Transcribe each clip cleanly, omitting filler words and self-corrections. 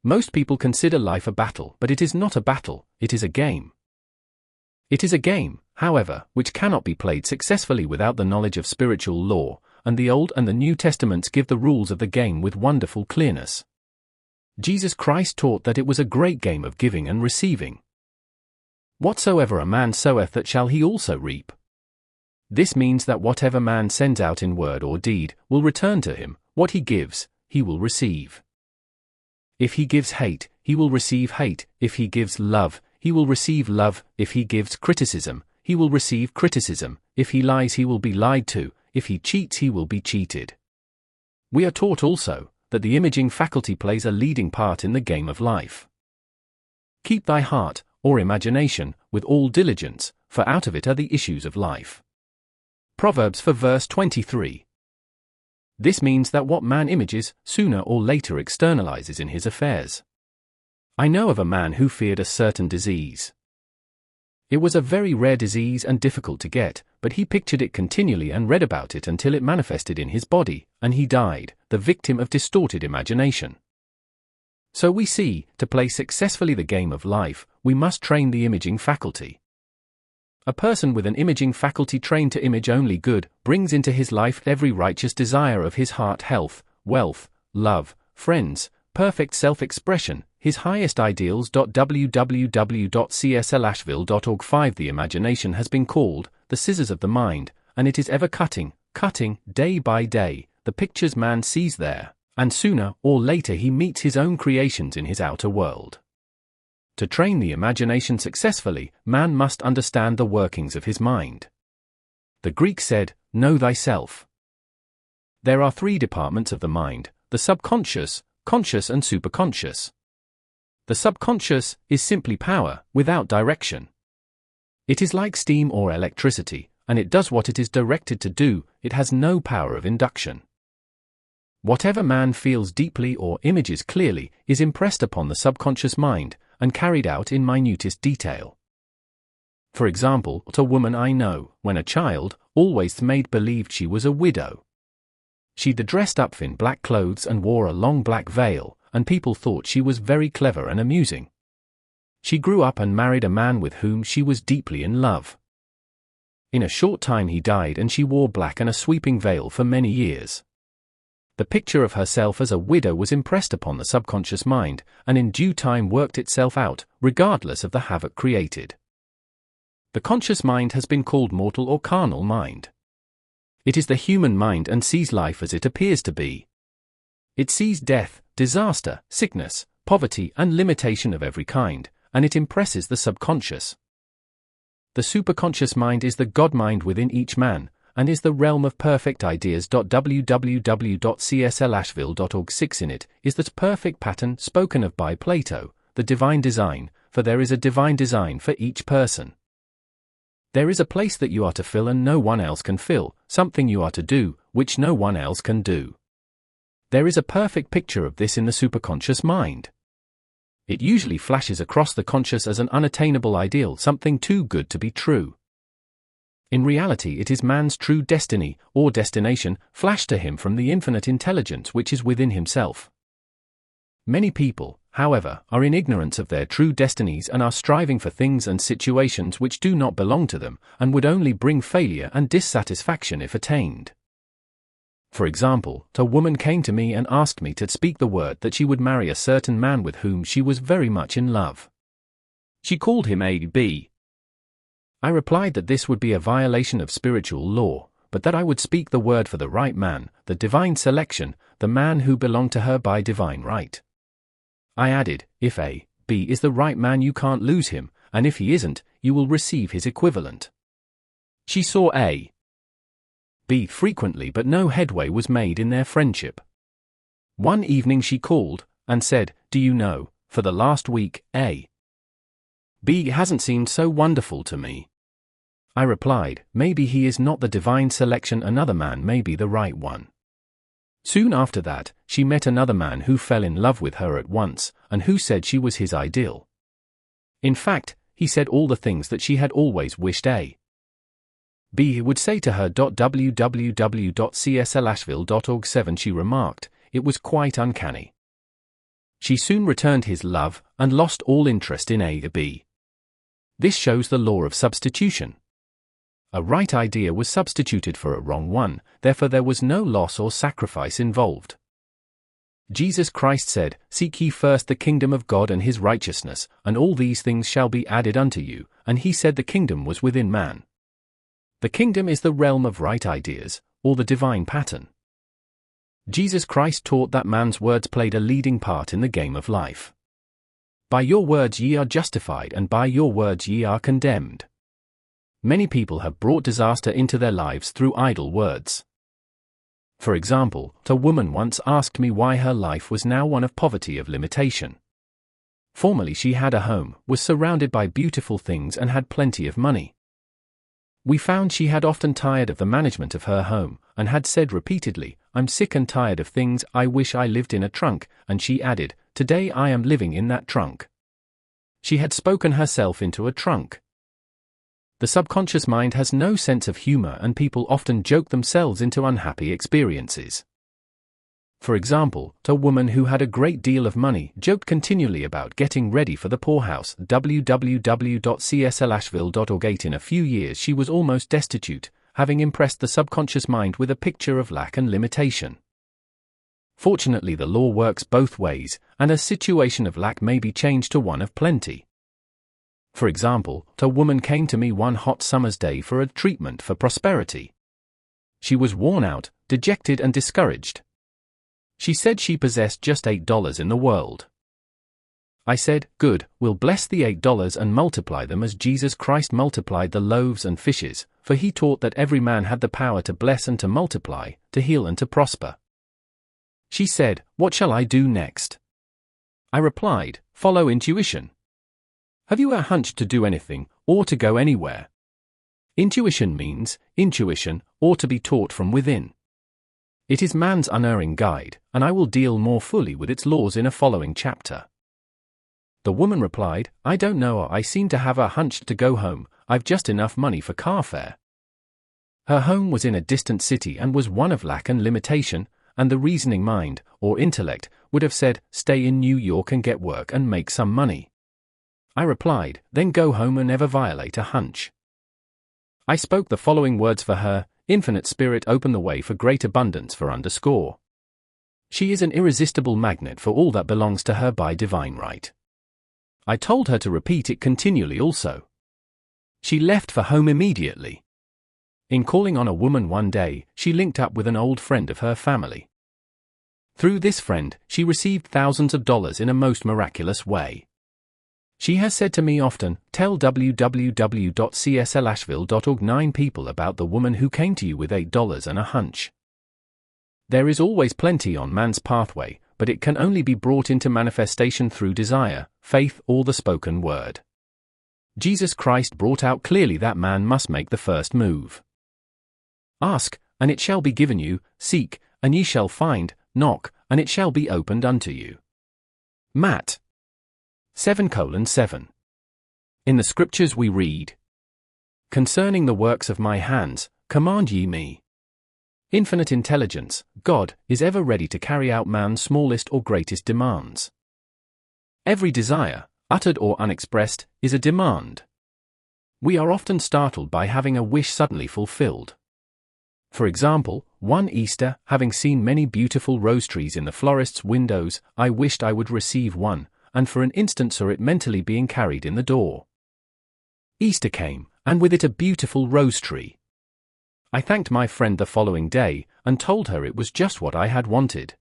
Most people consider life a battle, but it is not a battle, it is a game. It is a game, however, which cannot be played successfully without the knowledge of spiritual law, and the Old and the New Testaments give the rules of the game with wonderful clearness. Jesus Christ taught that it was a great game of giving and receiving. Whatsoever a man soweth, that shall he also reap. This means that whatever man sends out in word or deed will return to him. What he gives, he will receive. If he gives hate, he will receive hate. If he gives love, he will receive love. If he gives criticism, he will receive criticism. If he lies, he will be lied to. If he cheats, he will be cheated. We are taught also that the imaging faculty plays a leading part in the game of life. Keep thy heart, or imagination, with all diligence, for out of it are the issues of life. Proverbs 4 verse 23. This means that what man images, sooner or later externalizes in his affairs. I know of a man who feared a certain disease. It was a very rare disease and difficult to get, but he pictured it continually and read about it until it manifested in his body, and he died, the victim of distorted imagination. So we see, to play successfully the game of life, we must train the imaging faculty. A person with an imaging faculty trained to image only good, brings into his life every righteous desire of his heart: health, wealth, love, friends, perfect self-expression, his highest ideals. www.cslashville.org 5 The imagination has been called the scissors of the mind, and it is ever cutting, day by day, the pictures man sees there, and sooner or later he meets his own creations in his outer world. To train the imagination successfully, man must understand the workings of his mind. The Greeks said, "Know thyself." There are three departments of the mind: the subconscious, conscious and superconscious. The subconscious is simply power, without direction. It is like steam or electricity, and it does what it is directed to do. It has no power of induction. Whatever man feels deeply or images clearly is impressed upon the subconscious mind, and carried out in minutest detail. For example, a woman I know, when a child, always believed she was a widow. She'd dressed up in black clothes and wore a long black veil, and people thought she was very clever and amusing. She grew up and married a man with whom she was deeply in love. In a short time he died, and she wore black and a sweeping veil for many years. The picture of herself as a widow was impressed upon the subconscious mind, and in due time worked itself out, regardless of the havoc created. The conscious mind has been called mortal or carnal mind. It is the human mind and sees life as it appears to be. It sees death, disaster, sickness, poverty, and limitation of every kind, and it impresses the subconscious. The superconscious mind is the God mind within each man, and is the realm of perfect ideas. www.cslashville.org 6 In it is that perfect pattern spoken of by Plato, the divine design, for there is a divine design for each person. There is a place that you are to fill and no one else can fill, something you are to do, which no one else can do. There is a perfect picture of this in the superconscious mind. It usually flashes across the conscious as an unattainable ideal, something too good to be true. In reality, it is man's true destiny, or destination, flashed to him from the infinite intelligence which is within himself. Many people, however, are in ignorance of their true destinies and are striving for things and situations which do not belong to them, and would only bring failure and dissatisfaction if attained. For example, a woman came to me and asked me to speak the word that she would marry a certain man with whom she was very much in love. She called him A.B. I replied that this would be a violation of spiritual law, but that I would speak the word for the right man, the divine selection, the man who belonged to her by divine right. I added, if A.B. is the right man, you can't lose him, and if he isn't, you will receive his equivalent. She saw A.B. frequently, but no headway was made in their friendship. One evening she called, and said, "Do you know, for the last week, A.B. hasn't seemed so wonderful to me." I replied, "Maybe he is not the divine selection, another man may be the right one." Soon after that, she met another man who fell in love with her at once, and who said she was his ideal. In fact, he said all the things that she had always wished A.B. would say to her. www.cslashville.org 7 She remarked, "It was quite uncanny." she soon returned his love and lost all interest in A. This shows the law of substitution. A right idea was substituted for a wrong one, therefore there was no loss or sacrifice involved. Jesus Christ said, "Seek ye first the kingdom of God and his righteousness, and all these things shall be added unto you," and he said the kingdom was within man. The kingdom is the realm of right ideas, or the divine pattern. Jesus Christ taught that man's words played a leading part in the game of life. By your words ye are justified, and by your words ye are condemned. Many people have brought disaster into their lives through idle words. For example, a woman once asked me why her life was now one of poverty of limitation. Formerly she had a home, was surrounded by beautiful things and had plenty of money. We found she had often tired of the management of her home, and had said repeatedly, "I'm sick and tired of things, I wish I lived in a trunk," and she added, "Today I am living in that trunk." She had spoken herself into a trunk. The subconscious mind has no sense of humor, and people often joke themselves into unhappy experiences. For example, a woman who had a great deal of money joked continually about getting ready for the poorhouse. www.cslashville.org. In a few years she was almost destitute, having impressed the subconscious mind with a picture of lack and limitation. Fortunately, the law works both ways, and a situation of lack may be changed to one of plenty. For example, a woman came to me one hot summer's day for a treatment for prosperity. She was worn out, dejected and discouraged. She said she possessed just $8 in the world. I said, "Good, we'll bless the $8 and multiply them as Jesus Christ multiplied the loaves and fishes, for he taught that every man had the power to bless and to multiply, to heal and to prosper." She said, "What shall I do next?" I replied, "Follow intuition. Have you a hunch to do anything, or to go anywhere? Intuition means intuition, or to be taught from within. It is man's unerring guide, and I will deal more fully with its laws in a following chapter. The woman replied, "I don't know, I seem to have a hunch to go home, I've just enough money for car fare." Her home was in a distant city and was one of lack and limitation, and the reasoning mind, or intellect, would have said, "Stay in New York and get work and make some money." I replied, "Then go home and never violate a hunch." I spoke the following words for her: "Infinite Spirit, open the way for great abundance for _." She is an irresistible magnet for all that belongs to her by divine right. I told her to repeat it continually also. She left for home immediately. In calling on a woman one day, she linked up with an old friend of her family. Through this friend, she received thousands of dollars in a most miraculous way. She has said to me often, "Tell www.cslashville.org 9 people about the woman who came to you with $8 and a hunch." There is always plenty on man's pathway, but it can only be brought into manifestation through desire, faith, or the spoken word. Jesus Christ brought out clearly that man must make the first move. Ask, and it shall be given you, seek, and ye shall find, knock, and it shall be opened unto you. Matt 7:7. In the scriptures we read, "Concerning the works of my hands, command ye me." Infinite intelligence, God, is ever ready to carry out man's smallest or greatest demands. Every desire, uttered or unexpressed, is a demand. We are often startled by having a wish suddenly fulfilled. For example, one Easter, having seen many beautiful rose trees in the florist's windows, I wished I would receive one, and for an instant saw it mentally being carried in the door. Easter came, and with it a beautiful rose tree. I thanked my friend the following day, and told her it was just what I had wanted.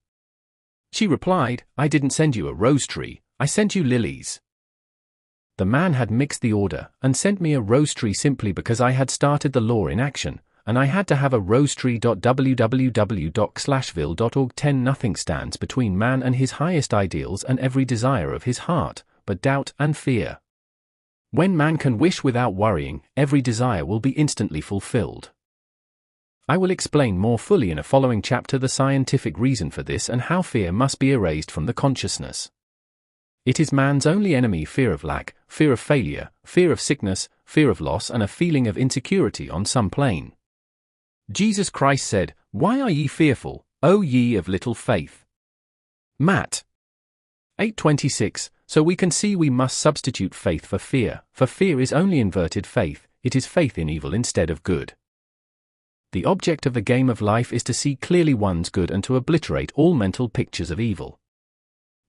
She replied, "I didn't send you a rose tree, I sent you lilies." The man had mixed the order, and sent me a rose tree simply because I had started the law in action, and I had to have a rose tree. www.slashville.org 10 Nothing stands between man and his highest ideals and every desire of his heart, but doubt and fear. When man can wish without worrying, every desire will be instantly fulfilled. I will explain more fully in a following chapter the scientific reason for this and how fear must be erased from the consciousness. It is man's only enemy: fear of lack, fear of failure, fear of sickness, fear of loss, and a feeling of insecurity on some plane. Jesus Christ said, "Why are ye fearful, O ye of little faith?" Matt 8:26. So we can see we must substitute faith for fear is only inverted faith, it is faith in evil instead of good. The object of the game of life is to see clearly one's good and to obliterate all mental pictures of evil.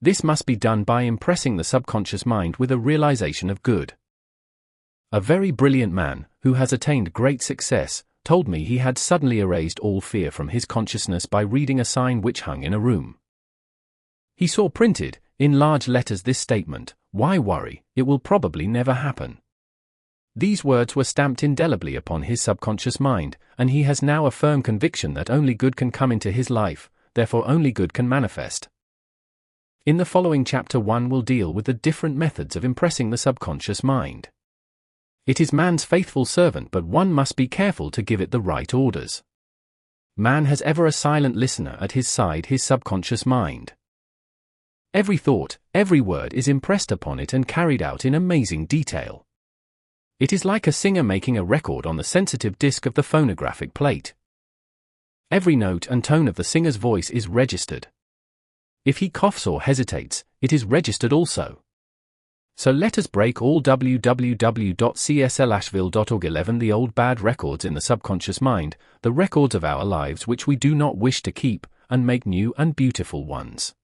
This must be done by impressing the subconscious mind with a realization of good. A very brilliant man, who has attained great success, told me he had suddenly erased all fear from his consciousness by reading a sign which hung in a room. He saw printed, in large letters, this statement, "Why worry, it will probably never happen." These words were stamped indelibly upon his subconscious mind, and he has now a firm conviction that only good can come into his life, therefore only good can manifest. In the following chapter 1 will deal with the different methods of impressing the subconscious mind. It is man's faithful servant, but one must be careful to give it the right orders. Man has ever a silent listener at his side, his subconscious mind. Every thought, every word is impressed upon it and carried out in amazing detail. It is like a singer making a record on the sensitive disc of the phonographic plate. Every note and tone of the singer's voice is registered. If he coughs or hesitates, it is registered also. So let us break all www.cslashville.org. 11 The old bad records in the subconscious mind, the records of our lives which we do not wish to keep, and make new and beautiful ones.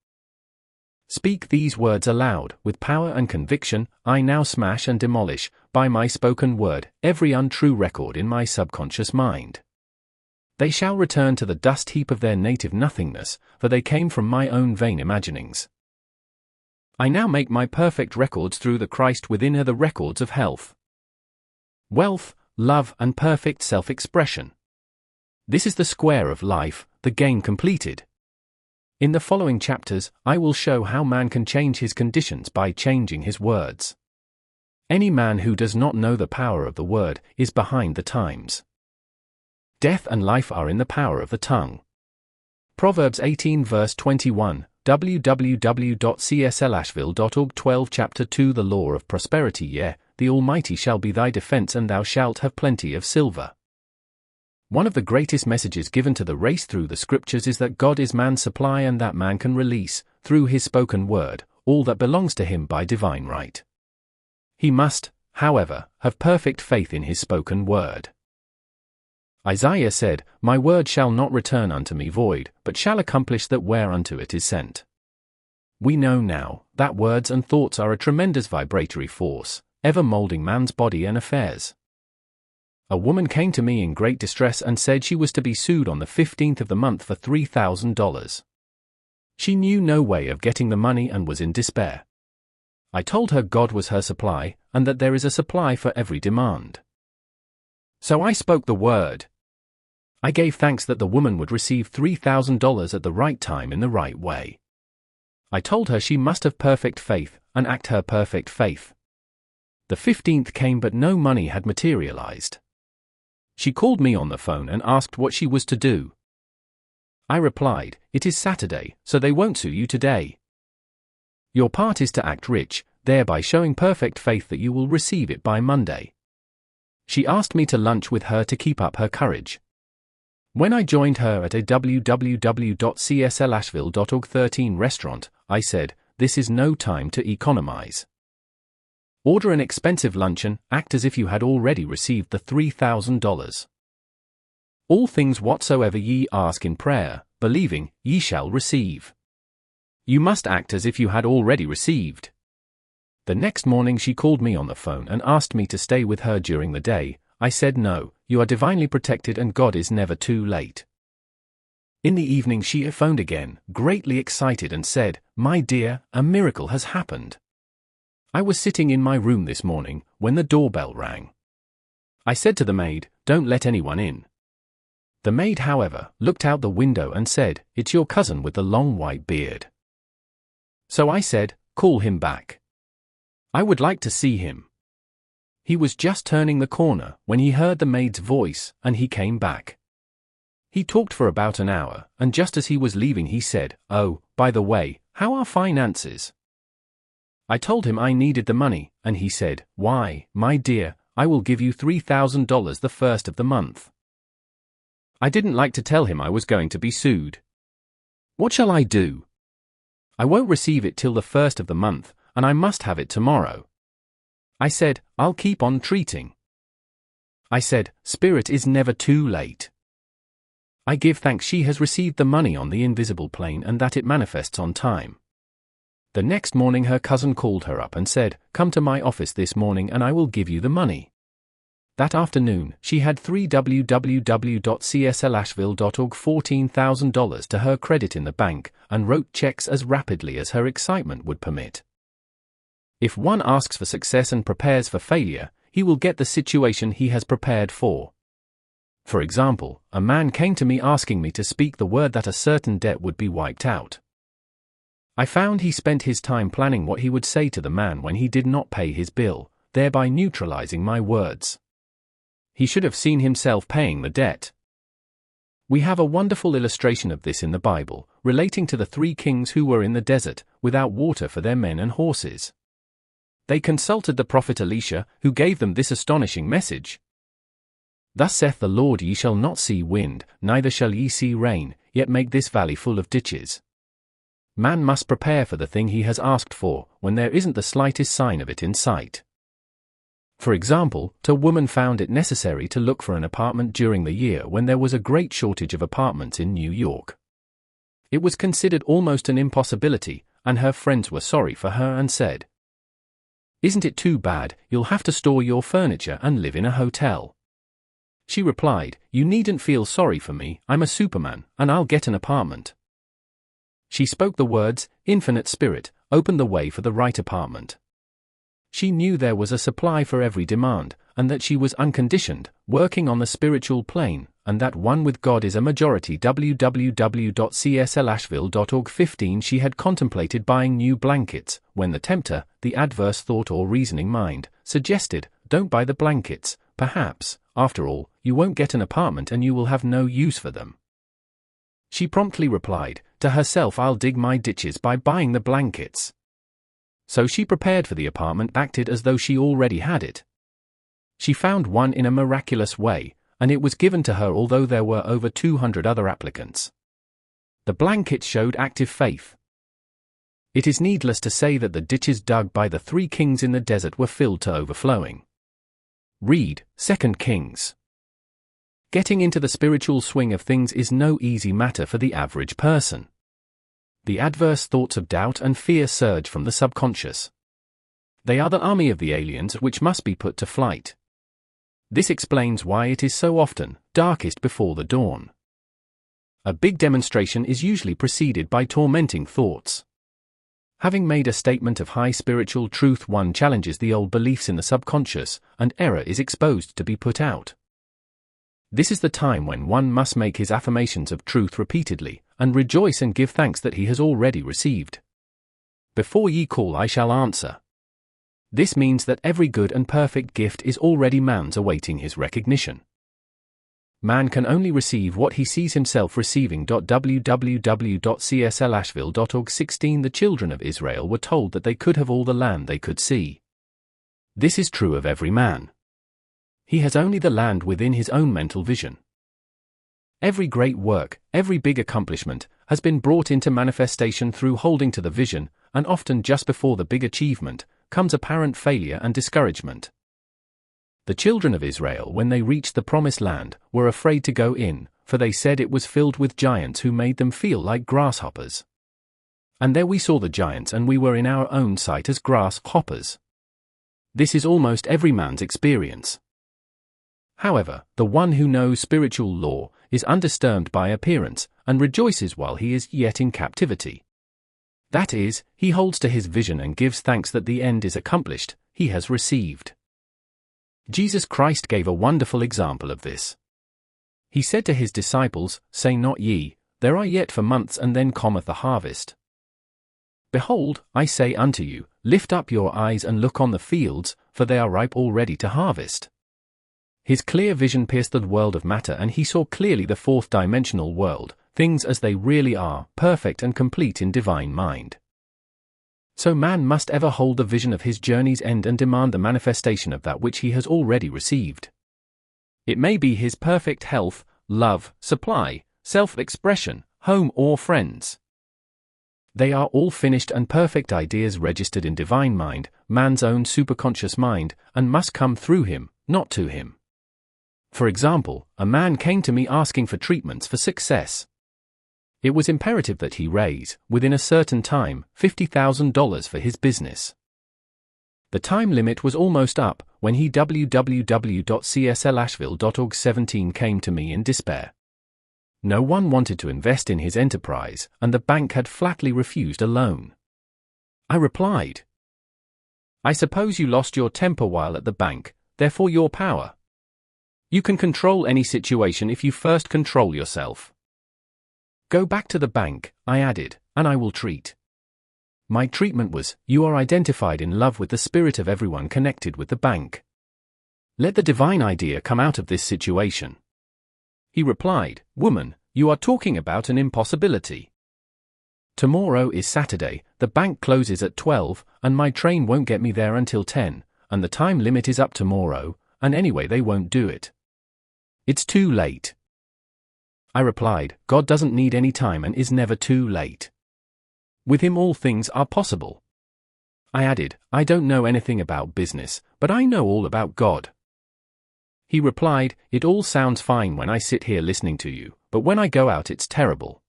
Speak these words aloud, with power and conviction. I now smash and demolish, by my spoken word, every untrue record in my subconscious mind. They shall return to the dust heap of their native nothingness, for they came from my own vain imaginings. I now make my perfect records through the Christ within her the records of health, wealth, love, and perfect self-expression. This is the square of life, the game completed. In the following chapters, I will show how man can change his conditions by changing his words. Any man who does not know the power of the word is behind the times. Death and life are in the power of the tongue. Proverbs 18 verse 21, www.cslashville.org. 12 Chapter 2 The Law of Prosperity. Yea, the Almighty shall be thy defense, and thou shalt have plenty of silver. One of the greatest messages given to the race through the scriptures is that God is man's supply and that man can release, through his spoken word, all that belongs to him by divine right. He must, however, have perfect faith in his spoken word. Isaiah said, My word shall not return unto me void, but shall accomplish that whereunto it is sent. We know now that words and thoughts are a tremendous vibratory force, ever molding man's body and affairs. A woman came to me in great distress and said she was to be sued on the 15th of the month for $3,000. She knew no way of getting the money and was in despair. I told her God was her supply, and that there is a supply for every demand. So I spoke the word. I gave thanks that the woman would receive $3,000 at the right time in the right way. I told her she must have perfect faith, and act her perfect faith. The 15th came, but no money had materialized. She called me on the phone and asked what she was to do. I replied, It is Saturday, so they won't sue you today. Your part is to act rich, thereby showing perfect faith that you will receive it by Monday. She asked me to lunch with her to keep up her courage. When I joined her at a www.cslashville.org 13 restaurant, I said, This is no time to economize. Order an expensive luncheon, act as if you had already received the $3,000. All things whatsoever ye ask in prayer, believing, ye shall receive. You must act as if you had already received. The next morning she called me on the phone and asked me to stay with her during the day. I said no, you are divinely protected and God is never too late. In the evening she phoned again, greatly excited, and said, My dear, a miracle has happened. I was sitting in my room this morning, when the doorbell rang. I said to the maid, Don't let anyone in. The maid, however, looked out the window and said, It's your cousin with the long white beard. So I said, Call him back. I would like to see him. He was just turning the corner when he heard the maid's voice, and he came back. He talked for about an hour, and just as he was leaving he said, Oh, by the way, how are finances? I told him I needed the money, and he said, Why, my dear, I will give you $3,000 the first of the month. I didn't like to tell him I was going to be sued. What shall I do? I won't receive it till the 1st of the month, and I must have it tomorrow. I said, I'll keep on treating. I said, Spirit is never too late. I give thanks she has received the money on the invisible plane and that it manifests on time. The next morning her cousin called her up and said, come to my office this morning and I will give you the money. That afternoon, she had www.cslashville.org $14,000 to her credit in the bank, and wrote checks as rapidly as her excitement would permit. If one asks for success and prepares for failure, he will get the situation he has prepared for. For example, a man came to me asking me to speak the word that a certain debt would be wiped out. I found he spent his time planning what he would say to the man when he did not pay his bill, thereby neutralizing my words. He should have seen himself paying the debt. We have a wonderful illustration of this in the Bible, relating to the 3 kings who were in the desert, without water for their men and horses. They consulted the prophet Elisha, who gave them this astonishing message. Thus saith the Lord, ye shall not see wind, neither shall ye see rain, yet make this valley full of ditches. Man must prepare for the thing he has asked for, when there isn't the slightest sign of it in sight. For example, a woman found it necessary to look for an apartment during the year when there was a great shortage of apartments in New York. It was considered almost an impossibility, and her friends were sorry for her and said, "Isn't it too bad, you'll have to store your furniture and live in a hotel?" She replied, "You needn't feel sorry for me, I'm a Superman, and I'll get an apartment." She spoke the words, "Infinite Spirit, open the way for the right apartment." She knew there was a supply for every demand, and that she was unconditioned, working on the spiritual plane, and that one with God is a majority. www.cslashville.org 15 She had contemplated buying new blankets, when the tempter, the adverse thought or reasoning mind, suggested, "Don't buy the blankets, perhaps, after all, you won't get an apartment and you will have no use for them." She promptly replied, to herself, "I'll dig my ditches by buying the blankets." So she prepared for the apartment, acted as though she already had it. She found one in a miraculous way, and it was given to her although there were over 200 other applicants. The blankets showed active faith. It is needless to say that the ditches dug by the 3 kings in the desert were filled to overflowing. Read 2 Kings. Getting into the spiritual swing of things is no easy matter for the average person. The adverse thoughts of doubt and fear surge from the subconscious. They are the army of the aliens which must be put to flight. This explains why it is so often darkest before the dawn. A big demonstration is usually preceded by tormenting thoughts. Having made a statement of high spiritual truth, one challenges the old beliefs in the subconscious, and error is exposed to be put out. This is the time when one must make his affirmations of truth repeatedly, and rejoice and give thanks that he has already received. Before ye call, I shall answer. This means that every good and perfect gift is already man's, awaiting his recognition. Man can only receive what he sees himself receiving. www.cslashville.org 16 The children of Israel were told that they could have all the land they could see. This is true of every man. He has only the land within his own mental vision. Every great work, every big accomplishment, has been brought into manifestation through holding to the vision, and often just before the big achievement, comes apparent failure and discouragement. The children of Israel, when they reached the promised land, were afraid to go in, for they said it was filled with giants who made them feel like grasshoppers. And there we saw the giants, and we were in our own sight as grasshoppers. This is almost every man's experience. However, the one who knows spiritual law is undisturbed by appearance, and rejoices while he is yet in captivity. That is, he holds to his vision and gives thanks that the end is accomplished, he has received. Jesus Christ gave a wonderful example of this. He said to his disciples, "Say not ye, there are yet 4 months, and then cometh the harvest. Behold, I say unto you, lift up your eyes and look on the fields, for they are ripe already to harvest." His clear vision pierced the world of matter, and he saw clearly the 4th-dimensional world, things as they really are, perfect and complete in divine mind. So man must ever hold the vision of his journey's end and demand the manifestation of that which he has already received. It may be his perfect health, love, supply, self-expression, home or friends. They are all finished and perfect ideas registered in divine mind, man's own superconscious mind, and must come through him, not to him. For example, a man came to me asking for treatments for success. It was imperative that he raise, within a certain time, $50,000 for his business. The time limit was almost up when he www.cslashville.org17 came to me in despair. No one wanted to invest in his enterprise, and the bank had flatly refused a loan. I replied, "I suppose you lost your temper while at the bank, therefore your power. You can control any situation if you first control yourself. Go back to the bank," I added, "and I will treat." My treatment was, you are identified in love with the spirit of everyone connected with the bank. Let the divine idea come out of this situation. He replied, "Woman, you are talking about an impossibility. Tomorrow is Saturday, the bank closes at 12, and my train won't get me there until 10, and the time limit is up tomorrow, and anyway they won't do it. It's too late." I replied, "God doesn't need any time and is never too late. With him all things are possible." I added, "I don't know anything about business, but I know all about God." He replied, "It all sounds fine when I sit here listening to you, but when I go out it's terrible."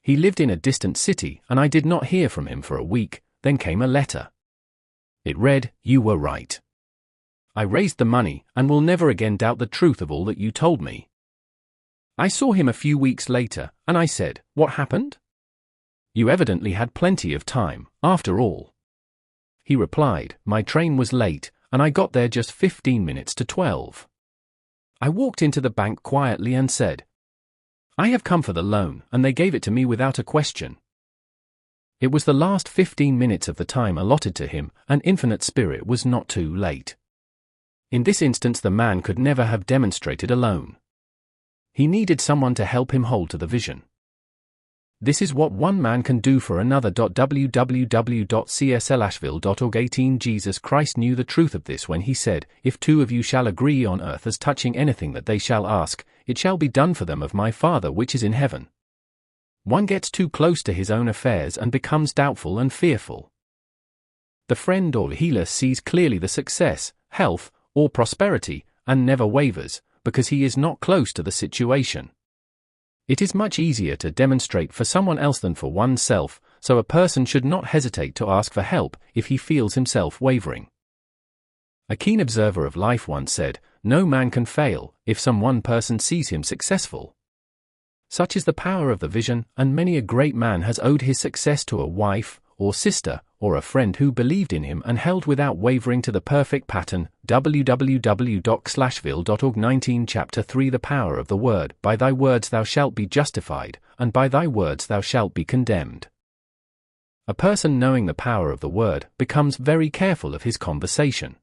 He lived in a distant city and I did not hear from him for a week, then came a letter. It read, "You were right. I raised the money and will never again doubt the truth of all that you told me." I saw him a few weeks later, and I said, "What happened? You evidently had plenty of time, after all." He replied, "My train was late, and I got there just 15 minutes to 12. I walked into the bank quietly and said, 'I have come for the loan,' and they gave it to me without a question. It was the last 15 minutes of the time allotted to him, and Infinite Spirit was not too late. In this instance the man could never have demonstrated alone. He needed someone to help him hold to the vision. This is what one man can do for another. www.cslashville.org18 Jesus Christ knew the truth of this when he said, "If two of you shall agree on earth as touching anything that they shall ask, it shall be done for them of my Father which is in heaven." One gets too close to his own affairs and becomes doubtful and fearful. The friend or healer sees clearly the success, health, or prosperity, and never wavers, because he is not close to the situation. It is much easier to demonstrate for someone else than for oneself, so a person should not hesitate to ask for help if he feels himself wavering. A keen observer of life once said, "No man can fail if some one person sees him successful." Such is the power of the vision, and many a great man has owed his success to a wife, or sister, or a friend who believed in him and held without wavering to the perfect pattern. www.slashville.org19 Chapter 3 The Power of the Word. By thy words thou shalt be justified, and by thy words thou shalt be condemned. A person knowing the power of the word becomes very careful of his conversation.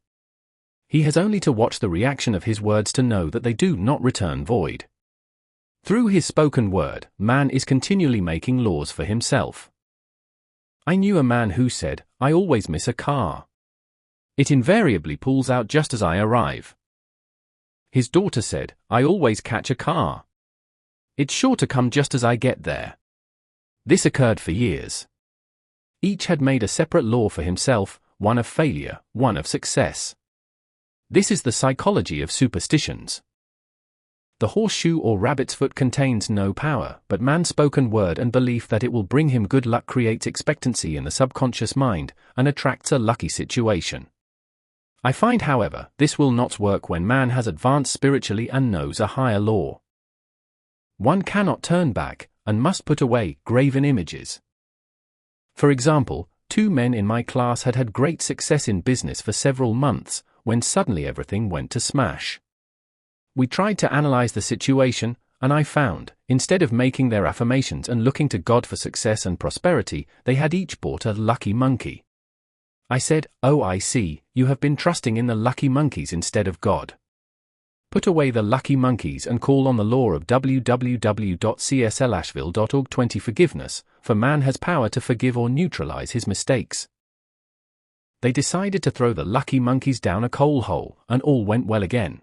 He has only to watch the reaction of his words to know that they do not return void. Through his spoken word, man is continually making laws for himself. I knew a man who said, "I always miss a car. It invariably pulls out just as I arrive." His daughter said, "I always catch a car. It's sure to come just as I get there." This occurred for years. Each had made a separate law for himself, one of failure, one of success. This is the psychology of superstitions. The horseshoe or rabbit's foot contains no power, but man's spoken word and belief that it will bring him good luck creates expectancy in the subconscious mind, and attracts a lucky situation. I find, however, this will not work when man has advanced spiritually and knows a higher law. One cannot turn back, and must put away graven images. For example, 2 men in my class had had great success in business for several months, when suddenly everything went to smash. We tried to analyze the situation, and I found, instead of making their affirmations and looking to God for success and prosperity, they had each bought a lucky monkey. I said, "Oh, I see, you have been trusting in the lucky monkeys instead of God. Put away the lucky monkeys and call on the law of www.cslashville.org20 forgiveness, for man has power to forgive or neutralize his mistakes." They decided to throw the lucky monkeys down a coal hole, and all went well again.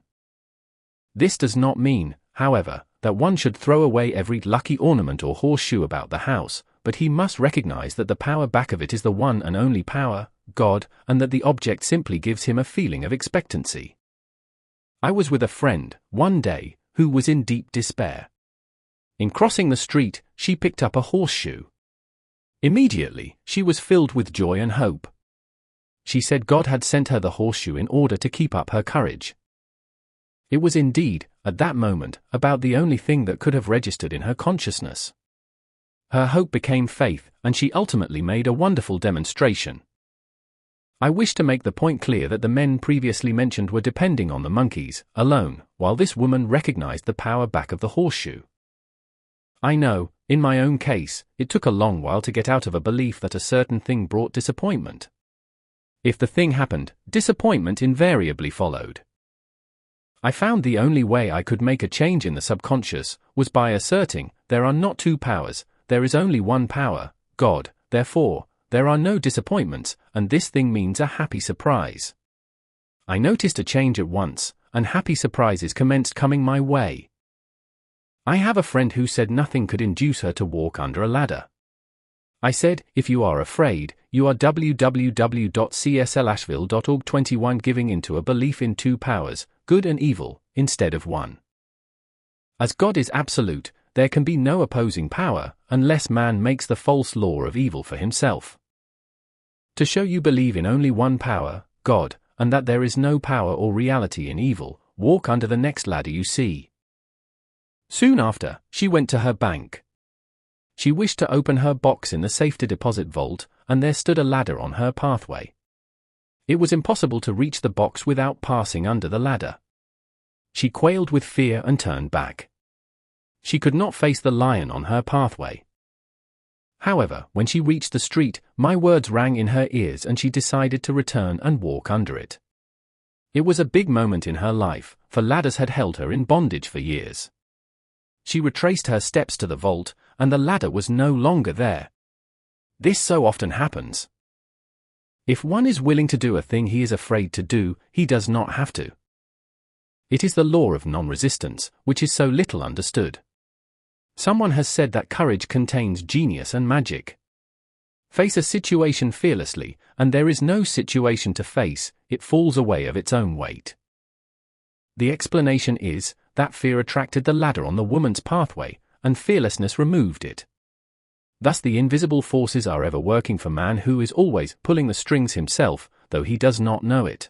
This does not mean, however, that one should throw away every lucky ornament or horseshoe about the house, but he must recognize that the power back of it is the one and only power, God, and that the object simply gives him a feeling of expectancy. I was with a friend, one day, who was in deep despair. In crossing the street, she picked up a horseshoe. Immediately, she was filled with joy and hope. She said God had sent her the horseshoe in order to keep up her courage. It was indeed, at that moment, about the only thing that could have registered in her consciousness. Her hope became faith, and she ultimately made a wonderful demonstration. I wish to make the point clear that the men previously mentioned were depending on the monkeys alone, while this woman recognized the power back of the horseshoe. I know, in my own case, it took a long while to get out of a belief that a certain thing brought disappointment. If the thing happened, disappointment invariably followed. I found the only way I could make a change in the subconscious was by asserting, there are not two powers, there is only one power, God, therefore, there are no disappointments, and this thing means a happy surprise. I noticed a change at once, and happy surprises commenced coming my way. I have a friend who said nothing could induce her to walk under a ladder. I said, if you are afraid, you are www.cslashville.org 21 giving into a belief in two powers, good and evil, instead of one. As God is absolute, there can be no opposing power, unless man makes the false law of evil for himself. To show you believe in only one power, God, and that there is no power or reality in evil, walk under the next ladder you see. Soon after, she went to her bank. She wished to open her box in the safety deposit vault, and there stood a ladder on her pathway. It was impossible to reach the box without passing under the ladder. She quailed with fear and turned back. She could not face the lion on her pathway. However, when she reached the street, my words rang in her ears and she decided to return and walk under it. It was a big moment in her life, for ladders had held her in bondage for years. She retraced her steps to the vault, and the ladder was no longer there. This so often happens. If one is willing to do a thing he is afraid to do, he does not have to. It is the law of non-resistance, which is so little understood. Someone has said that courage contains genius and magic. Face a situation fearlessly, and there is no situation to face, it falls away of its own weight. The explanation is, that fear attracted the ladder on the woman's pathway, and fearlessness removed it. Thus the invisible forces are ever working for man who is always pulling the strings himself, though he does not know it.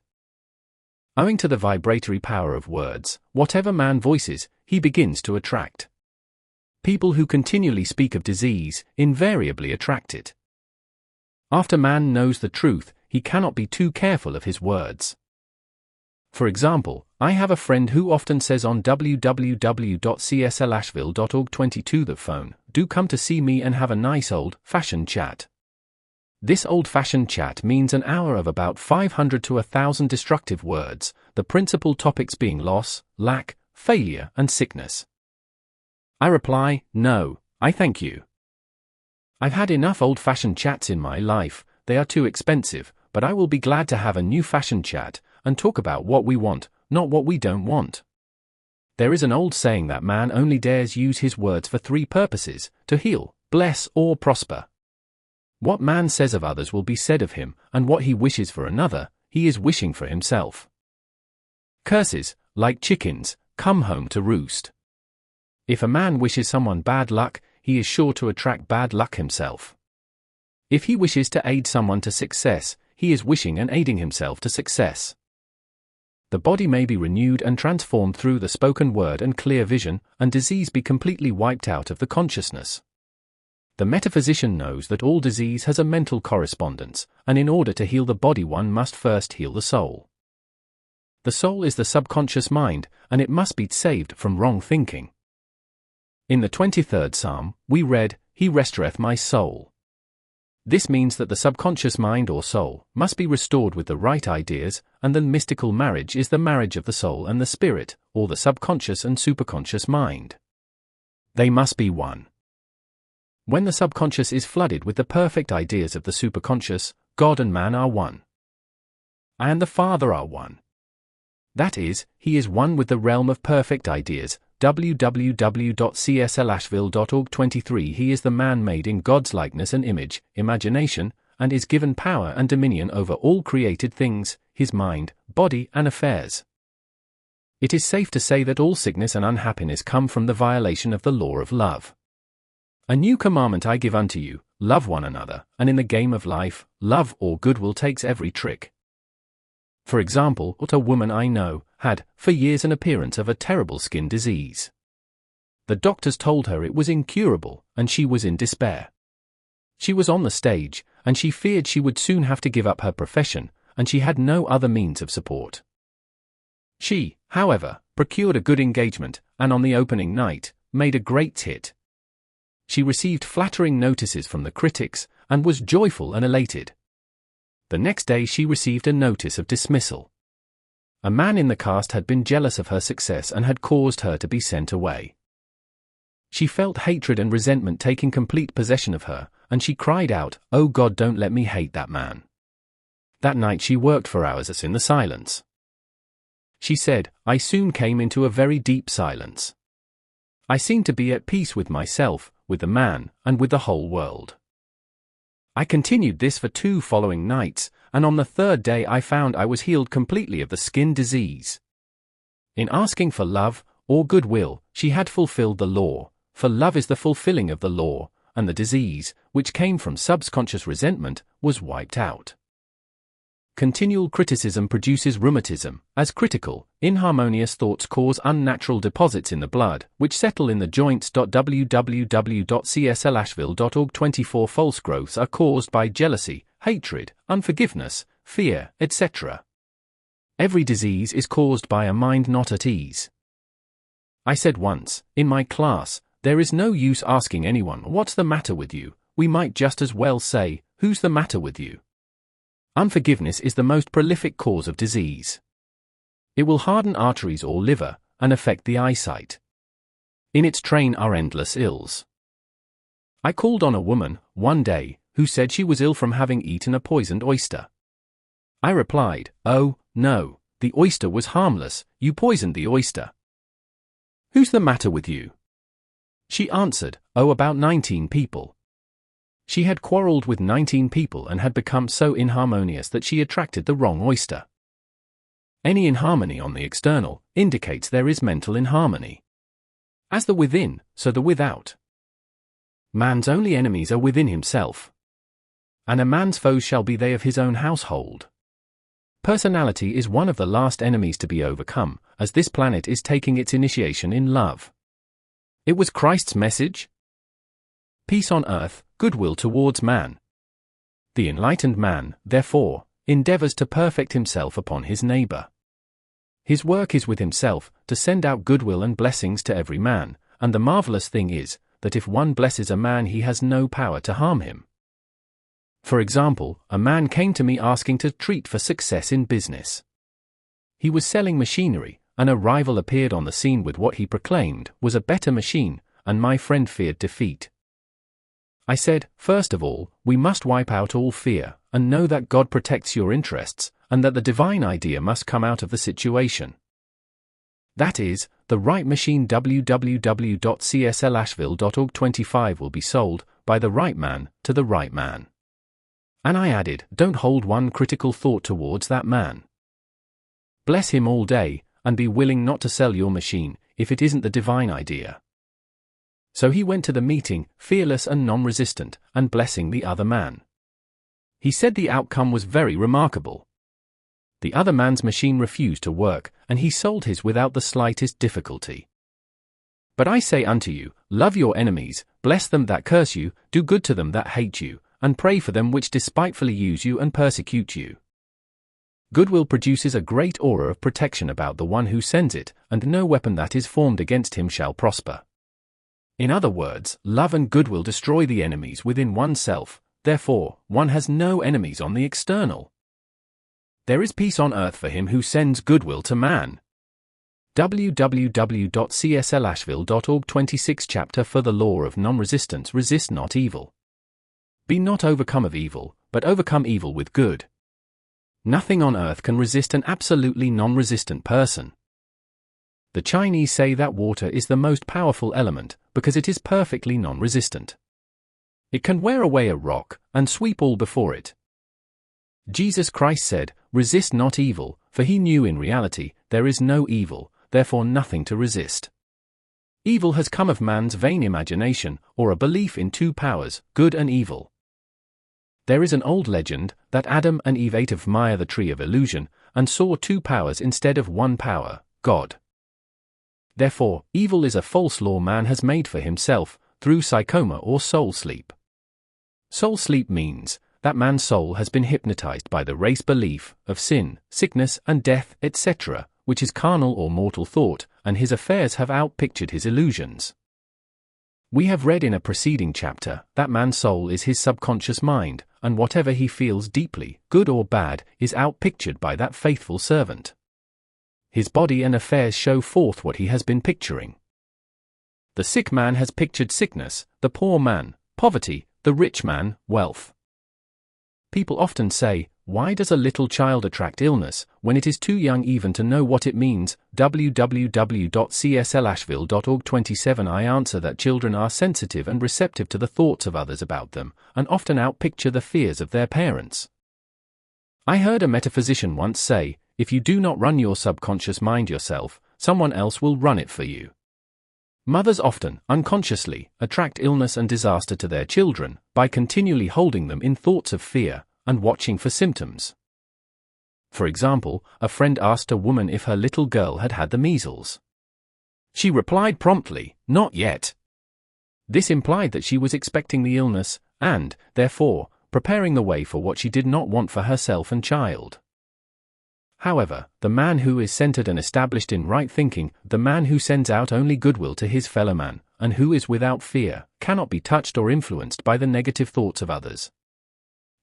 Owing to the vibratory power of words, whatever man voices, he begins to attract. People who continually speak of disease invariably attract it. After man knows the truth, he cannot be too careful of his words. For example, I have a friend who often says on www.cslashville.org 22 the phone, do come to see me and have a nice old-fashioned chat. This old-fashioned chat means an hour of about 500 to 1,000 destructive words, the principal topics being loss, lack, failure and sickness. I reply, no, I thank you. I've had enough old-fashioned chats in my life, they are too expensive, but I will be glad to have a new-fashioned chat, and talk about what we want, not what we don't want. There is an old saying that man only dares use his words for three purposes, to heal, bless or prosper. What man says of others will be said of him, and what he wishes for another, he is wishing for himself. Curses, like chickens, come home to roost. If a man wishes someone bad luck, he is sure to attract bad luck himself. If he wishes to aid someone to success, he is wishing and aiding himself to success. The body may be renewed and transformed through the spoken word and clear vision, and disease be completely wiped out of the consciousness. The metaphysician knows that all disease has a mental correspondence, and in order to heal the body one must first heal the soul. The soul is the subconscious mind, and it must be saved from wrong thinking. In the 23rd Psalm, we read, He restoreth my soul. This means that the subconscious mind or soul must be restored with the right ideas, and the mystical marriage is the marriage of the soul and the spirit, or the subconscious and superconscious mind. They must be one. When the subconscious is flooded with the perfect ideas of the superconscious, God and man are one. I and the Father are one. That is, he is one with the realm of perfect ideas, www.cslashville.org 23 He is the man made in God's likeness and image, imagination, and is given power and dominion over all created things, his mind, body, and affairs. It is safe to say that all sickness and unhappiness come from the violation of the law of love. A new commandment I give unto you, love one another, and in the game of life, love or goodwill takes every trick. For example, a woman I know had, for years, an appearance of a terrible skin disease. The doctors told her it was incurable, and she was in despair. She was on the stage, and she feared she would soon have to give up her profession, and she had no other means of support. She, however, procured a good engagement, and on the opening night, made a great hit. She received flattering notices from the critics, and was joyful and elated. The next day she received a notice of dismissal. A man in the cast had been jealous of her success and had caused her to be sent away. She felt hatred and resentment taking complete possession of her, and she cried out, "Oh God, don't let me hate that man." That night she worked for hours in the silence. She said, "I soon came into a very deep silence. I seemed to be at peace with myself, with the man, and with the whole world." I continued this for 2 following nights, and on the 3rd day I found I was healed completely of the skin disease. In asking for love, or goodwill, she had fulfilled the law, for love is the fulfilling of the law, and the disease, which came from subconscious resentment, was wiped out. Continual criticism produces rheumatism, as critical, inharmonious thoughts cause unnatural deposits in the blood, which settle in the joints. www.cslashville.org 24 False growths are caused by jealousy, hatred, unforgiveness, fear, etc. Every disease is caused by a mind not at ease. I said once, in my class, there is no use asking anyone, "What's the matter with you?" We might just as well say, "Who's the matter with you?" Unforgiveness is the most prolific cause of disease. It will harden arteries or liver, and affect the eyesight. In its train are endless ills. I called on a woman, one day, who said she was ill from having eaten a poisoned oyster. I replied, "Oh, no, the oyster was harmless, you poisoned the oyster. Who's the matter with you?" She answered, "Oh, about 19 people. She had quarreled with 19 people and had become so inharmonious that she attracted the wrong oyster." Any inharmony on the external indicates there is mental inharmony. As the within, so the without. Man's only enemies are within himself. And a man's foes shall be they of his own household. Personality is one of the last enemies to be overcome, as this planet is taking its initiation in love. It was Christ's message. Peace on earth, goodwill towards man. The enlightened man, therefore, endeavors to perfect himself upon his neighbor. His work is with himself, to send out goodwill and blessings to every man, and the marvelous thing is, that if one blesses a man he has no power to harm him. For example, a man came to me asking to treat for success in business. He was selling machinery, and a rival appeared on the scene with what he proclaimed was a better machine, and my friend feared defeat. I said, "First of all, we must wipe out all fear, and know that God protects your interests, and that the divine idea must come out of the situation. That is, the right machine. www.cslashville.org 25 will be sold, by the right man, to the right man." And I added, "Don't hold one critical thought towards that man. Bless him all day, and be willing not to sell your machine, if it isn't the divine idea." So he went to the meeting, fearless and non-resistant, and blessing the other man. He said the outcome was very remarkable. The other man's machine refused to work, and he sold his without the slightest difficulty. But I say unto you, love your enemies, bless them that curse you, do good to them that hate you, and pray for them which despitefully use you and persecute you. Goodwill produces a great aura of protection about the one who sends it, and no weapon that is formed against him shall prosper. In other words, love and goodwill destroy the enemies within oneself, therefore, one has no enemies on the external. There is peace on earth for him who sends goodwill to man. www.cslashville.org 26 Chapter for the Law of Nonresistance. Resist not evil. Be not overcome of evil, but overcome evil with good. Nothing on earth can resist an absolutely non-resistant person. The Chinese say that water is the most powerful element because it is perfectly non-resistant. It can wear away a rock and sweep all before it. Jesus Christ said, "Resist not evil," for he knew in reality there is no evil, therefore nothing to resist. Evil has come of man's vain imagination, or a belief in two powers, good and evil. There is an old legend that Adam and Eve ate of Maya, the tree of illusion, and saw two powers instead of one power, God. Therefore, evil is a false law man has made for himself, through psychoma or soul sleep. Soul sleep means that man's soul has been hypnotized by the race belief of sin, sickness and death, etc., which is carnal or mortal thought, and his affairs have outpictured his illusions. We have read in a preceding chapter that man's soul is his subconscious mind, and whatever he feels deeply, good or bad, is outpictured by that faithful servant. His body and affairs show forth what he has been picturing. The sick man has pictured sickness, the poor man, poverty, the rich man, wealth. People often say, "Why does a little child attract illness, when it is too young even to know what it means?" www.cslashville.org/27 I answer that children are sensitive and receptive to the thoughts of others about them, and often outpicture the fears of their parents. I heard a metaphysician once say, "If you do not run your subconscious mind yourself, someone else will run it for you." Mothers often, unconsciously, attract illness and disaster to their children by continually holding them in thoughts of fear and watching for symptoms. For example, a friend asked a woman if her little girl had had the measles. She replied promptly, "Not yet." This implied that she was expecting the illness and, therefore, preparing the way for what she did not want for herself and child. However, the man who is centered and established in right thinking, the man who sends out only goodwill to his fellow man, and who is without fear, cannot be touched or influenced by the negative thoughts of others.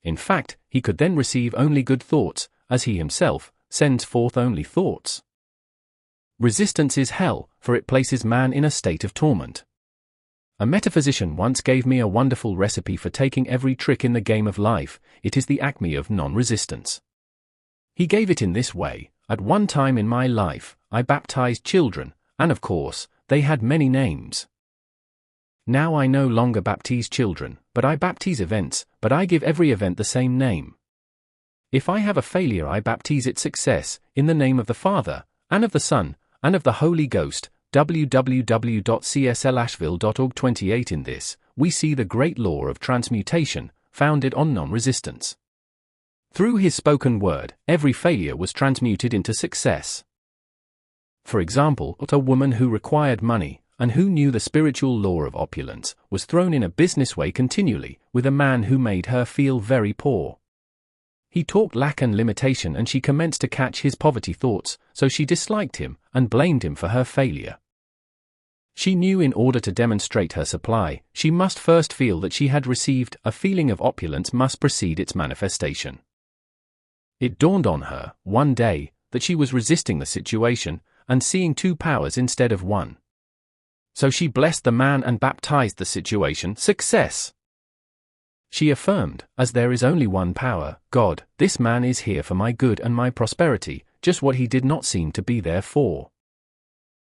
In fact, he could then receive only good thoughts, as he himself sends forth only thoughts. Resistance is hell, for it places man in a state of torment. A metaphysician once gave me a wonderful recipe for taking every trick in the game of life. It is the acme of non-resistance. He gave it in this way: at one time in my life, I baptized children, and of course, they had many names. Now I no longer baptize children, but I baptize events, but I give every event the same name. If I have a failure, I baptize it success, in the name of the Father, and of the Son, and of the Holy Ghost. www.cslashville.org/28 In this, we see the great law of transmutation, founded on non-resistance. Through his spoken word, every failure was transmuted into success. For example, a woman who required money, and who knew the spiritual law of opulence, was thrown in a business way continually, with a man who made her feel very poor. He talked lack and limitation, and she commenced to catch his poverty thoughts, so she disliked him, and blamed him for her failure. She knew in order to demonstrate her supply, she must first feel that she had received. A feeling of opulence must precede its manifestation. It dawned on her, one day, that she was resisting the situation, and seeing two powers instead of one. So she blessed the man and baptized the situation success. She affirmed, "As there is only one power, God, this man is here for my good and my prosperity, just what he did not seem to be there for."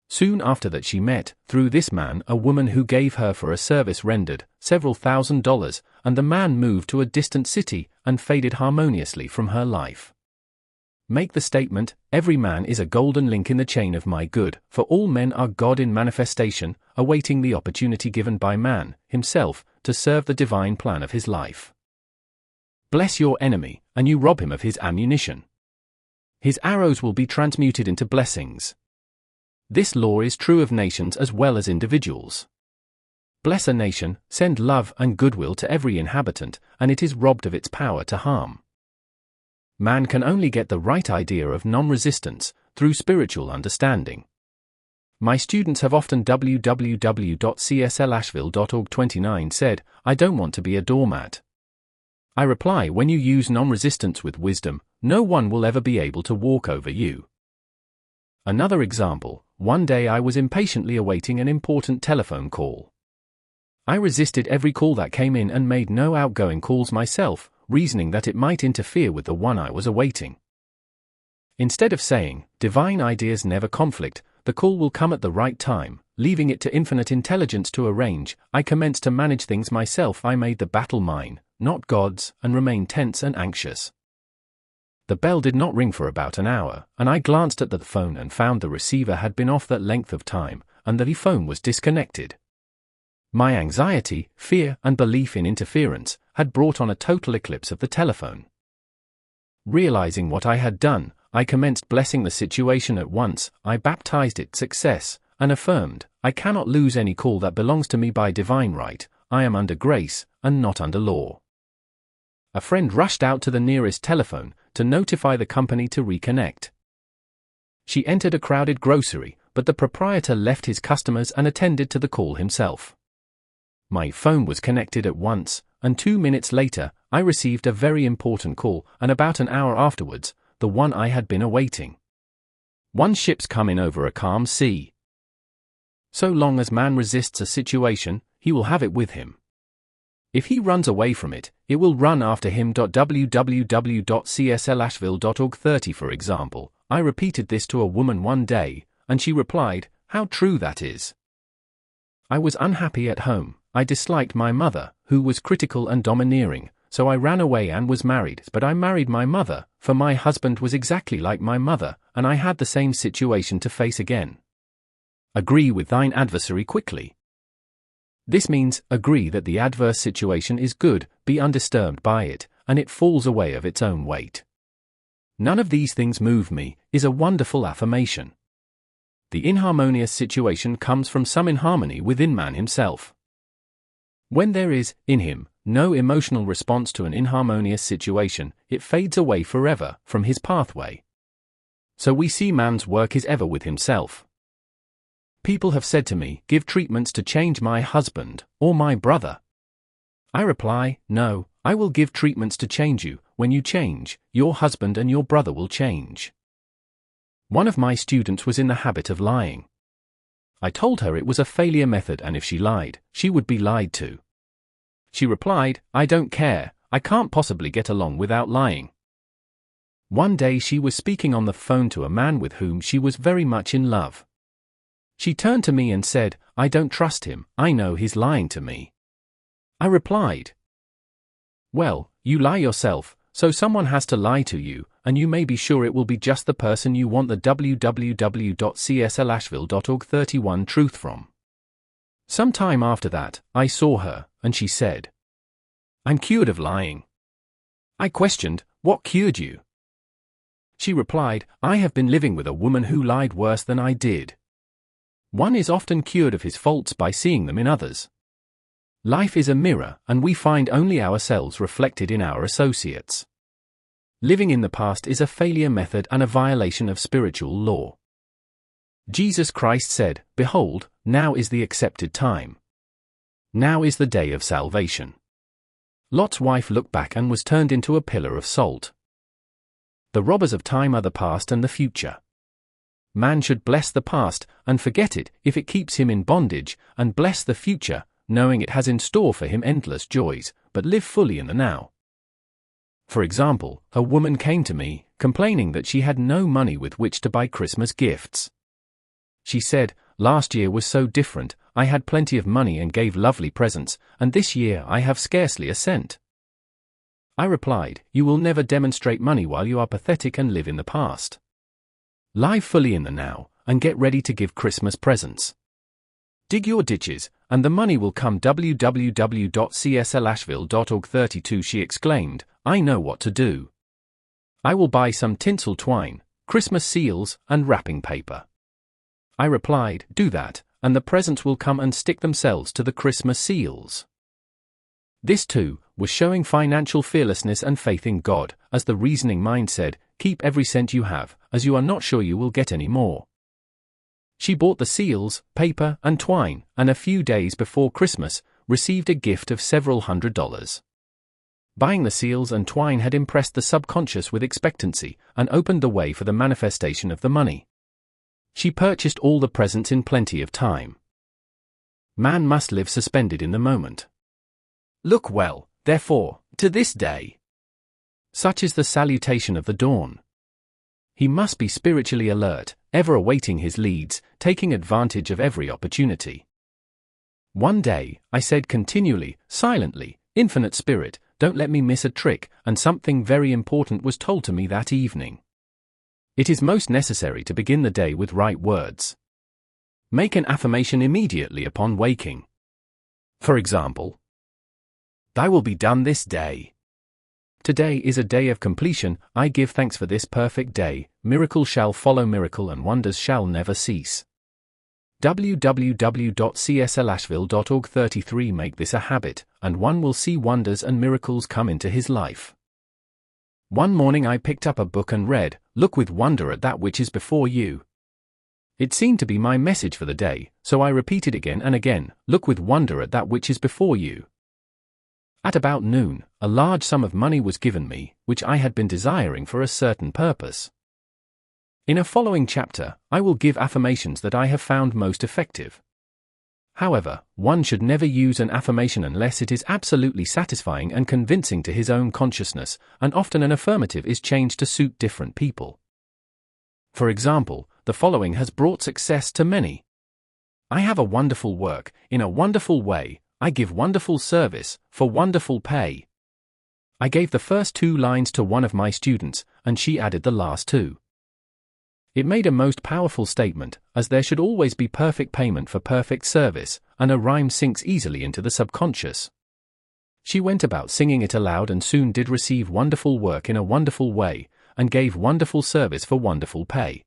Soon after that she met, through this man, a woman who gave her for a service rendered several $1,000s, and the man moved to a distant city and faded harmoniously from her life. Make the statement, "Every man is a golden link in the chain of my good, for all men are God in manifestation, awaiting the opportunity given by man, himself, to serve the divine plan of his life." Bless your enemy, and you rob him of his ammunition. His arrows will be transmuted into blessings. This law is true of nations as well as individuals. Bless a nation, send love and goodwill to every inhabitant, and it is robbed of its power to harm. Man can only get the right idea of non-resistance through spiritual understanding. My students have often www.cslashville.org/29 said, "I don't want to be a doormat." I reply, when you use non-resistance with wisdom, no one will ever be able to walk over you. Another example, one day I was impatiently awaiting an important telephone call. I resisted every call that came in and made no outgoing calls myself, reasoning that it might interfere with the one I was awaiting. Instead of saying, "Divine ideas never conflict," the call will come at the right time. Leaving it to infinite intelligence to arrange, I commenced to manage things myself. I made the battle mine, not God's, and remained tense and anxious. The bell did not ring for about an hour, and I glanced at the phone and found the receiver had been off that length of time, and the phone was disconnected. My anxiety, fear, and belief in interference had brought on a total eclipse of the telephone. Realizing what I had done, I commenced blessing the situation at once. I baptized it success, and affirmed, I cannot lose any call that belongs to me by divine right. I am under grace, and not under law. A friend rushed out to the nearest telephone to notify the company to reconnect. She entered a crowded grocery, but the proprietor left his customers and attended to the call himself. My phone was connected at once, and 2 minutes later, I received a very important call, and about an hour afterwards, the one I had been awaiting. One ship's coming over a calm sea. So long as man resists a situation, he will have it with him. If he runs away from it, it will run after him. www.cslashville.org30 For example, I repeated this to a woman one day, and she replied, "How true that is." I was unhappy at home. I disliked my mother, who was critical and domineering, so I ran away and was married. But I married my mother, for my husband was exactly like my mother, and I had the same situation to face again. Agree with thine adversary quickly. This means, agree that the adverse situation is good, be undisturbed by it, and it falls away of its own weight. None of these things move me, is a wonderful affirmation. The inharmonious situation comes from some inharmony within man himself. When there is, in him, no emotional response to an inharmonious situation, it fades away forever from his pathway. So we see man's work is ever with himself. People have said to me, give treatments to change my husband, or my brother. I reply, no, I will give treatments to change you. When you change, your husband and your brother will change. One of my students was in the habit of lying. I told her it was a failure method, and if she lied, she would be lied to. She replied, I don't care, I can't possibly get along without lying. One day she was speaking on the phone to a man with whom she was very much in love. She turned to me and said, I don't trust him, I know he's lying to me. I replied, well, you lie yourself, so someone has to lie to you, and you may be sure it will be just the person you want. The www.cslashville.org31 truth from. Some time after that, I saw her, and she said, I'm cured of lying. I questioned, what cured you? She replied, I have been living with a woman who lied worse than I did. One is often cured of his faults by seeing them in others. Life is a mirror, and we find only ourselves reflected in our associates. Living in the past is a failure method and a violation of spiritual law. Jesus Christ said, behold, now is the accepted time. Now is the day of salvation. Lot's wife looked back and was turned into a pillar of salt. The robbers of time are the past and the future. Man should bless the past and forget it if it keeps him in bondage, and bless the future, knowing it has in store for him endless joys, but live fully in the now. For example, a woman came to me, complaining that she had no money with which to buy Christmas gifts. She said, last year was so different, I had plenty of money and gave lovely presents, and this year I have scarcely a cent. I replied, you will never demonstrate money while you are pathetic and live in the past. Live fully in the now, and get ready to give Christmas presents. Dig your ditches, and the money will come. www.cslashville.org32 She exclaimed, I know what to do. I will buy some tinsel twine, Christmas seals, and wrapping paper. I replied, do that, and the presents will come and stick themselves to the Christmas seals. This too was showing financial fearlessness and faith in God, as the reasoning mind said, keep every cent you have, as you are not sure you will get any more. She bought the seals, paper, and twine, and a few days before Christmas, received a gift of several $100s. Buying the seals and twine had impressed the subconscious with expectancy, and opened the way for the manifestation of the money. She purchased all the presents in plenty of time. Man must live suspended in the moment. Look well, therefore, to this day. Such is the salutation of the dawn. He must be spiritually alert, ever awaiting his leads, taking advantage of every opportunity. One day, I said continually, silently, "Infinite Spirit, don't let me miss a trick," and something very important was told to me that evening. It is most necessary to begin the day with right words. Make an affirmation immediately upon waking. For example, "Thy will be done this day. Today is a day of completion. I give thanks for this perfect day. Miracle shall follow miracle and wonders shall never cease." www.cslashville.org 33 Make this a habit, and one will see wonders and miracles come into his life. One morning I picked up a book and read, "Look with wonder at that which is before you." It seemed to be my message for the day, so I repeated again and again, "Look with wonder at that which is before you." At about noon, a large sum of money was given me, which I had been desiring for a certain purpose. In a following chapter, I will give affirmations that I have found most effective. However, one should never use an affirmation unless it is absolutely satisfying and convincing to his own consciousness, and often an affirmative is changed to suit different people. For example, the following has brought success to many. "I have a wonderful work, in a wonderful way. I give wonderful service, for wonderful pay." I gave the first 2 lines to one of my students, and she added the last 2. It made a most powerful statement, as there should always be perfect payment for perfect service, and a rhyme sinks easily into the subconscious. She went about singing it aloud and soon did receive wonderful work in a wonderful way, and gave wonderful service for wonderful pay.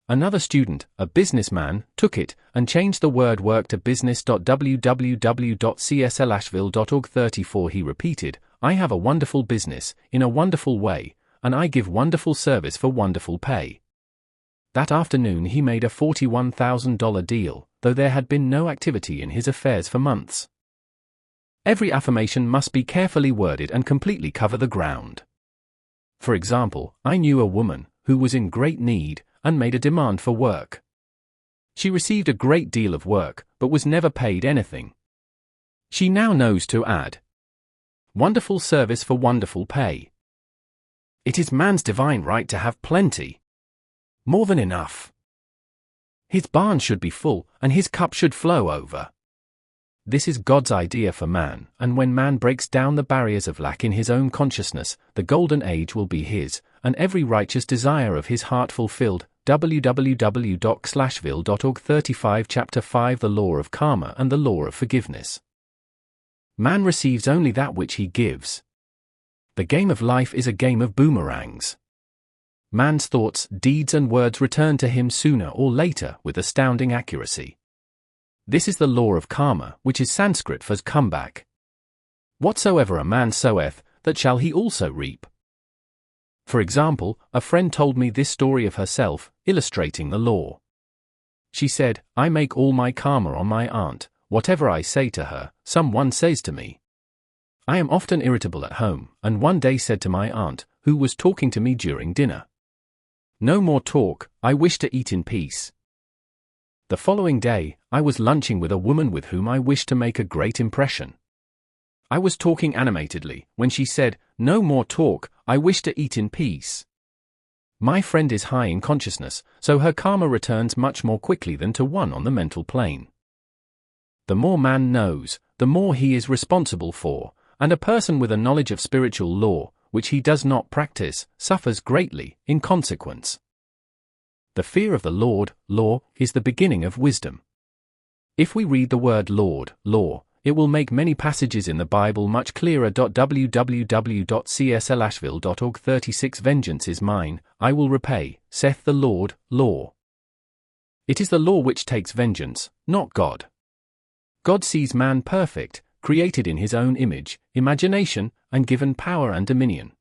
Another student, a businessman, took it and changed the word work to business. www.cslashville.org 34 He repeated, "I have a wonderful business, in a wonderful way, and I give wonderful service for wonderful pay." That afternoon he made a $41,000 deal, though there had been no activity in his affairs for months. Every affirmation must be carefully worded and completely cover the ground. For example, I knew a woman who was in great need and made a demand for work. She received a great deal of work, but was never paid anything. She now knows to add, "Wonderful service for wonderful pay." It is man's divine right to have plenty. More than enough. His barn should be full, and his cup should flow over. This is God's idea for man, and when man breaks down the barriers of lack in his own consciousness, the golden age will be his, and every righteous desire of his heart fulfilled. www.slashville.org 35 Chapter 5 The Law of Karma and the Law of Forgiveness. Man receives only that which he gives. The game of life is a game of boomerangs. Man's thoughts, deeds and words return to him sooner or later with astounding accuracy. This is the law of karma, which is Sanskrit for comeback. Whatsoever a man soweth, that shall he also reap. For example, a friend told me this story of herself, illustrating the law. She said, "I make all my karma on my aunt. Whatever I say to her, someone says to me. I am often irritable at home, and one day said to my aunt, who was talking to me during dinner, 'No more talk, I wish to eat in peace.' The following day, I was lunching with a woman with whom I wished to make a great impression. I was talking animatedly, when she said, 'No more talk, I wish to eat in peace.' My friend is high in consciousness, so her karma returns much more quickly than to one on the mental plane. The more man knows, the more he is responsible for, and a person with a knowledge of spiritual law, which he does not practice, suffers greatly, in consequence. The fear of the Lord, law, is the beginning of wisdom. If we read the word Lord, law, it will make many passages in the Bible much clearer. www.cslashville.org 36 Vengeance is mine, I will repay, saith the Lord, law. It is the law which takes vengeance, not God. God sees man perfect, created in his own image, imagination, and given power and dominion.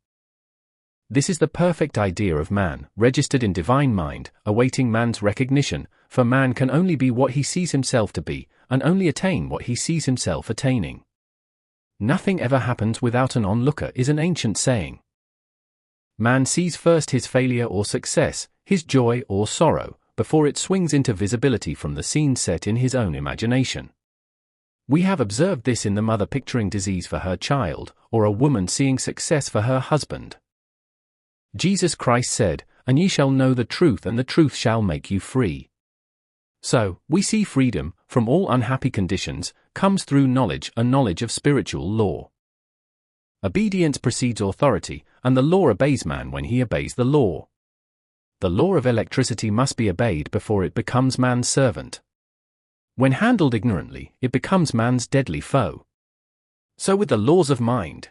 This is the perfect idea of man, registered in divine mind, awaiting man's recognition, for man can only be what he sees himself to be, and only attain what he sees himself attaining. Nothing ever happens without an onlooker is an ancient saying. Man sees first his failure or success, his joy or sorrow, before it swings into visibility from the scene set in his own imagination. We have observed this in the mother picturing disease for her child, or a woman seeing success for her husband. Jesus Christ said, and ye shall know the truth, and the truth shall make you free. So, we see freedom, from all unhappy conditions, comes through knowledge, a knowledge of spiritual law. Obedience precedes authority, and the law obeys man when he obeys the law. The law of electricity must be obeyed before it becomes man's servant. When handled ignorantly, it becomes man's deadly foe. So with the laws of mind.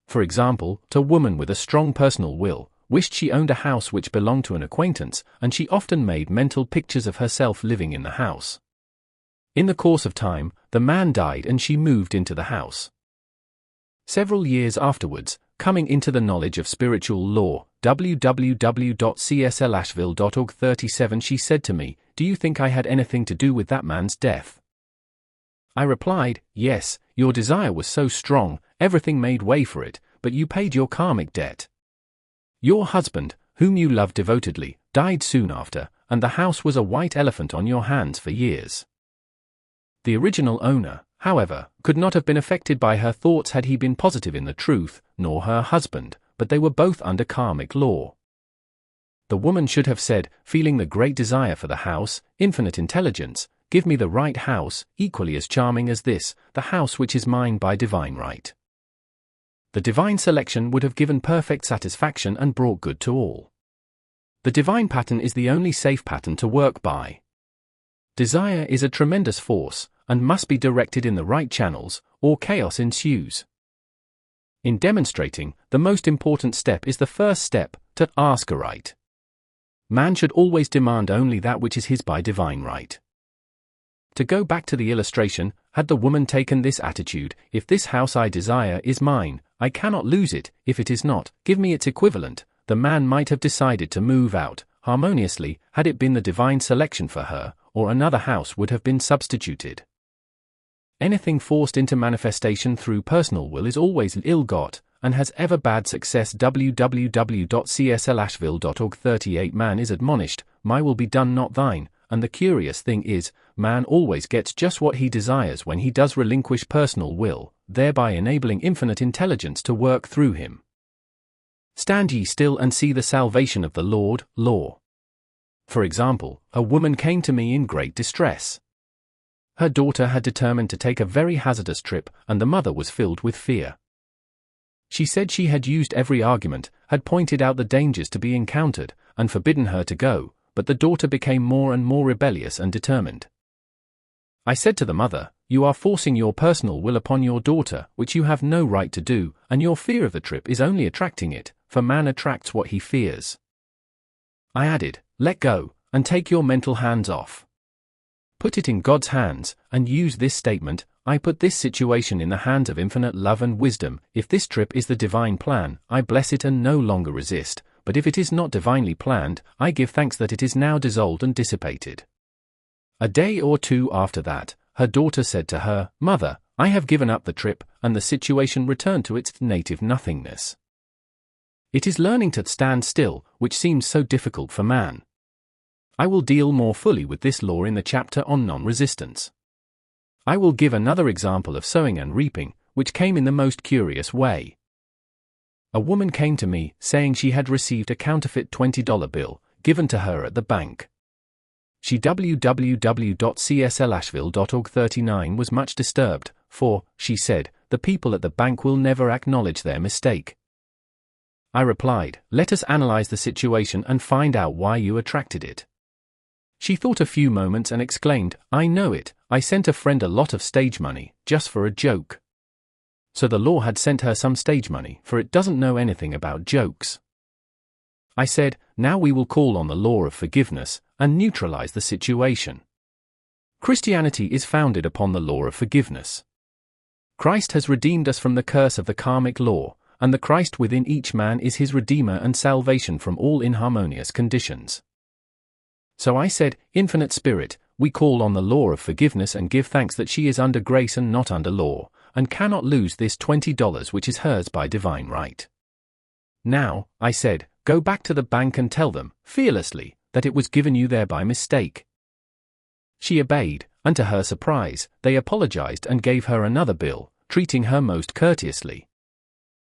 For example, a woman with a strong personal will wished she owned a house which belonged to an acquaintance, and she often made mental pictures of herself living in the house. In the course of time, the man died and she moved into the house. Several years afterwards, coming into the knowledge of spiritual law, www.cslashville.org 37, she said to me, "Do you think I had anything to do with that man's death?" I replied, "Yes, your desire was so strong, everything made way for it, but you paid your karmic debt. Your husband, whom you loved devotedly, died soon after, and the house was a white elephant on your hands for years." The original owner, however, could not have been affected by her thoughts had he been positive in the truth, nor her husband, but they were both under karmic law. The woman should have said, feeling the great desire for the house, "Infinite intelligence, give me the right house, equally as charming as this, the house which is mine by divine right." The divine selection would have given perfect satisfaction and brought good to all. The divine pattern is the only safe pattern to work by. Desire is a tremendous force, and must be directed in the right channels, or chaos ensues. In demonstrating, the most important step is the first step, to ask aright. Man should always demand only that which is his by divine right. To go back to the illustration, had the woman taken this attitude, "If this house I desire is mine, I cannot lose it, if it is not, give me its equivalent," the man might have decided to move out, harmoniously, had it been the divine selection for her, or another house would have been substituted. Anything forced into manifestation through personal will is always ill-got, and has ever bad success. www.cslashville.org 38 Man is admonished, "My will be done, not thine," and the curious thing is, man always gets just what he desires when he does relinquish personal will, thereby enabling infinite intelligence to work through him. Stand ye still and see the salvation of the Lord, law. For example, a woman came to me in great distress. Her daughter had determined to take a very hazardous trip, and the mother was filled with fear. She said she had used every argument, had pointed out the dangers to be encountered, and forbidden her to go, but the daughter became more and more rebellious and determined. I said to the mother, "You are forcing your personal will upon your daughter, which you have no right to do, and your fear of the trip is only attracting it, for man attracts what he fears." I added, "Let go, and take your mental hands off. Put it in God's hands, and use this statement, I put this situation in the hands of infinite love and wisdom. If this trip is the divine plan, I bless it and no longer resist, but if it is not divinely planned, I give thanks that it is now dissolved and dissipated." A day or two after that, her daughter said to her, "Mother, I have given up the trip," and the situation returned to its native nothingness. It is learning to stand still, which seems so difficult for man. I will deal more fully with this law in the chapter on non-resistance. I will give another example of sowing and reaping, which came in the most curious way. A woman came to me, saying she had received a counterfeit $20 bill, given to her at the bank. She www.cslashville.org 39 was much disturbed, for, she said, the people at the bank will never acknowledge their mistake. I replied, "Let us analyze the situation and find out why you attracted it." She thought a few moments and exclaimed, "I know it, I sent a friend a lot of stage money, just for a joke." So the law had sent her some stage money, for it doesn't know anything about jokes. I said, "Now we will call on the law of forgiveness, and neutralize the situation." Christianity is founded upon the law of forgiveness. Christ has redeemed us from the curse of the karmic law, and the Christ within each man is his Redeemer and salvation from all inharmonious conditions. So I said, "Infinite Spirit, we call on the law of forgiveness and give thanks that she is under grace and not under law, and cannot lose this $20 which is hers by divine right. Now," I said, "go back to the bank and tell them, fearlessly, that it was given you there by mistake." She obeyed, and to her surprise, they apologized and gave her another bill, treating her most courteously.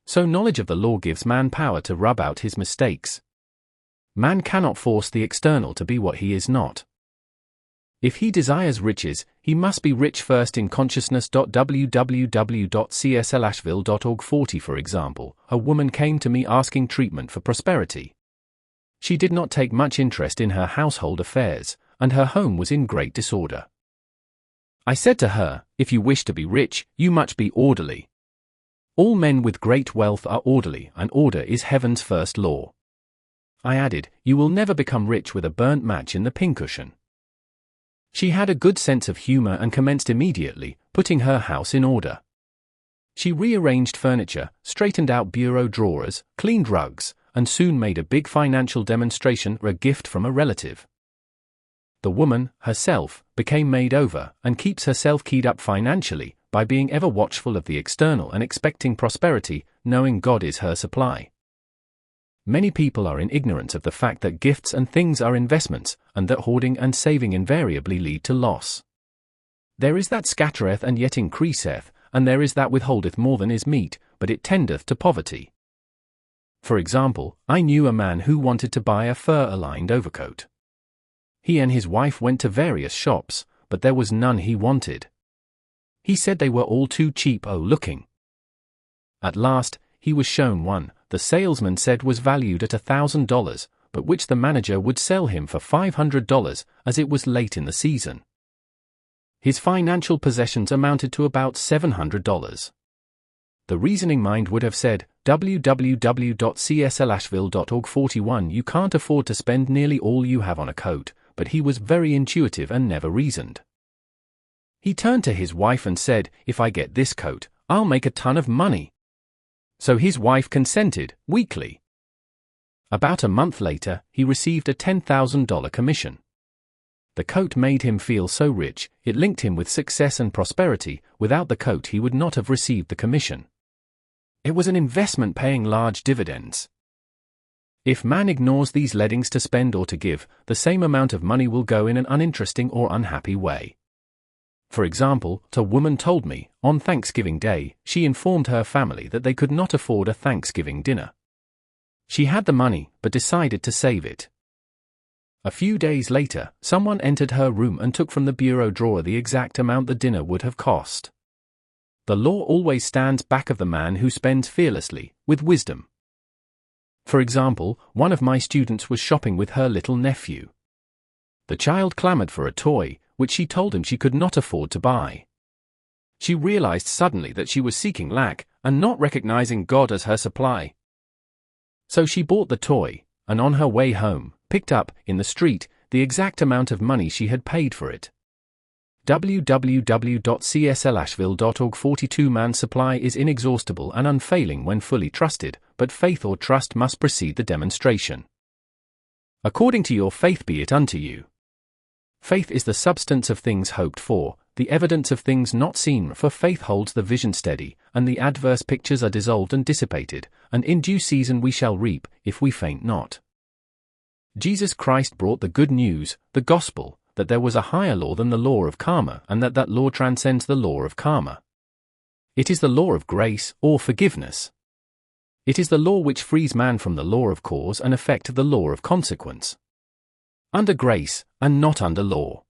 So knowledge of the law gives man power to rub out his mistakes. Man cannot force the external to be what he is not. If he desires riches, he must be rich first in consciousness. www.cslashville.org 40 For example, a woman came to me asking treatment for prosperity. She did not take much interest in her household affairs, and her home was in great disorder. I said to her, if you wish to be rich, you must be orderly. All men with great wealth are orderly, and order is heaven's first law. I added, you will never become rich with a burnt match in the pincushion. She had a good sense of humor and commenced immediately, putting her house in order. She rearranged furniture, straightened out bureau drawers, cleaned rugs, and soon made a big financial demonstration, a gift from a relative. The woman, herself, became made over, and keeps herself keyed up financially, by being ever watchful of the external and expecting prosperity, knowing God is her supply. Many people are in ignorance of the fact that gifts and things are investments, and that hoarding and saving invariably lead to loss. There is that scattereth and yet increaseth, and there is that withholdeth more than is meet, but it tendeth to poverty. For example, I knew a man who wanted to buy a fur-lined overcoat. He and his wife went to various shops, but there was none he wanted. He said they were all too cheap-looking. At last, he was shown one. The salesman said was valued at $1,000, but which the manager would sell him for $500, as it was late in the season. His financial possessions amounted to about $700. The reasoning mind would have said, www.cslashville.org 41 You can't afford to spend nearly all you have on a coat, but he was very intuitive and never reasoned. He turned to his wife and said, if I get this coat, I'll make a ton of money. So his wife consented, weakly. About a month later, he received a $10,000 commission. The coat made him feel so rich, it linked him with success and prosperity. Without the coat he would not have received the commission. It was an investment paying large dividends. If man ignores these leadings to spend or to give, the same amount of money will go in an uninteresting or unhappy way. For example, a woman told me, on Thanksgiving Day, she informed her family that they could not afford a Thanksgiving dinner. She had the money, but decided to save it. A few days later, someone entered her room and took from the bureau drawer the exact amount the dinner would have cost. The law always stands back of the man who spends fearlessly, with wisdom. For example, one of my students was shopping with her little nephew. The child clamored for a toy, which she told him she could not afford to buy. She realized suddenly that she was seeking lack, and not recognizing God as her supply. So she bought the toy, and on her way home, picked up, in the street, the exact amount of money she had paid for it. www.cslashville.org 42 Man's supply is inexhaustible and unfailing when fully trusted, but faith or trust must precede the demonstration. According to your faith be it unto you. Faith is the substance of things hoped for, the evidence of things not seen, for faith holds the vision steady, and the adverse pictures are dissolved and dissipated, and in due season we shall reap, if we faint not. Jesus Christ brought the good news, the gospel, that there was a higher law than the law of karma, and that law transcends the law of karma. It is the law of grace, or forgiveness. It is the law which frees man from the law of cause and effect, the law of consequence. Under grace, and not under law.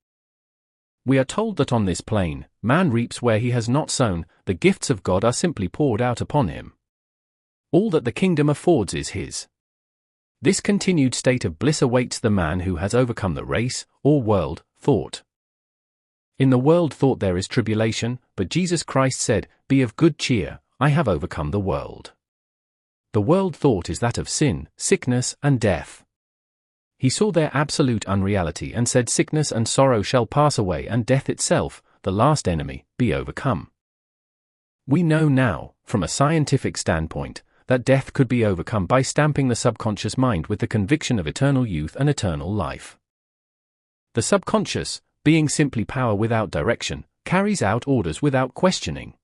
We are told that on this plane, man reaps where he has not sown, the gifts of God are simply poured out upon him. All that the kingdom affords is his. This continued state of bliss awaits the man who has overcome the race, or world, thought. In the world thought there is tribulation, but Jesus Christ said, be of good cheer, I have overcome the world. The world thought is that of sin, sickness, and death. He saw their absolute unreality and said sickness and sorrow shall pass away and death itself, the last enemy, be overcome. We know now, from a scientific standpoint, that death could be overcome by stamping the subconscious mind with the conviction of eternal youth and eternal life. The subconscious, being simply power without direction, carries out orders without questioning.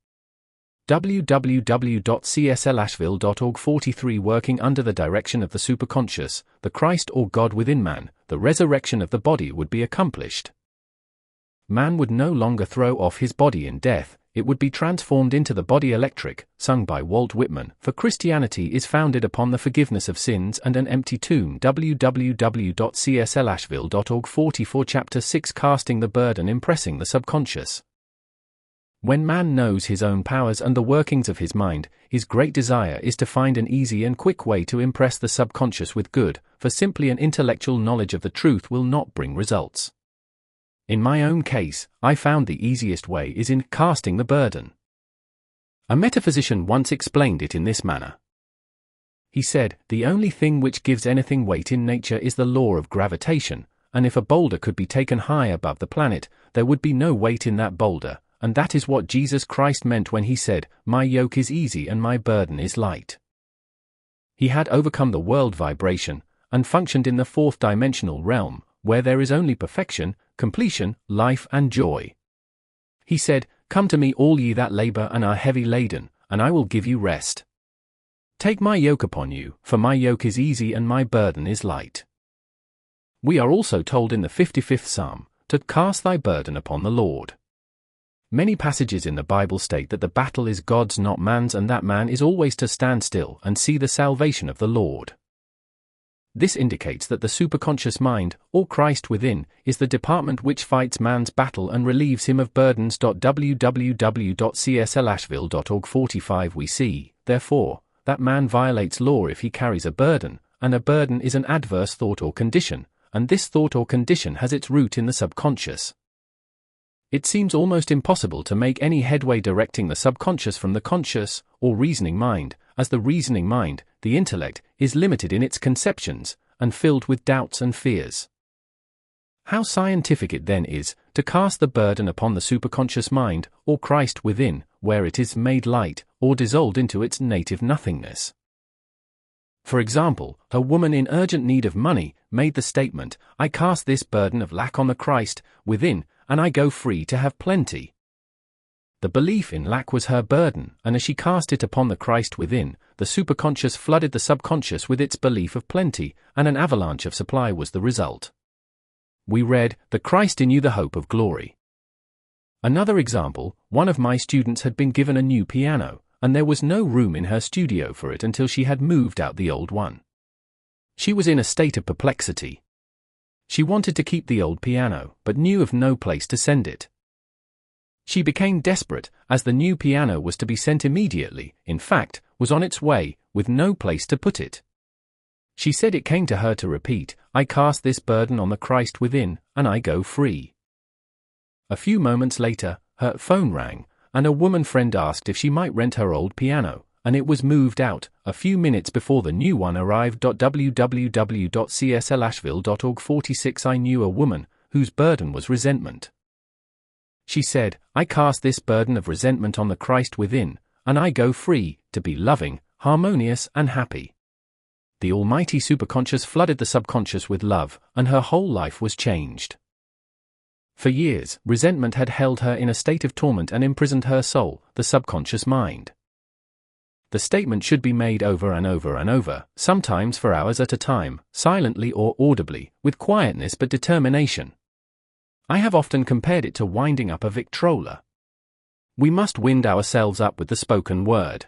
www.cslashville.org 43 Working under the direction of the superconscious, the Christ or God within man, the resurrection of the body would be accomplished. Man would no longer throw off his body in death, it would be transformed into the body electric, sung by Walt Whitman. For Christianity is founded upon the forgiveness of sins and an empty tomb. www.cslashville.org 44 Chapter 6 Casting the Burden, Impressing the Subconscious. When man knows his own powers and the workings of his mind, his great desire is to find an easy and quick way to impress the subconscious with good, for simply an intellectual knowledge of the truth will not bring results. In my own case, I found the easiest way is in casting the burden. A metaphysician once explained it in this manner. He said, "The only thing which gives anything weight in nature is the law of gravitation, and if a boulder could be taken high above the planet, there would be no weight in that boulder. And that is what Jesus Christ meant when he said, 'My yoke is easy and my burden is light.'" He had overcome the world vibration, and functioned in the fourth dimensional realm, where there is only perfection, completion, life and joy. He said, "Come to me all ye that labor and are heavy laden, and I will give you rest. Take my yoke upon you, for my yoke is easy and my burden is light." We are also told in the 55th Psalm, to cast thy burden upon the Lord. Many passages in the Bible state that the battle is God's not man's, and that man is always to stand still and see the salvation of the Lord. This indicates that the superconscious mind, or Christ within, is the department which fights man's battle and relieves him of burdens. www.cslashville.org 45 We see, therefore, that man violates law if he carries a burden, and a burden is an adverse thought or condition, and this thought or condition has its root in the subconscious. It seems almost impossible to make any headway directing the subconscious from the conscious, or reasoning mind, as the reasoning mind, the intellect, is limited in its conceptions, and filled with doubts and fears. How scientific it then is, to cast the burden upon the superconscious mind, or Christ within, where it is made light, or dissolved into its native nothingness. For example, a woman in urgent need of money made the statement, "I cast this burden of lack on the Christ within, and I go free to have plenty." The belief in lack was her burden, and as she cast it upon the Christ within, the superconscious flooded the subconscious with its belief of plenty, and an avalanche of supply was the result. We read, "The Christ in you, the hope of glory." Another example, one of my students had been given a new piano, and there was no room in her studio for it until she had moved out the old one. She was in a state of perplexity. She wanted to keep the old piano, but knew of no place to send it. She became desperate, as the new piano was to be sent immediately, in fact, was on its way, with no place to put it. She said it came to her to repeat, "I cast this burden on the Christ within, and I go free." A few moments later, her phone rang, and a woman friend asked if she might rent her old piano, and it was moved out, a few minutes before the new one arrived. www.cslashville.org 46 I knew a woman, whose burden was resentment. She said, "I cast this burden of resentment on the Christ within, and I go free, to be loving, harmonious and happy." The almighty superconscious flooded the subconscious with love, and her whole life was changed. For years, resentment had held her in a state of torment and imprisoned her soul, the subconscious mind. The statement should be made over and over and over, sometimes for hours at a time, silently or audibly, with quietness but determination. I have often compared it to winding up a Victrola. We must wind ourselves up with the spoken word.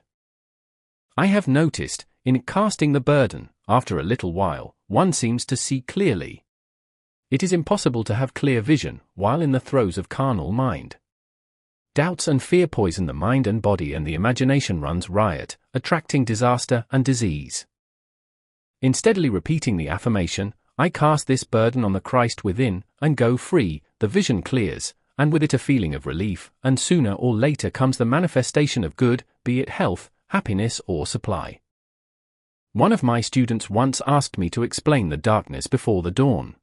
I have noticed, in casting the burden, after a little while, one seems to see clearly. It is impossible to have clear vision while in the throes of carnal mind. Doubts and fear poison the mind and body, and the imagination runs riot, attracting disaster and disease. In steadily repeating the affirmation, "I cast this burden on the Christ within, and go free," the vision clears, and with it a feeling of relief, and sooner or later comes the manifestation of good, be it health, happiness or supply. One of my students once asked me to explain the darkness before the dawn.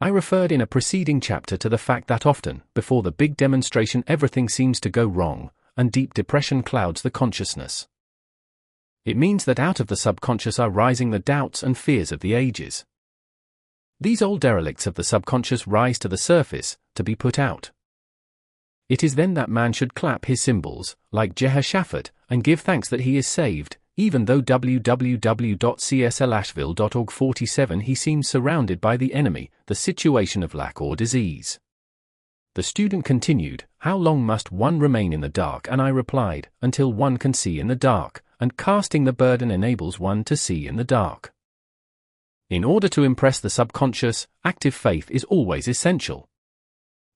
I referred in a preceding chapter to the fact that often, before the big demonstration, everything seems to go wrong, and deep depression clouds the consciousness. It means that out of the subconscious are rising the doubts and fears of the ages. These old derelicts of the subconscious rise to the surface, to be put out. It is then that man should clap his cymbals, like Jehoshaphat, and give thanks that he is saved, even though www.cslashville.org 47 he seems surrounded by the enemy, the situation of lack or disease. The student continued, "How long must one remain in the dark?" And I replied, "Until one can see in the dark, and casting the burden enables one to see in the dark." In order to impress the subconscious, active faith is always essential.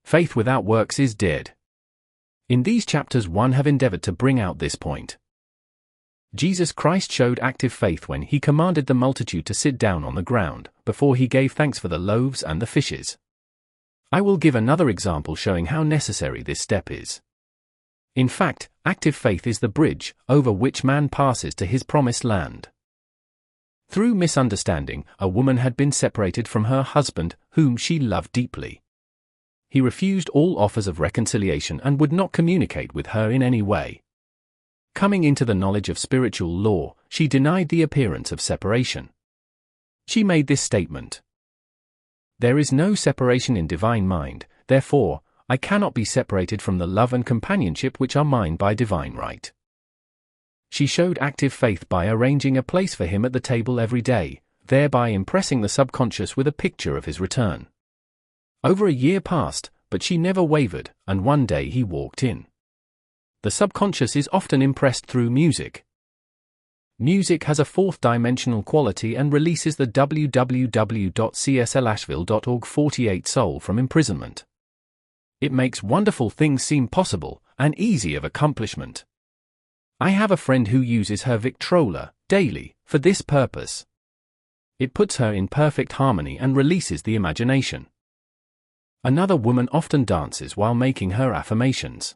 Faith without works is dead. In these chapters 1 have endeavored to bring out this point. Jesus Christ showed active faith when he commanded the multitude to sit down on the ground, before he gave thanks for the loaves and the fishes. I will give another example showing how necessary this step is. In fact, active faith is the bridge over which man passes to his promised land. Through misunderstanding, a woman had been separated from her husband, whom she loved deeply. He refused all offers of reconciliation and would not communicate with her in any way. Coming into the knowledge of spiritual law, she denied the appearance of separation. She made this statement: "There is no separation in divine mind, therefore, I cannot be separated from the love and companionship which are mine by divine right." She showed active faith by arranging a place for him at the table every day, thereby impressing the subconscious with a picture of his return. Over a year passed, but she never wavered, and one day he walked in. The subconscious is often impressed through music. Music has a fourth-dimensional quality and releases the www.cslashville.org 48 soul from imprisonment. It makes wonderful things seem possible, and easy of accomplishment. I have a friend who uses her Victrola daily for this purpose. It puts her in perfect harmony and releases the imagination. Another woman often dances while making her affirmations.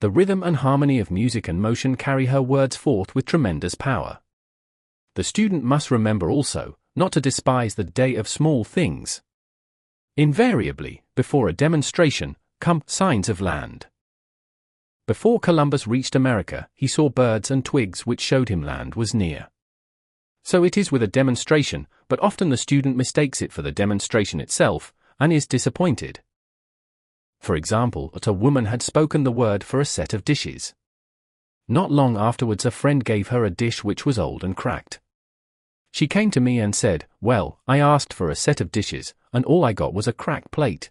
The rhythm and harmony of music and motion carry her words forth with tremendous power. The student must remember also not to despise the day of small things. Invariably, before a demonstration, come signs of land. Before Columbus reached America, he saw birds and twigs which showed him land was near. So it is with a demonstration, but often the student mistakes it for the demonstration itself, and is disappointed. For example, a woman had spoken the word for a set of dishes. Not long afterwards a friend gave her a dish which was old and cracked. She came to me and said, "Well, I asked for a set of dishes, and all I got was a cracked plate."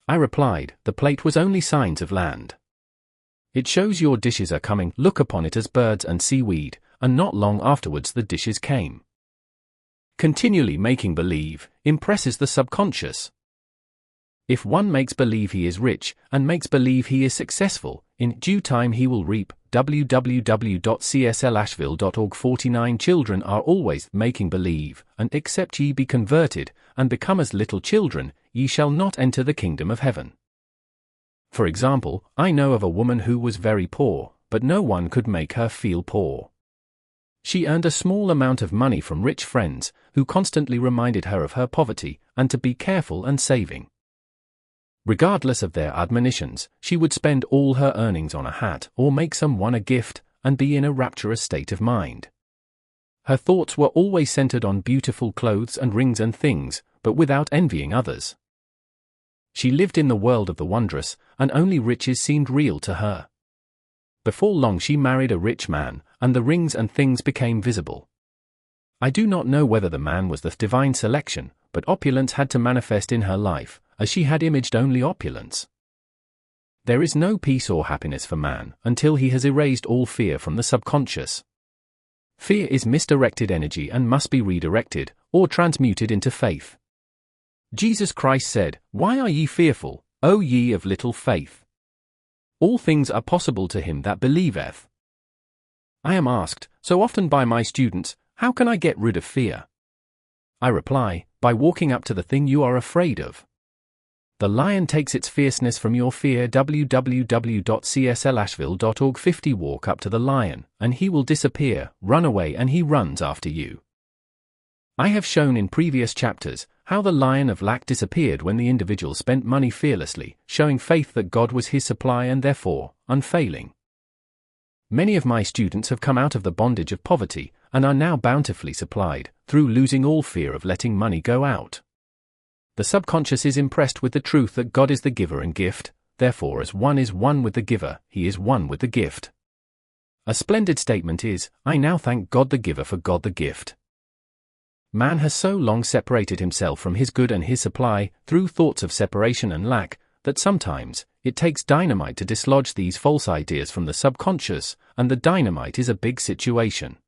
I replied, "The plate was only signs of land. It shows your dishes are coming, look upon it as birds and seaweed," and not long afterwards the dishes came. Continually making believe impresses the subconscious. If one makes believe he is rich, and makes believe he is successful, in due time he will reap. www.cslashville.org 49 children are always making believe, and except ye be converted, and become as little children, ye shall not enter the kingdom of heaven. For example, I know of a woman who was very poor, but no one could make her feel poor. She earned a small amount of money from rich friends, who constantly reminded her of her poverty, and to be careful and saving. Regardless of their admonitions, she would spend all her earnings on a hat or make someone a gift, and be in a rapturous state of mind. Her thoughts were always centered on beautiful clothes and rings and things, but without envying others. She lived in the world of the wondrous, and only riches seemed real to her. Before long she married a rich man, and the rings and things became visible. I do not know whether the man was the divine selection, but opulence had to manifest in her life, as she had imaged only opulence. There is no peace or happiness for man until he has erased all fear from the subconscious. Fear is misdirected energy and must be redirected, or transmuted into faith. Jesus Christ said, "Why are ye fearful, O ye of little faith? All things are possible to him that believeth." I am asked so often by my students, how can I get rid of fear? I reply, by walking up to the thing you are afraid of. The lion takes its fierceness from your fear. www.cslashville.org 50 Walk up to the lion, and he will disappear, run away and he runs after you. I have shown in previous chapters how the lion of lack disappeared when the individual spent money fearlessly, showing faith that God was his supply and therefore, unfailing. Many of my students have come out of the bondage of poverty, and are now bountifully supplied, through losing all fear of letting money go out. The subconscious is impressed with the truth that God is the giver and gift, therefore as one is one with the giver, he is one with the gift. A splendid statement is, I now thank God the giver for God the gift. Man has so long separated himself from his good and his supply, through thoughts of separation and lack, that sometimes it takes dynamite to dislodge these false ideas from the subconscious, and the dynamite is a big situation.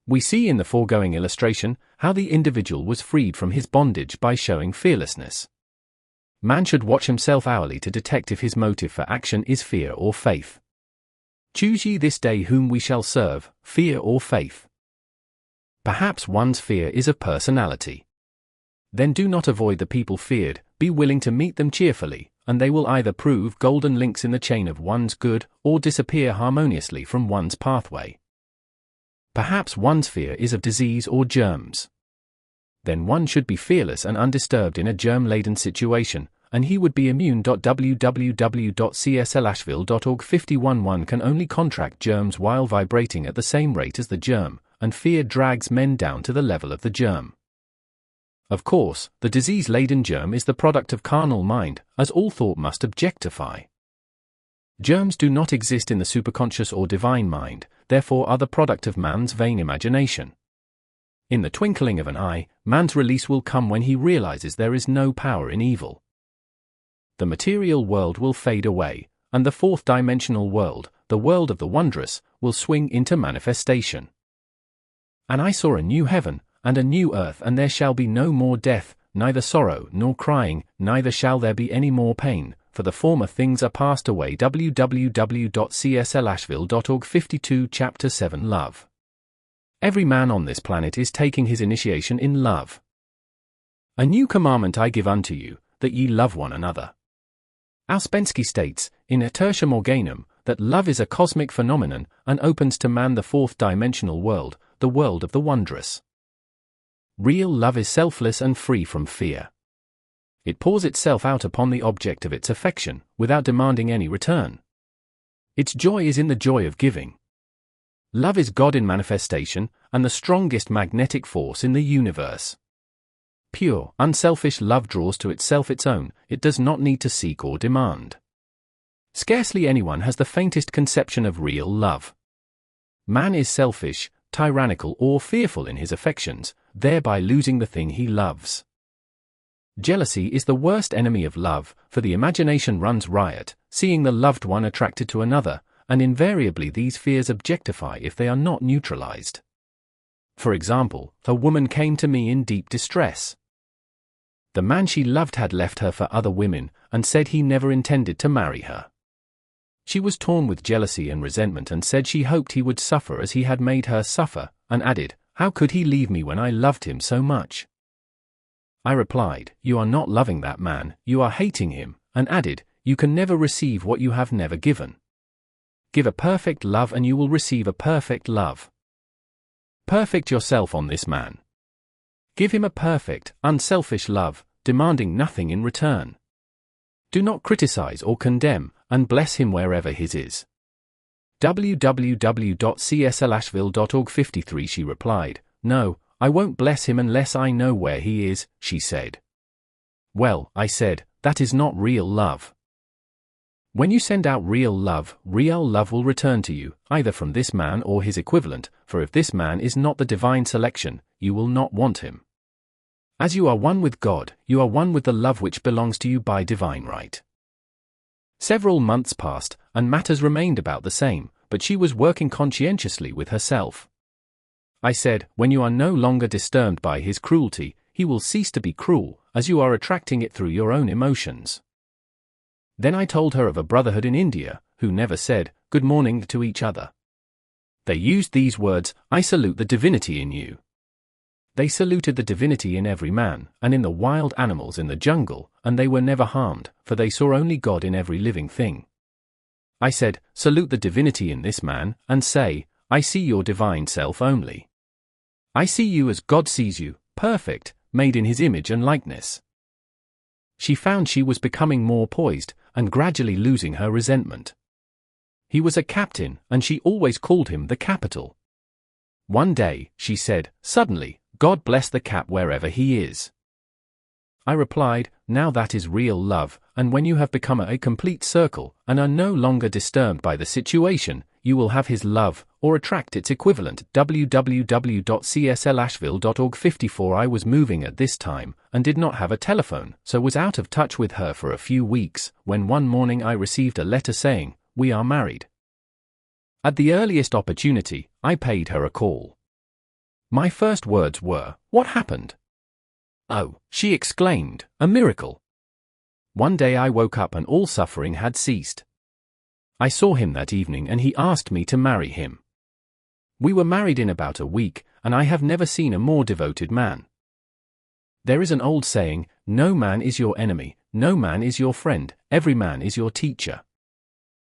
We see in the foregoing illustration how the individual was freed from his bondage by showing fearlessness. Man should watch himself hourly to detect if his motive for action is fear or faith. Choose ye this day whom we shall serve, fear or faith. Perhaps one's fear is of personality. Then do not avoid the people feared, be willing to meet them cheerfully, and they will either prove golden links in the chain of one's good, or disappear harmoniously from one's pathway. Perhaps one's fear is of disease or germs. Then one should be fearless and undisturbed in a germ-laden situation, and he would be immune. www.cslashville.org 51.1 can only contract germs while vibrating at the same rate as the germ, and fear drags men down to the level of the germ. Of course, the disease-laden germ is the product of carnal mind, as all thought must objectify. Germs do not exist in the superconscious or divine mind, therefore are the product of man's vain imagination. In the twinkling of an eye, man's release will come when he realizes there is no power in evil. The material world will fade away, and the fourth-dimensional world, the world of the wondrous, will swing into manifestation. And I saw a new heaven, and a new earth, and there shall be no more death, neither sorrow nor crying, neither shall there be any more pain, for the former things are passed away. www.cslashville.org 52 Chapter 7 Love. Every man on this planet is taking his initiation in love. A new commandment I give unto you, that ye love one another. Ouspensky states, in A Tertium Organum, that love is a cosmic phenomenon, and opens to man the fourth-dimensional world, the world of the wondrous. Real love is selfless and free from fear. It pours itself out upon the object of its affection, without demanding any return. Its joy is in the joy of giving. Love is God in manifestation, and the strongest magnetic force in the universe. Pure, unselfish love draws to itself its own, it does not need to seek or demand. Scarcely anyone has the faintest conception of real love. Man is selfish, tyrannical or fearful in his affections, thereby losing the thing he loves. Jealousy is the worst enemy of love, for the imagination runs riot, seeing the loved one attracted to another, and invariably these fears objectify if they are not neutralized. For example, a woman came to me in deep distress. The man she loved had left her for other women, and said he never intended to marry her. She was torn with jealousy and resentment and said she hoped he would suffer as he had made her suffer, and added, "How could he leave me when I loved him so much?" I replied, "You are not loving that man, you are hating him," and added, "You can never receive what you have never given. Give a perfect love and you will receive a perfect love. Perfect yourself on this man. Give him a perfect, unselfish love, demanding nothing in return. Do not criticize or condemn, and bless him wherever his is." www.cslashville.org 53 She replied, "No, I won't bless him unless I know where he is," she said. Well, I said, that is not real love. When you send out real love will return to you, either from this man or his equivalent, for if this man is not the divine selection, you will not want him. As you are one with God, you are one with the love which belongs to you by divine right. Several months passed, and matters remained about the same, but she was working conscientiously with herself. I said, when you are no longer disturbed by his cruelty, he will cease to be cruel, as you are attracting it through your own emotions. Then I told her of a brotherhood in India, who never said, "Good morning" to each other. They used these words, "I salute the divinity in you." They saluted the divinity in every man, and in the wild animals in the jungle, and they were never harmed, for they saw only God in every living thing. I said, "Salute the divinity in this man, and say, I see your divine self only. I see you as God sees you, perfect, made in his image and likeness." She found she was becoming more poised, and gradually losing her resentment. He was a captain, and she always called him the capital. One day, she said, suddenly, "God bless the cap wherever he is." I replied, "Now that is real love, and when you have become a complete circle, and are no longer disturbed by the situation, you will have his love, or attract its equivalent. www.cslashville.org 54 I was moving at this time, and did not have a telephone, so was out of touch with her for a few weeks, when one morning I received a letter saying, "We are married." At the earliest opportunity, I paid her a call. My first words were, "What happened?" "Oh," she exclaimed, "a miracle." One day I woke up and all suffering had ceased. I saw him that evening and he asked me to marry him. We were married in about a week, and I have never seen a more devoted man. There is an old saying, "No man is your enemy, no man is your friend, every man is your teacher."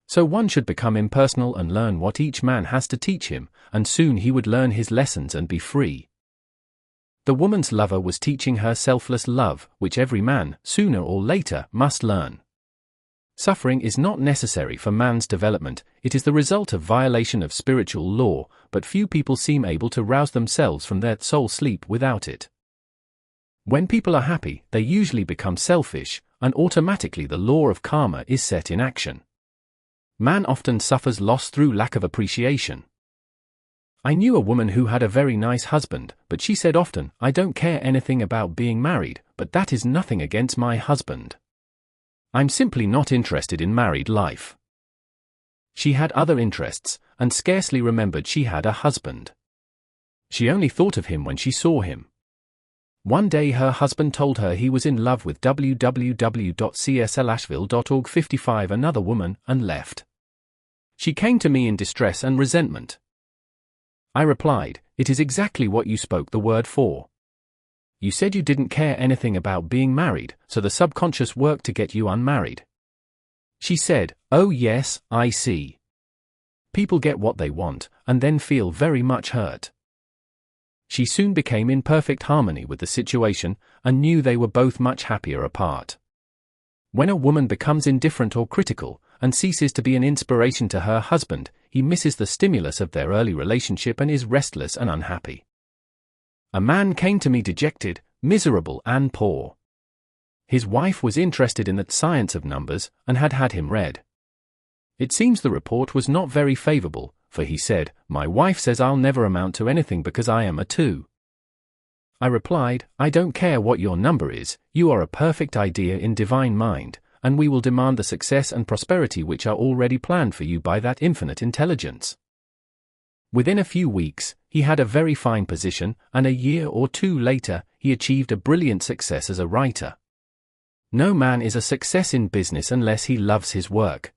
So one should become impersonal and learn what each man has to teach him, and soon he would learn his lessons and be free. The woman's lover was teaching her selfless love, which every man, sooner or later, must learn. Suffering is not necessary for man's development, it is the result of violation of spiritual law, but few people seem able to rouse themselves from their soul sleep without it. When people are happy, they usually become selfish, and automatically the law of karma is set in action. Man often suffers loss through lack of appreciation. I knew a woman who had a very nice husband, but she said often, "I don't care anything about being married, but that is nothing against my husband. I'm simply not interested in married life." She had other interests, and scarcely remembered she had a husband. She only thought of him when she saw him. One day her husband told her he was in love with www.cslashville.org 55 another woman, and left. She came to me in distress and resentment. I replied, "It is exactly what you spoke the word for. You said you didn't care anything about being married, so the subconscious worked to get you unmarried." She said, "Oh yes, I see. People get what they want, and then feel very much hurt." She soon became in perfect harmony with the situation, and knew they were both much happier apart. When a woman becomes indifferent or critical, and ceases to be an inspiration to her husband, he misses the stimulus of their early relationship and is restless and unhappy. A man came to me dejected, miserable and poor. His wife was interested in the science of numbers, and had had him read. It seems the report was not very favorable, for he said, "My wife says I'll never amount to anything because I am a 2. I replied, "I don't care what your number is, you are a perfect idea in divine mind, and we will demand the success and prosperity which are already planned for you by that infinite intelligence." Within a few weeks, he had a very fine position, and a year or 2 later, he achieved a brilliant success as a writer. No man is a success in business unless he loves his work.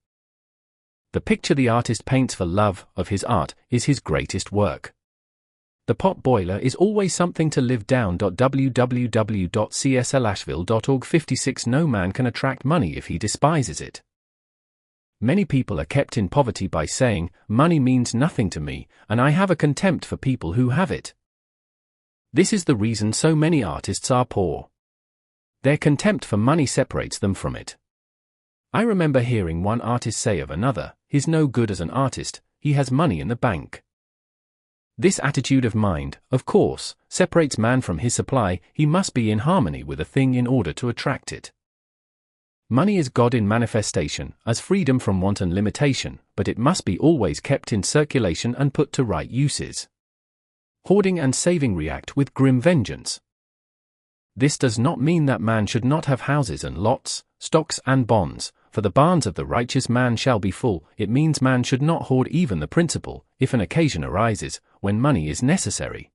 The picture the artist paints for love of his art is his greatest work. The pot boiler is always something to live down. www.cslashville.org 56 No man can attract money if he despises it. Many people are kept in poverty by saying, "Money means nothing to me, and I have a contempt for people who have it." This is the reason so many artists are poor. Their contempt for money separates them from it. I remember hearing one artist say of another, "He's no good as an artist, he has money in the bank." This attitude of mind, of course, separates man from his supply. He must be in harmony with a thing in order to attract it. Money is God in manifestation, as freedom from want and limitation, but it must be always kept in circulation and put to right uses. Hoarding and saving react with grim vengeance. This does not mean that man should not have houses and lots, stocks and bonds, for the barns of the righteous man shall be full. It means man should not hoard even the principal, if an occasion arises, when money is necessary.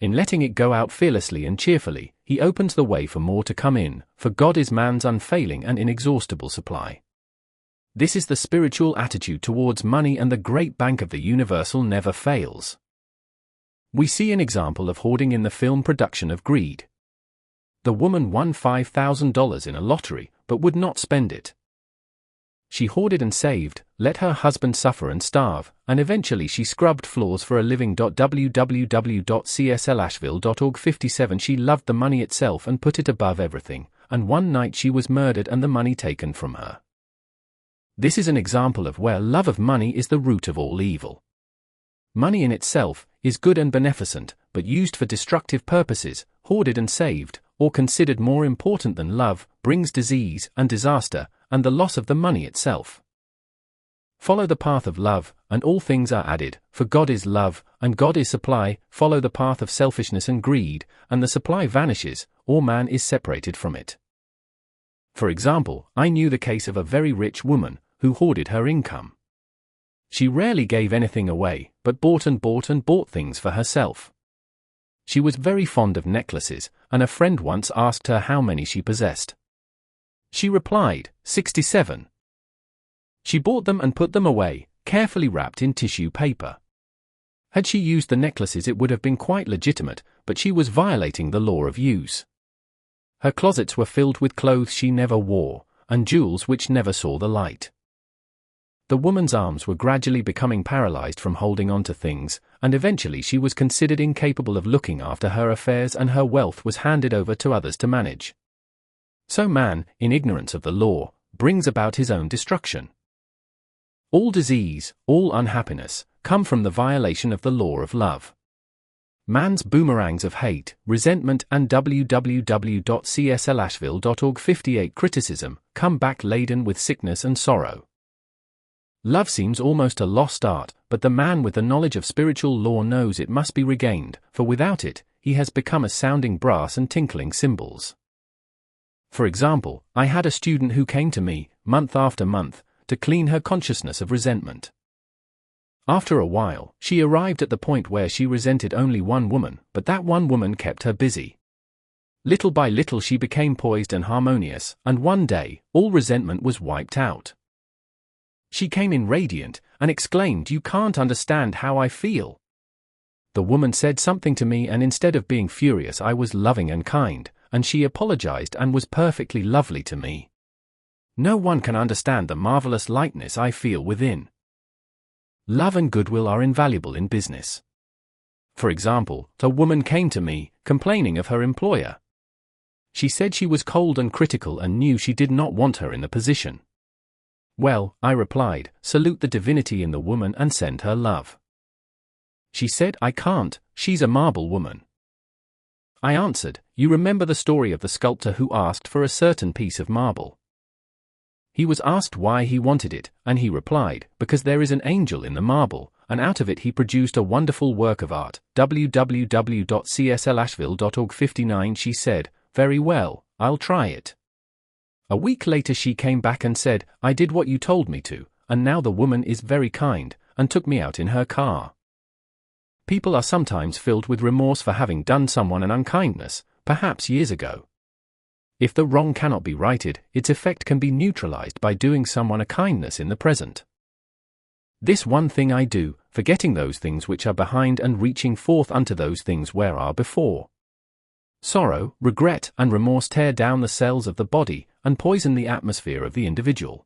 In letting it go out fearlessly and cheerfully, he opens the way for more to come in, for God is man's unfailing and inexhaustible supply. This is the spiritual attitude towards money, and the great bank of the universal never fails. We see an example of hoarding in the film production of Greed. The woman won $5,000 in a lottery, but would not spend it. She hoarded and saved, let her husband suffer and starve, and eventually she scrubbed floors for a living. www.cslashville.org 57 She loved the money itself and put it above everything, and one night she was murdered and the money taken from her. This is an example of where love of money is the root of all evil. Money in itself is good and beneficent, but used for destructive purposes, hoarded and saved, or considered more important than love, brings disease and disaster, and the loss of the money itself. Follow the path of love, and all things are added, for God is love, and God is supply. Follow the path of selfishness and greed, and the supply vanishes, or man is separated from it. For example, I knew the case of a very rich woman, who hoarded her income. She rarely gave anything away, but bought and bought and bought things for herself. She was very fond of necklaces, and a friend once asked her how many she possessed. She replied, 67. She bought them and put them away, carefully wrapped in tissue paper. Had she used the necklaces, it would have been quite legitimate, but she was violating the law of use. Her closets were filled with clothes she never wore, and jewels which never saw the light. The woman's arms were gradually becoming paralyzed from holding on to things, and eventually she was considered incapable of looking after her affairs, and her wealth was handed over to others to manage. So man, in ignorance of the law, brings about his own destruction. All disease, all unhappiness, come from the violation of the law of love. Man's boomerangs of hate, resentment and www.cslashville.org 58 criticism come back laden with sickness and sorrow. Love seems almost a lost art, but the man with the knowledge of spiritual law knows it must be regained, for without it, he has become a sounding brass and tinkling cymbals. For example, I had a student who came to me, month after month, to clean her consciousness of resentment. After a while, she arrived at the point where she resented only one woman, but that one woman kept her busy. Little by little she became poised and harmonious, and one day, all resentment was wiped out. She came in radiant, and exclaimed, "You can't understand how I feel." The woman said something to me, and instead of being furious I was loving and kind, and she apologized and was perfectly lovely to me. No one can understand the marvelous lightness I feel within. Love and goodwill are invaluable in business. For example, a woman came to me, complaining of her employer. She said she was cold and critical and knew she did not want her in the position. Well, I replied, salute the divinity in the woman and send her love. She said, I can't, she's a marble woman. I answered, you remember the story of the sculptor who asked for a certain piece of marble. He was asked why he wanted it, and he replied, because there is an angel in the marble, and out of it he produced a wonderful work of art. www.cslashville.org 59. She said, very well, I'll try it. A week later she came back and said, I did what you told me to, and now the woman is very kind, and took me out in her car. People are sometimes filled with remorse for having done someone an unkindness, perhaps years ago. If the wrong cannot be righted, its effect can be neutralized by doing someone a kindness in the present. This one thing I do, forgetting those things which are behind and reaching forth unto those things where are before. Sorrow, regret, and remorse tear down the cells of the body, and poison the atmosphere of the individual.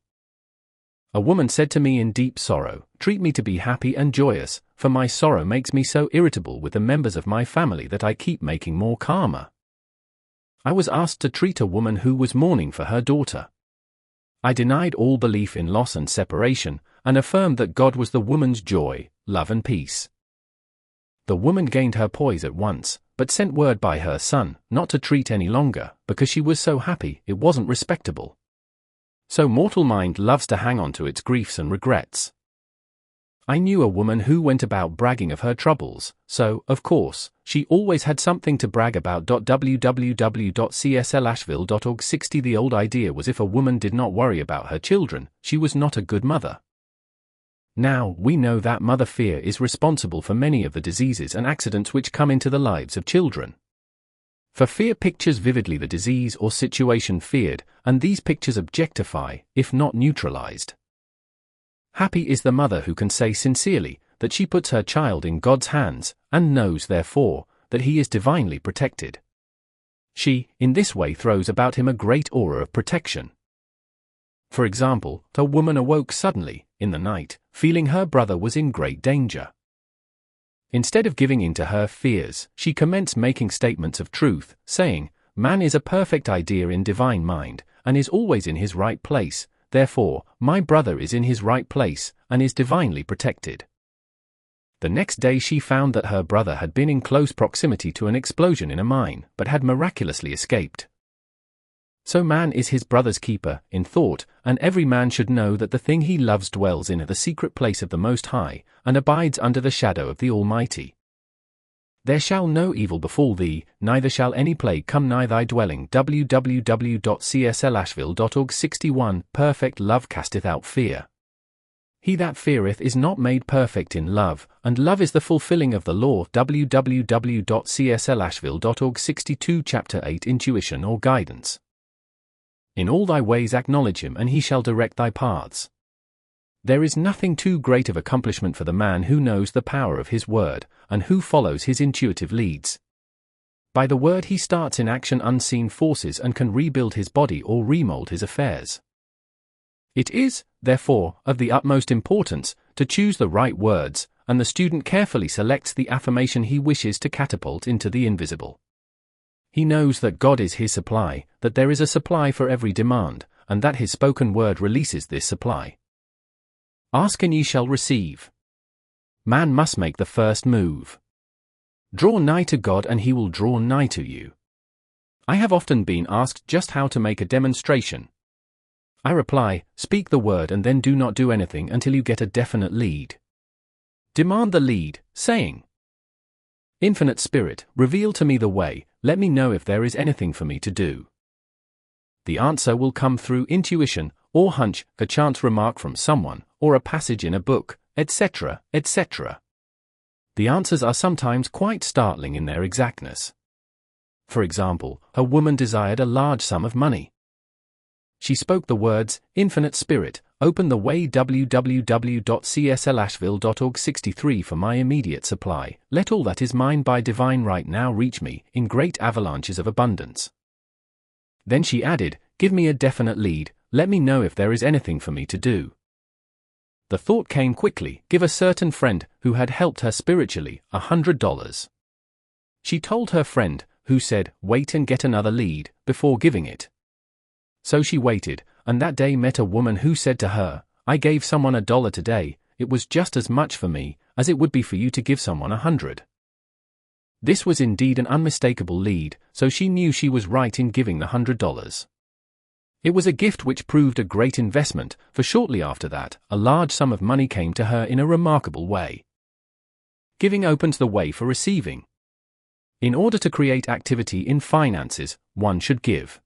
A woman said to me in deep sorrow, treat me to be happy and joyous, for my sorrow makes me so irritable with the members of my family that I keep making more karma. I was asked to treat a woman who was mourning for her daughter. I denied all belief in loss and separation, and affirmed that God was the woman's joy, love and peace. The woman gained her poise at once, but sent word by her son, not to treat any longer, because she was so happy, it wasn't respectable. So mortal mind loves to hang on to its griefs and regrets. I knew a woman who went about bragging of her troubles, so, of course, she always had something to brag about. www.cslashville.org 60. The old idea was if a woman did not worry about her children, she was not a good mother. Now, we know that mother fear is responsible for many of the diseases and accidents which come into the lives of children. For fear pictures vividly the disease or situation feared, and these pictures objectify, if not neutralized. Happy is the mother who can say sincerely that she puts her child in God's hands, and knows, therefore, that he is divinely protected. She, in this way, throws about him a great aura of protection. For example, a woman awoke suddenly, in the night, feeling her brother was in great danger. Instead of giving in to her fears, she commenced making statements of truth, saying, man is a perfect idea in divine mind, and is always in his right place, therefore, my brother is in his right place, and is divinely protected. The next day she found that her brother had been in close proximity to an explosion in a mine, but had miraculously escaped. So man is his brother's keeper, in thought, and every man should know that the thing he loves dwells in the secret place of the Most High, and abides under the shadow of the Almighty. There shall no evil befall thee, neither shall any plague come nigh thy dwelling. www.cslashville.org 61 Perfect love casteth out fear. He that feareth is not made perfect in love, and love is the fulfilling of the law. www.cslashville.org 62 Chapter 8 Intuition or Guidance. In all thy ways acknowledge him, and he shall direct thy paths. There is nothing too great of accomplishment for the man who knows the power of his word, and who follows his intuitive leads. By the word he starts in action unseen forces and can rebuild his body or remold his affairs. It is, therefore, of the utmost importance to choose the right words, and the student carefully selects the affirmation he wishes to catapult into the invisible. He knows that God is his supply, that there is a supply for every demand, and that his spoken word releases this supply. Ask and ye shall receive. Man must make the first move. Draw nigh to God and he will draw nigh to you. I have often been asked just how to make a demonstration. I reply, speak the word and then do not do anything until you get a definite lead. Demand the lead, saying, Infinite Spirit, reveal to me the way, let me know if there is anything for me to do. The answer will come through intuition, or hunch, a chance remark from someone, or a passage in a book, etc., etc. The answers are sometimes quite startling in their exactness. For example, a woman desired a large sum of money. She spoke the words, Infinite Spirit, open the way. www.cslashville.org 63 For my immediate supply, let all that is mine by divine right now reach me, in great avalanches of abundance. Then she added, give me a definite lead, let me know if there is anything for me to do. The thought came quickly, give a certain friend, who had helped her spiritually, $100. She told her friend, who said, wait and get another lead, before giving it. So she waited, and that day met a woman who said to her, I gave someone $1 today, it was just as much for me, as it would be for you to give someone 100. This was indeed an unmistakable lead, so she knew she was right in giving the $100. It was a gift which proved a great investment, for shortly after that, a large sum of money came to her in a remarkable way. Giving opens the way for receiving. In order to create activity in finances, one should give.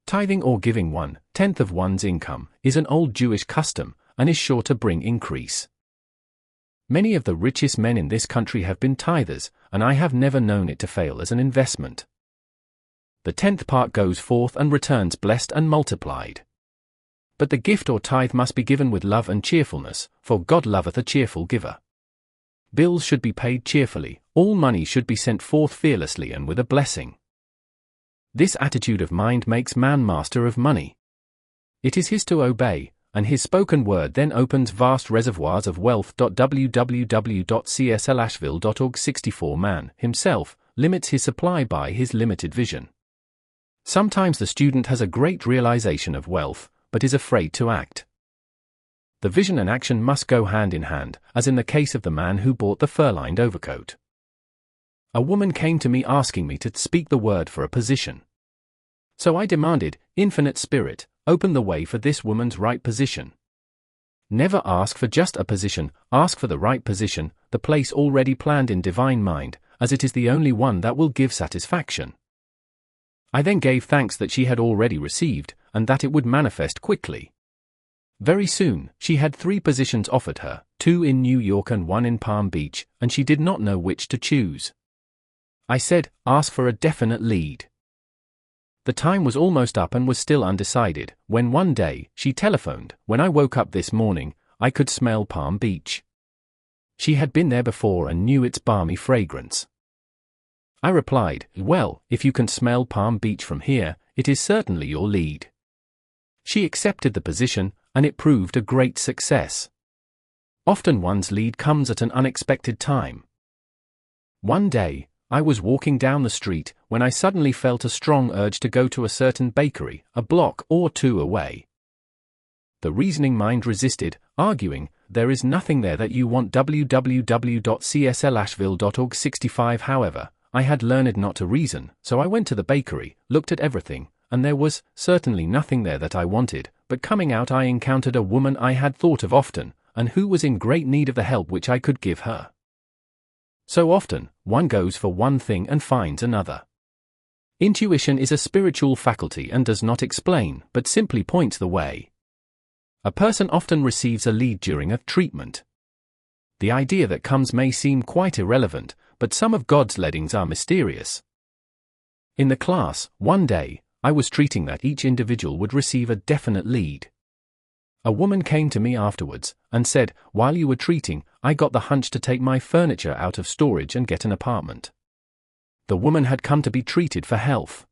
Tithing or giving 1/10 of one's income is an old Jewish custom, and is sure to bring increase. Many of the richest men in this country have been tithers, and I have never known it to fail as an investment. The 10th part goes forth and returns blessed and multiplied. But the gift or tithe must be given with love and cheerfulness, for God loveth a cheerful giver. Bills should be paid cheerfully, all money should be sent forth fearlessly and with a blessing. This attitude of mind makes man master of money. It is his to obey, and his spoken word then opens vast reservoirs of wealth. www.cslashville.org 64 Man, himself, limits his supply by his limited vision. Sometimes the student has a great realization of wealth, but is afraid to act. The vision and action must go hand in hand, as in the case of the man who bought the fur-lined overcoat. A woman came to me asking me to speak the word for a position. So I demanded, Infinite Spirit, open the way for this woman's right position. Never ask for just a position, ask for the right position, the place already planned in divine mind, as it is the only one that will give satisfaction. I then gave thanks that she had already received, and that it would manifest quickly. Very soon, she had 3 positions offered her, 2 in New York and 1 in Palm Beach, and she did not know which to choose. I said, ask for a definite lead. The time was almost up and was still undecided, when one day, she telephoned, when I woke up this morning, I could smell Palm Beach. She had been there before and knew its balmy fragrance. I replied, well, if you can smell Palm Beach from here, it is certainly your lead. She accepted the position, and it proved a great success. Often one's lead comes at an unexpected time. One day, I was walking down the street when I suddenly felt a strong urge to go to a certain bakery, a block or 2 away. The reasoning mind resisted, arguing, there is nothing there that you want. www.cslashville.org 65 However, I had learned not to reason, so I went to the bakery, looked at everything, and there was certainly nothing there that I wanted, but coming out I encountered a woman I had thought of often, and who was in great need of the help which I could give her. So often, one goes for one thing and finds another. Intuition is a spiritual faculty and does not explain, but simply points the way. A person often receives a lead during a treatment. The idea that comes may seem quite irrelevant, but some of God's leadings are mysterious. In the class, one day, I was treating that each individual would receive a definite lead. A woman came to me afterwards and said, "While you were treating, I got the hunch to take my furniture out of storage and get an apartment." The woman had come to be treated for health.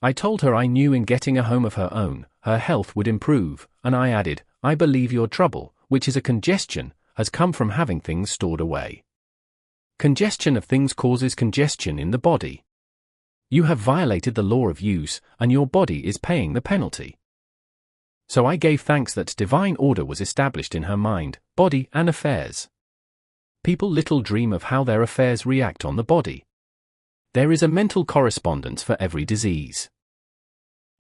I told her I knew in getting a home of her own, her health would improve, and I added, "I believe your trouble, which is a congestion, has come from having things stored away. Congestion of things causes congestion in the body. You have violated the law of use, and your body is paying the penalty." So I gave thanks that divine order was established in her mind, body, and affairs. People little dream of how their affairs react on the body. There is a mental correspondence for every disease.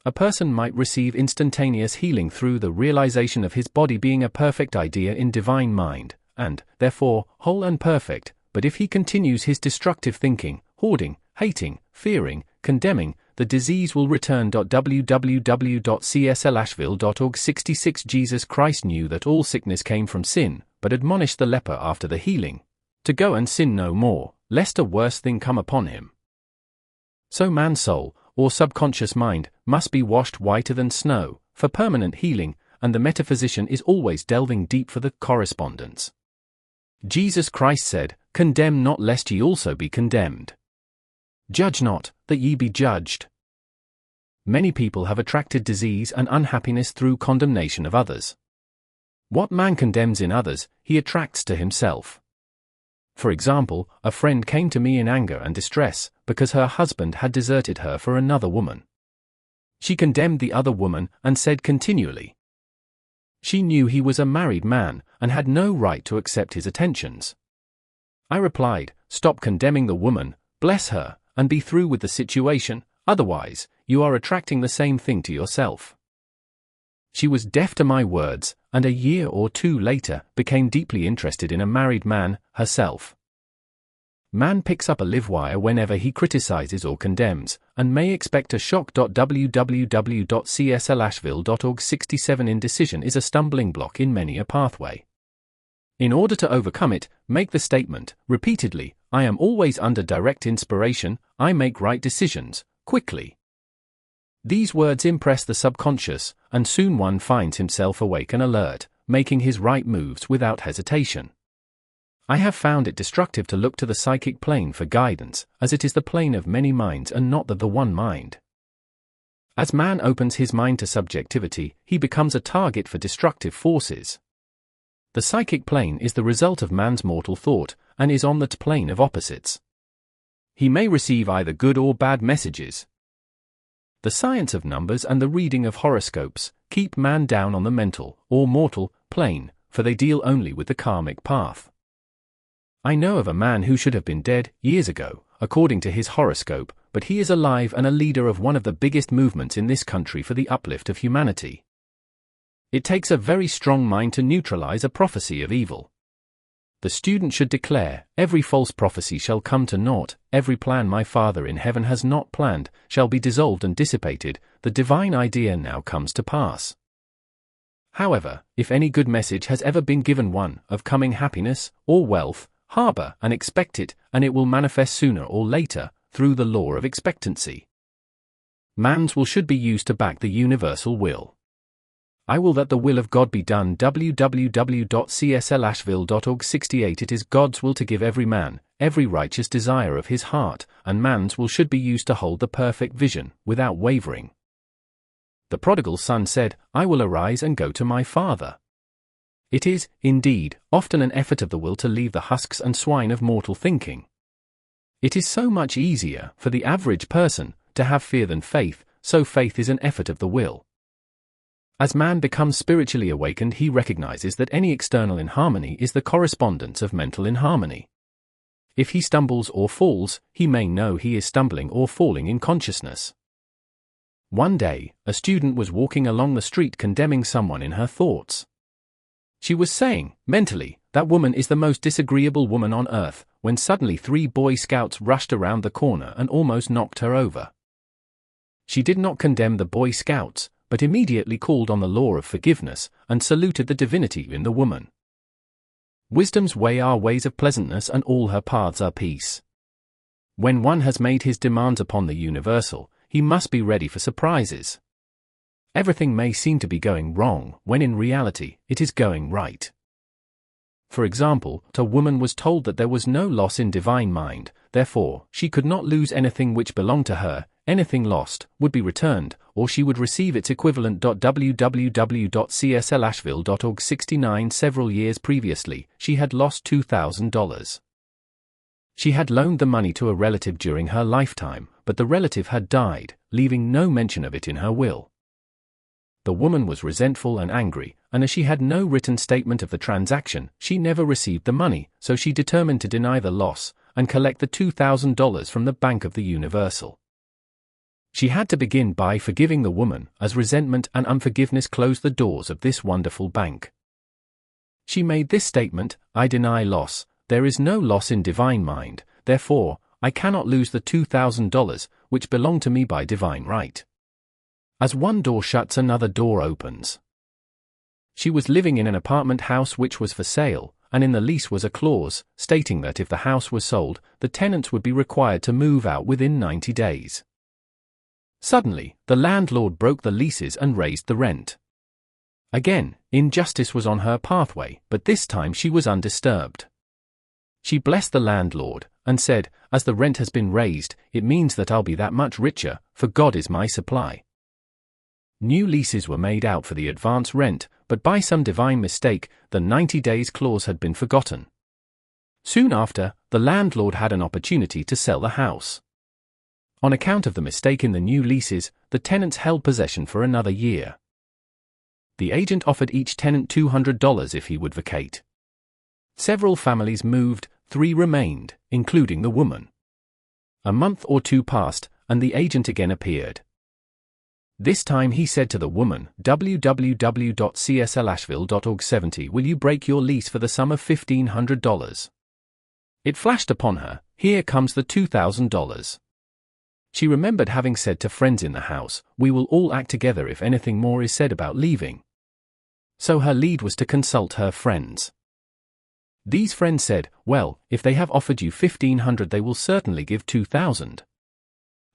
A person might receive instantaneous healing through the realization of his body being a perfect idea in divine mind, and, therefore, whole and perfect, but if he continues his destructive thinking, hoarding, hating, fearing, condemning, the disease will return. www.cslashville.org 66 Jesus Christ knew that all sickness came from sin, but admonished the leper after the healing, to go and sin no more, lest a worse thing come upon him. So man's soul, or subconscious mind, must be washed whiter than snow, for permanent healing, and the metaphysician is always delving deep for the correspondence. Jesus Christ said, "Condemn not lest ye also be condemned. Judge not, that ye be judged." Many people have attracted disease and unhappiness through condemnation of others. What man condemns in others, he attracts to himself. For example, a friend came to me in anger and distress, because her husband had deserted her for another woman. She condemned the other woman and said continually, she knew he was a married man and had no right to accept his attentions. I replied, "Stop condemning the woman, bless her, and be through with the situation, otherwise, you are attracting the same thing to yourself." She was deaf to my words, and a year or two later became deeply interested in a married man, herself. Man picks up a live wire whenever he criticizes or condemns, and may expect a shock. www.cslashville.org 67 Indecision is a stumbling block in many a pathway. In order to overcome it, make the statement, repeatedly, "I am always under direct inspiration, I make right decisions, quickly." These words impress the subconscious, and soon one finds himself awake and alert, making his right moves without hesitation. I have found it destructive to look to the psychic plane for guidance, as it is the plane of many minds and not the one mind. As man opens his mind to subjectivity, he becomes a target for destructive forces. The psychic plane is the result of man's mortal thought, and is on that plane of opposites. He may receive either good or bad messages. The science of numbers and the reading of horoscopes keep man down on the mental, or mortal, plane, for they deal only with the karmic path. I know of a man who should have been dead years ago, according to his horoscope, but he is alive and a leader of one of the biggest movements in this country for the uplift of humanity. It takes a very strong mind to neutralize a prophecy of evil. The student should declare, "Every false prophecy shall come to naught, every plan my Father in heaven has not planned, shall be dissolved and dissipated, the divine idea now comes to pass." However, if any good message has ever been given one, of coming happiness, or wealth, harbor and expect it, and it will manifest sooner or later, through the law of expectancy. Man's will should be used to back the universal will. I will that the will of God be done. www.cslashville.org 68 It is God's will to give every man every righteous desire of his heart, and man's will should be used to hold the perfect vision, without wavering. The prodigal son said, "I will arise and go to my father." It is, indeed, often an effort of the will to leave the husks and swine of mortal thinking. It is so much easier for the average person to have fear than faith, so faith is an effort of the will. As man becomes spiritually awakened, he recognizes that any external inharmony is the correspondence of mental inharmony. If he stumbles or falls, he may know he is stumbling or falling in consciousness. One day, a student was walking along the street condemning someone in her thoughts. She was saying, mentally, "That woman is the most disagreeable woman on earth," when suddenly 3 Boy Scouts rushed around the corner and almost knocked her over. She did not condemn the Boy Scouts, but immediately called on the law of forgiveness and saluted the divinity in the woman. Wisdom's way are ways of pleasantness, and all her paths are peace. When one has made his demands upon the universal, he must be ready for surprises. Everything may seem to be going wrong, when in reality, it is going right. For example, a woman was told that there was no loss in divine mind, therefore, she could not lose anything which belonged to her. Anything lost would be returned, or she would receive its equivalent. www.cslashville.org 69 Several years previously, she had lost $2,000. She had loaned the money to a relative during her lifetime, but the relative had died, leaving no mention of it in her will. The woman was resentful and angry, and as she had no written statement of the transaction, she never received the money, so she determined to deny the loss and collect the $2,000 from the Bank of the Universal. She had to begin by forgiving the woman, as resentment and unforgiveness closed the doors of this wonderful bank. She made this statement: "I deny loss. There is no loss in divine mind, therefore, I cannot lose the $2,000, which belong to me by divine right. As one door shuts, another door opens." She was living in an apartment house which was for sale, and in the lease was a clause stating that if the house was sold, the tenants would be required to move out within 90 days. Suddenly, the landlord broke the leases and raised the rent. Again, injustice was on her pathway, but this time she was undisturbed. She blessed the landlord, and said, "As the rent has been raised, it means that I'll be that much richer, for God is my supply." New leases were made out for the advance rent, but by some divine mistake, the 90 days clause had been forgotten. Soon after, the landlord had an opportunity to sell the house. On account of the mistake in the new leases, the tenants held possession for another year. The agent offered each tenant $200 if he would vacate. Several families moved, 3 remained, including the woman. A month or 2 passed, and the agent again appeared. This time he said to the woman, www.cslashville.org 70 "Will you break your lease for the sum of $1,500? It flashed upon her, "Here comes the $2,000. She remembered having said to friends in the house, "We will all act together if anything more is said about leaving." So her lead was to consult her friends. These friends said, "Well, if they have offered you $1,500, they will certainly give $2,000.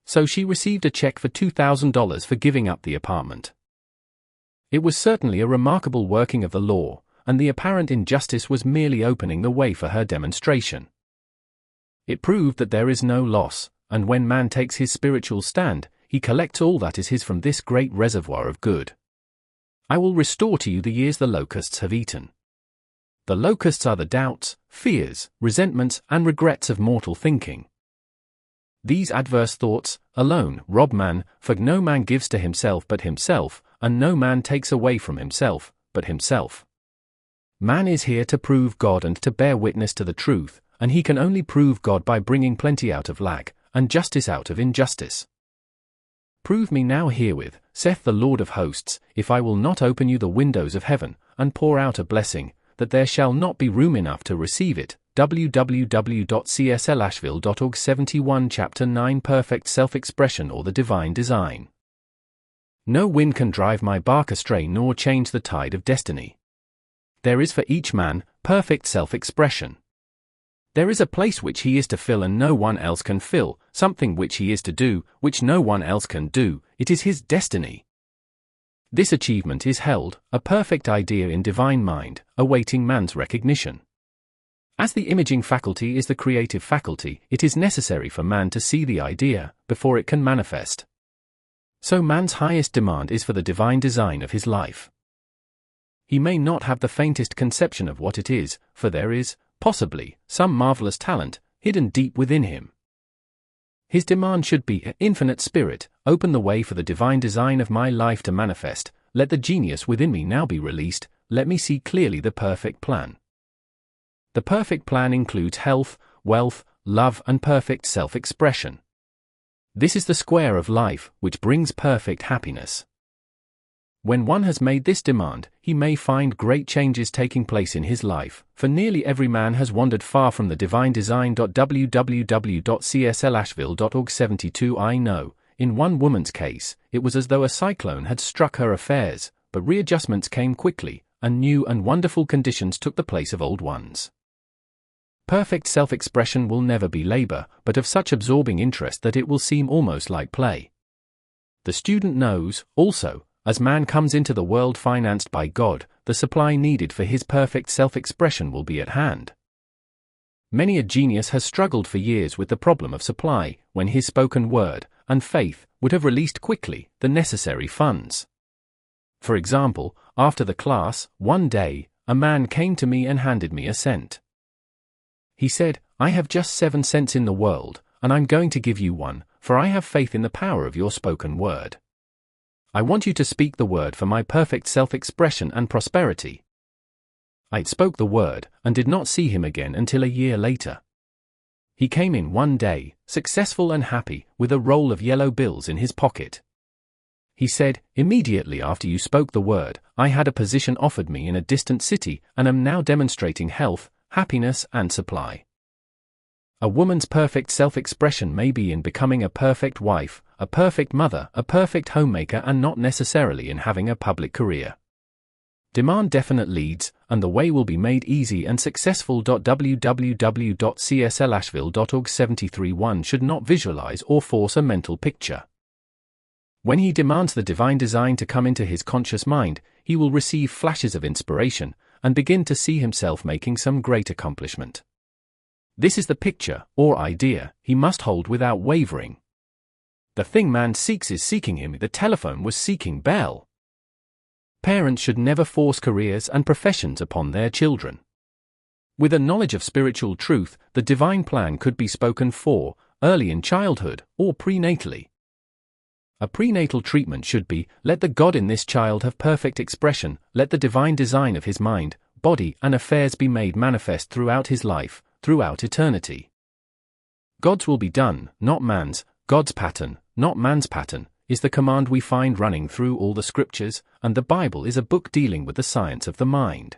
So she received a check for $2,000 for giving up the apartment. It was certainly a remarkable working of the law, and the apparent injustice was merely opening the way for her demonstration. It proved that there is no loss, and when man takes his spiritual stand, he collects all that is his from this great reservoir of good. "I will restore to you the years the locusts have eaten." The locusts are the doubts, fears, resentments, and regrets of mortal thinking. These adverse thoughts, alone, rob man, for no man gives to himself but himself, and no man takes away from himself, but himself. Man is here to prove God and to bear witness to the truth, and he can only prove God by bringing plenty out of lack, and justice out of injustice. "Prove me now herewith, saith the Lord of hosts, if I will not open you the windows of heaven, and pour out a blessing, that there shall not be room enough to receive it." www.cslashville.org 71 Chapter 9 Perfect Self-Expression or the Divine Design. No wind can drive my bark astray nor change the tide of destiny. There is for each man perfect self-expression. There is a place which he is to fill and no one else can fill, something which he is to do, which no one else can do. It is his destiny. This achievement is held, a perfect idea in divine mind, awaiting man's recognition. As the imaging faculty is the creative faculty, it is necessary for man to see the idea before it can manifest. So man's highest demand is for the divine design of his life. He may not have the faintest conception of what it is, for there is, possibly, some marvelous talent hidden deep within him. His demand should be, "Infinite Spirit, open the way for the divine design of my life to manifest. Let the genius within me now be released. Let me see clearly the perfect plan." The perfect plan includes health, wealth, love, and perfect self-expression. This is the square of life, which brings perfect happiness. When one has made this demand, he may find great changes taking place in his life, for nearly every man has wandered far from the divine design. www.cslashville.org 72 I know, in one woman's case, it was as though a cyclone had struck her affairs, but readjustments came quickly, and new and wonderful conditions took the place of old ones. Perfect self-expression will never be labor, but of such absorbing interest that it will seem almost like play. The student knows, also, as man comes into the world financed by God, the supply needed for his perfect self-expression will be at hand. Many a genius has struggled for years with the problem of supply, when his spoken word and faith would have released quickly the necessary funds. For example, after the class, one day, a man came to me and handed me a cent. He said, "I have just 7 cents in the world, and I'm going to give you one, for I have faith in the power of your spoken word. I want you to speak the word for my perfect self-expression and prosperity." I spoke the word, and did not see him again until a year later. He came in one day, successful and happy, with a roll of yellow bills in his pocket. He said, "Immediately after you spoke the word, I had a position offered me in a distant city, and am now demonstrating health, happiness, and supply." A woman's perfect self-expression may be in becoming a perfect wife, a perfect mother, a perfect homemaker, and not necessarily in having a public career. Demand definite leads, and the way will be made easy and successful. www.cslashville.org 73 One should not visualize or force a mental picture. When he demands the divine design to come into his conscious mind, he will receive flashes of inspiration, and begin to see himself making some great accomplishment. This is the picture, or idea, he must hold without wavering. The thing man seeks is seeking him, the telephone was seeking Bell. Parents should never force careers and professions upon their children. With a knowledge of spiritual truth, the divine plan could be spoken for, early in childhood, or prenatally. A prenatal treatment should be, let the God in this child have perfect expression, let the divine design of his mind, body, and affairs be made manifest throughout his life, throughout eternity. God's will be done, not man's, God's pattern, not man's pattern, is the command we find running through all the scriptures, and the Bible is a book dealing with the science of the mind.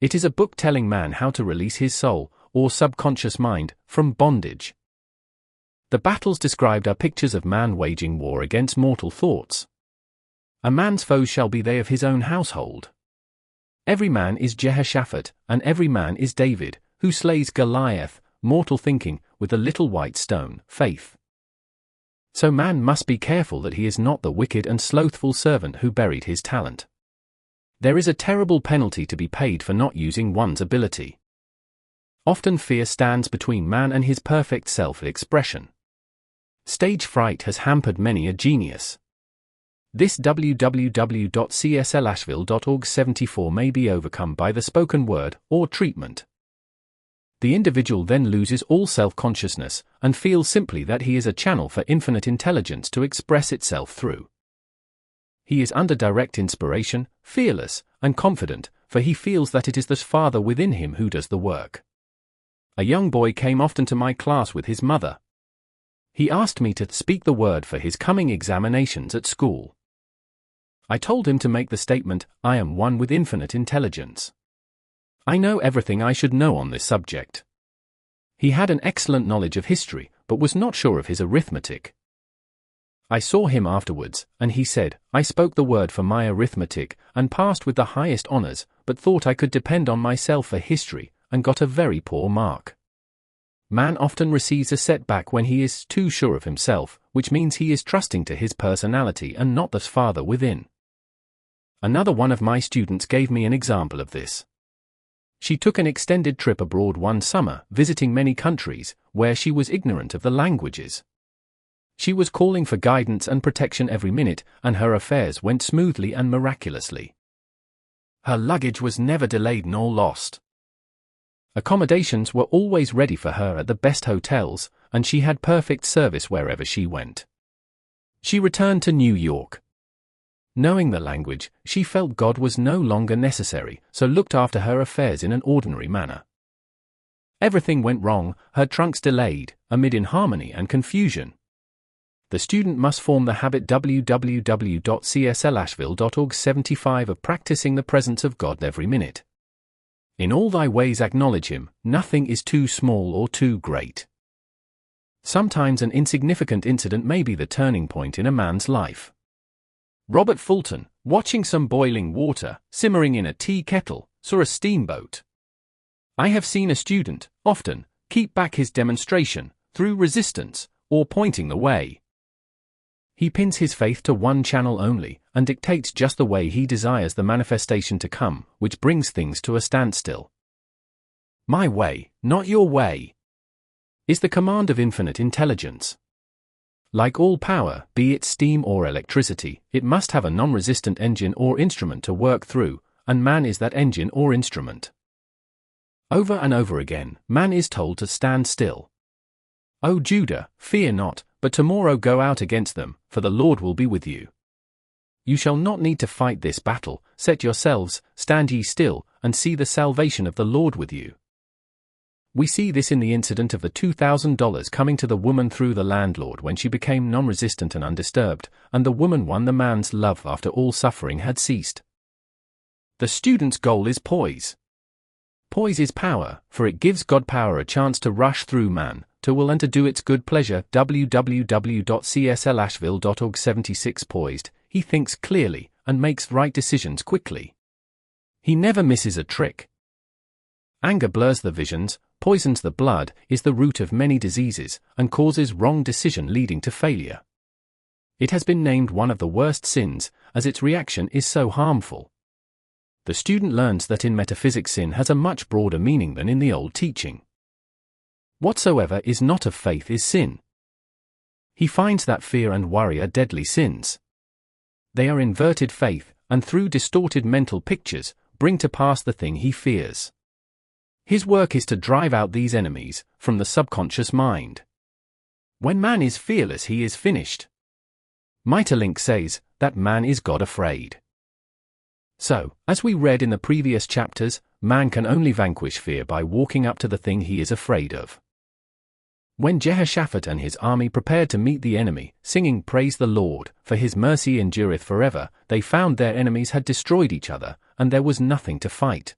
It is a book telling man how to release his soul, or subconscious mind, from bondage. The battles described are pictures of man waging war against mortal thoughts. A man's foes shall be they of his own household. Every man is Jehoshaphat, and every man is David, who slays Goliath, mortal thinking, with a little white stone, faith. So man must be careful that he is not the wicked and slothful servant who buried his talent. There is a terrible penalty to be paid for not using one's ability. Often fear stands between man and his perfect self-expression. Stage fright has hampered many a genius. This www.cslashville.org 74 may be overcome by the spoken word, or treatment. The individual then loses all self-consciousness, and feels simply that he is a channel for infinite intelligence to express itself through. He is under direct inspiration, fearless, and confident, for he feels that it is the Father within him who does the work. A young boy came often to my class with his mother. He asked me to speak the word for his coming examinations at school. I told him to make the statement, "I am one with infinite intelligence. I know everything I should know on this subject." He had an excellent knowledge of history, but was not sure of his arithmetic. I saw him afterwards, and he said, "I spoke the word for my arithmetic, and passed with the highest honors, but thought I could depend on myself for history, and got a very poor mark." Man often receives a setback when he is too sure of himself, which means he is trusting to his personality and not the Father within. Another one of my students gave me an example of this. She took an extended trip abroad one summer, visiting many countries, where she was ignorant of the languages. She was calling for guidance and protection every minute, and her affairs went smoothly and miraculously. Her luggage was never delayed nor lost. Accommodations were always ready for her at the best hotels, and she had perfect service wherever she went. She returned to New York. Knowing the language, she felt God was no longer necessary, so looked after her affairs in an ordinary manner. Everything went wrong, her trunks delayed, amid inharmony and confusion. The student must form the habit www.cslashville.org/75 of practicing the presence of God every minute. In all thy ways acknowledge him, nothing is too small or too great. Sometimes an insignificant incident may be the turning point in a man's life. Robert Fulton, watching some boiling water, simmering in a tea kettle, saw a steamboat. I have seen a student, often, keep back his demonstration, through resistance, or pointing the way. He pins his faith to one channel only, and dictates just the way he desires the manifestation to come, which brings things to a standstill. My way, not your way, is the command of infinite intelligence. Like all power, be it steam or electricity, it must have a non-resistant engine or instrument to work through, and man is that engine or instrument. Over and over again, man is told to stand still. O Judah, fear not, but tomorrow go out against them, for the Lord will be with you. You shall not need to fight this battle, set yourselves, stand ye still, and see the salvation of the Lord with you. We see this in the incident of the $2,000 coming to the woman through the landlord when she became non-resistant and undisturbed, and the woman won the man's love after all suffering had ceased. The student's goal is poise. Poise is power, for it gives God power a chance to rush through man, to will and to do its good pleasure. www.cslashville.org/76 Poised, he thinks clearly, and makes right decisions quickly. He never misses a trick. Anger blurs the visions, poisons the blood, is the root of many diseases, and causes wrong decision leading to failure. It has been named one of the worst sins, as its reaction is so harmful. The student learns that in metaphysics sin has a much broader meaning than in the old teaching. Whatsoever is not of faith is sin. He finds that fear and worry are deadly sins. They are inverted faith, and through distorted mental pictures, bring to pass the thing he fears. His work is to drive out these enemies from the subconscious mind. When man is fearless, he is finished. Maeterlinck says that man is God-afraid. So, as we read in the previous chapters, man can only vanquish fear by walking up to the thing he is afraid of. When Jehoshaphat and his army prepared to meet the enemy, singing "Praise the Lord, for his mercy endureth forever," they found their enemies had destroyed each other, and there was nothing to fight.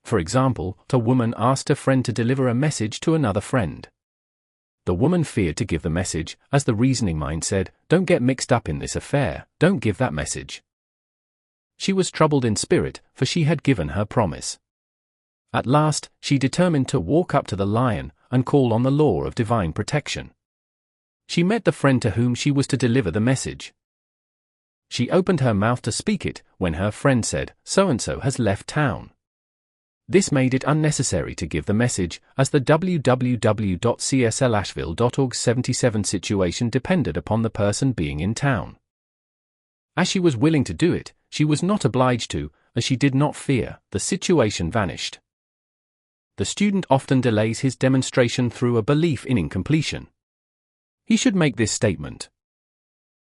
For example, a woman asked a friend to deliver a message to another friend. The woman feared to give the message, as the reasoning mind said, "Don't get mixed up in this affair, don't give that message." She was troubled in spirit, for she had given her promise. At last, she determined to walk up to the lion and call on the law of divine protection. She met the friend to whom she was to deliver the message. She opened her mouth to speak it when her friend said, "So-and-so has left town." This made it unnecessary to give the message, as the www.cslashville.org/77 situation depended upon the person being in town. As she was willing to do it, she was not obliged to, as she did not fear, the situation vanished. The student often delays his demonstration through a belief in incompletion. He should make this statement: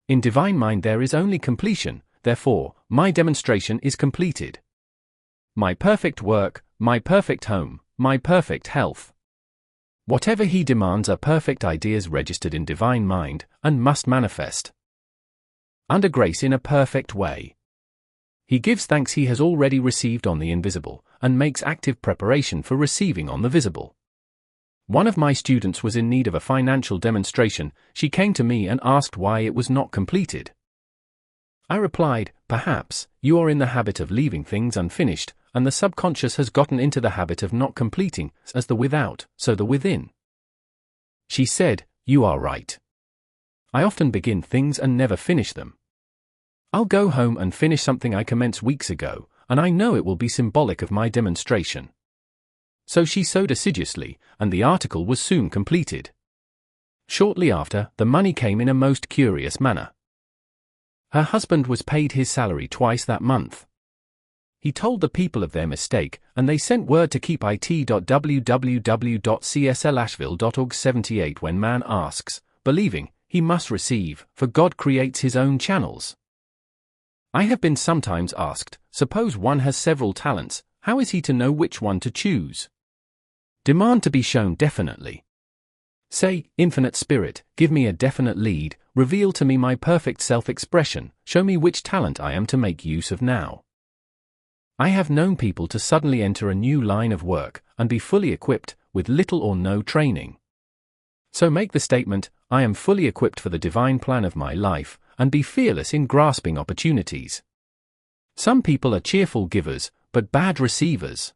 in divine mind there is only completion, therefore, my demonstration is completed. My perfect work, my perfect home, my perfect health. Whatever he demands are perfect ideas registered in divine mind, and must manifest under grace in a perfect way. He gives thanks he has already received on the invisible, and makes active preparation for receiving on the visible. One of my students was in need of a financial demonstration. She came to me and asked why it was not completed. I replied, "Perhaps you are in the habit of leaving things unfinished, and the subconscious has gotten into the habit of not completing, as the without, so the within." She said, "You are right. I often begin things and never finish them. I'll go home and finish something I commenced weeks ago, and I know it will be symbolic of my demonstration." So she sewed assiduously, and the article was soon completed. Shortly after, the money came in a most curious manner. Her husband was paid his salary twice that month. He told the people of their mistake, and they sent word to keep it.www.cslashville.org/78 when man asks, believing, he must receive, for God creates his own channels. I have been sometimes asked, suppose one has several talents, how is he to know which one to choose? Demand to be shown definitely. Say, Infinite Spirit, give me a definite lead, reveal to me my perfect self-expression, show me which talent I am to make use of now. I have known people to suddenly enter a new line of work and be fully equipped with little or no training. So make the statement, I am fully equipped for the divine plan of my life, and be fearless in grasping opportunities. Some people are cheerful givers, but bad receivers.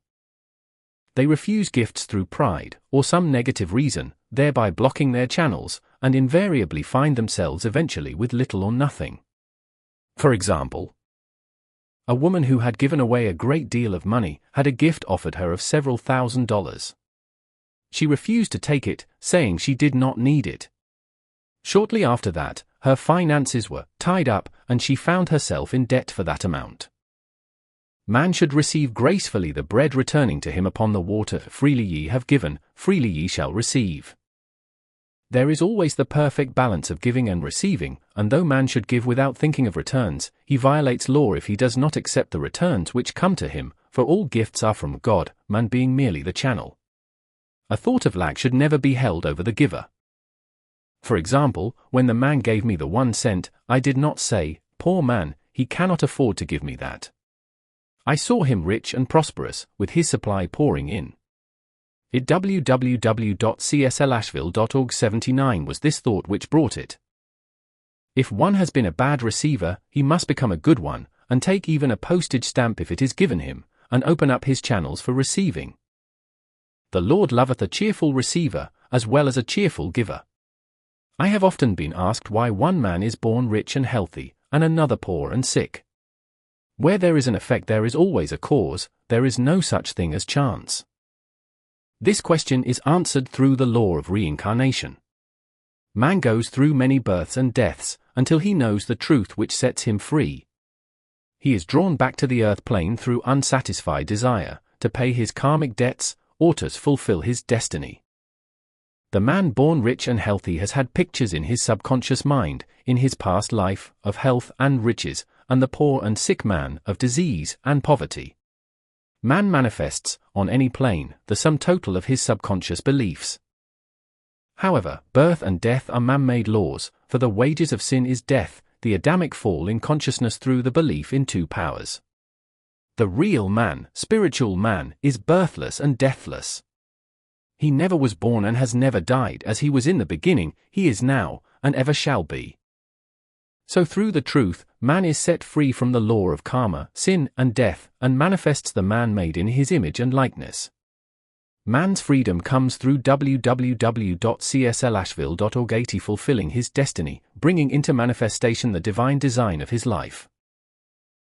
They refuse gifts through pride or some negative reason, thereby blocking their channels, and invariably find themselves eventually with little or nothing. For example, a woman who had given away a great deal of money had a gift offered her of several $1,000s. She refused to take it, saying she did not need it. Shortly after that, her finances were tied up and she found herself in debt for that amount. Man should receive gracefully the bread returning to him upon the water. Freely ye have given, freely ye shall receive. There is always the perfect balance of giving and receiving, and though man should give without thinking of returns, he violates law if he does not accept the returns which come to him, for all gifts are from God, man being merely the channel. A thought of lack should never be held over the giver. For example, when the man gave me the 1 cent, I did not say, poor man, he cannot afford to give me that. I saw him rich and prosperous, with his supply pouring in. It www.cslashville.org 79 was this thought which brought it. If one has been a bad receiver, he must become a good one, and take even a postage stamp if it is given him, and open up his channels for receiving. The Lord loveth a cheerful receiver, as well as a cheerful giver. I have often been asked why one man is born rich and healthy, and another poor and sick. Where there is an effect there is always a cause, there is no such thing as chance. This question is answered through the law of reincarnation. Man goes through many births and deaths, until he knows the truth which sets him free. He is drawn back to the earth plane through unsatisfied desire, to pay his karmic debts, or to fulfill his destiny. The man born rich and healthy has had pictures in his subconscious mind, in his past life, of health and riches, and the poor and sick man, of disease and poverty. Man manifests, on any plane, the sum total of his subconscious beliefs. However, birth and death are man-made laws, for the wages of sin is death, the Adamic fall in consciousness through the belief in two powers. The real man, spiritual man, is birthless and deathless. He never was born and has never died. As he was in the beginning, he is now, and ever shall be. So through the truth, man is set free from the law of karma, sin, and death, and manifests the man made in his image and likeness. Man's freedom comes through www.cslashville.org 80 fulfilling his destiny, bringing into manifestation the divine design of his life.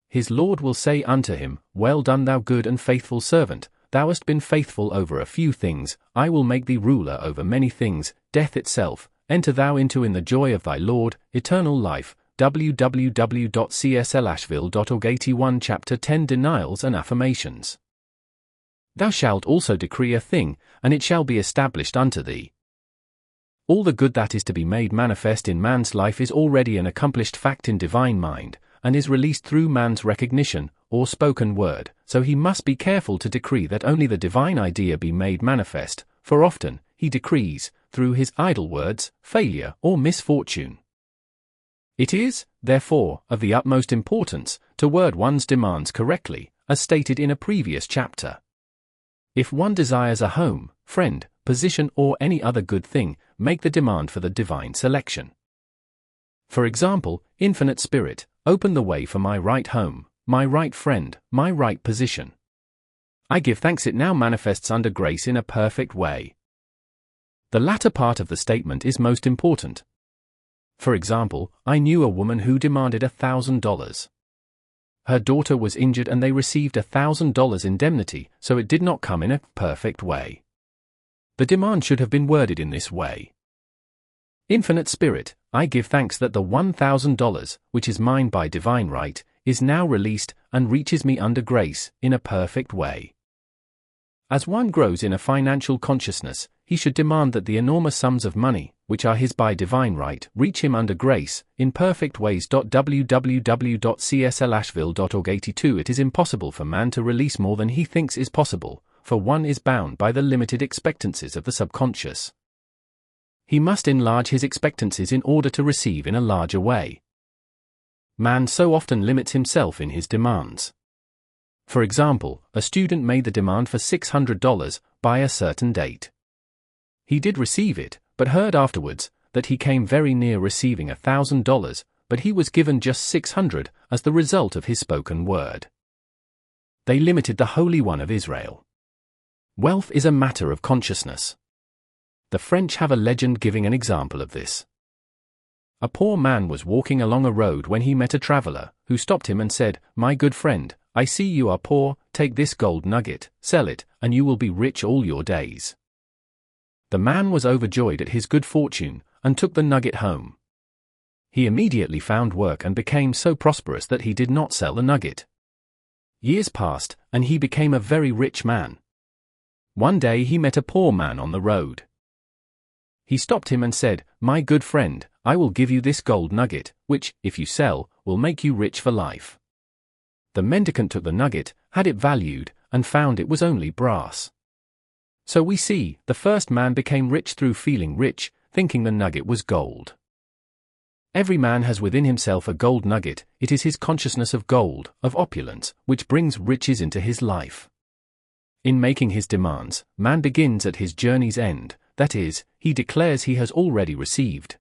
His Lord will say unto him, Well done thou good and faithful servant, thou hast been faithful over a few things, I will make thee ruler over many things, death itself, enter thou into in the joy of thy Lord, eternal life. www.cslashville.org 81 Chapter 10 Denials and Affirmations. Thou shalt also decree a thing, and it shall be established unto thee. All the good that is to be made manifest in man's life is already an accomplished fact in divine mind, and is released through man's recognition, or spoken word, so he must be careful to decree that only the divine idea be made manifest, for often, he decrees, through his idle words, failure or misfortune. It is, therefore, of the utmost importance, to word one's demands correctly, as stated in a previous chapter. If one desires a home, friend, position or any other good thing, make the demand for the divine selection. For example, Infinite Spirit, open the way for my right home, my right friend, my right position. I give thanks it now manifests under grace in a perfect way. The latter part of the statement is most important. For example, I knew a woman who demanded $1,000. Her daughter was injured and they received $1,000 indemnity, so it did not come in a perfect way. The demand should have been worded in this way. Infinite Spirit, I give thanks that the $1,000, which is mine by divine right, is now released and reaches me under grace, in a perfect way. As one grows in a financial consciousness, he should demand that the enormous sums of money, which are his by divine right, reach him under grace, in perfect ways. www.cslashville.org 82 It is impossible for man to release more than he thinks is possible, for one is bound by the limited expectancies of the subconscious. he must enlarge his expectancies in order to receive in a larger way. Man so often limits himself in his demands. For example, a student made the demand for $600 by a certain date. He did receive it, but heard afterwards that he came very near receiving $1,000, but he was given just $600 as the result of his spoken word. They limited the Holy One of Israel. Wealth is a matter of consciousness. The French have a legend giving an example of this. A poor man was walking along a road when he met a traveler, who stopped him and said, "My good friend, I see you are poor, take this gold nugget, sell it, and you will be rich all your days." The man was overjoyed at his good fortune, and took the nugget home. He immediately found work and became so prosperous that he did not sell the nugget. Years passed, and he became a very rich man. One day he met a poor man on the road. He stopped him and said, "My good friend, I will give you this gold nugget, which, if you sell, will make you rich for life." The mendicant took the nugget, had it valued, and found it was only brass. So we see, the first man became rich through feeling rich, thinking the nugget was gold. Every man has within himself a gold nugget. It is his consciousness of gold, of opulence, which brings riches into his life. In making his demands, man begins at his journey's end, that is, he declares he has already received.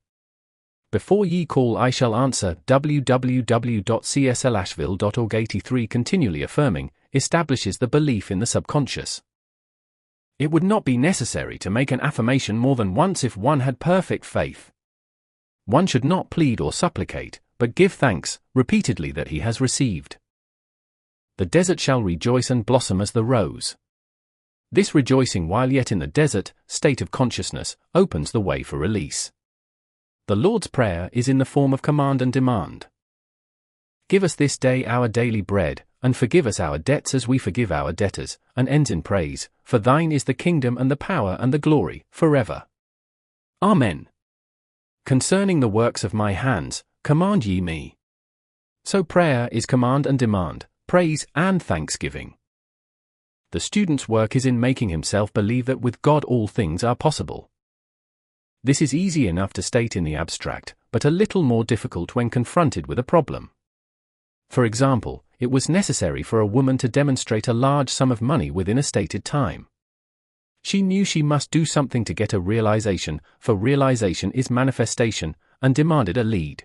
Before ye call I shall answer. www.cslashville.org. 83 Continually affirming establishes the belief in the subconscious. It would not be necessary to make an affirmation more than once if one had perfect faith. One should not plead or supplicate, but give thanks, repeatedly, that he has received. The desert shall rejoice and blossom as the rose. This rejoicing while yet in the desert state of consciousness opens the way for release. The Lord's Prayer is in the form of command and demand. Give us this day our daily bread, and forgive us our debts as we forgive our debtors, and ends in praise, for thine is the kingdom and the power and the glory, forever. Amen. Concerning the works of my hands, command ye me. So prayer is command and demand, praise and thanksgiving. The student's work is in making himself believe that with God all things are possible. This is easy enough to state in the abstract, but a little more difficult when confronted with a problem. For example, it was necessary for a woman to demonstrate a large sum of money within a stated time. She knew she must do something to get a realization, for realization is manifestation, and demanded a lead.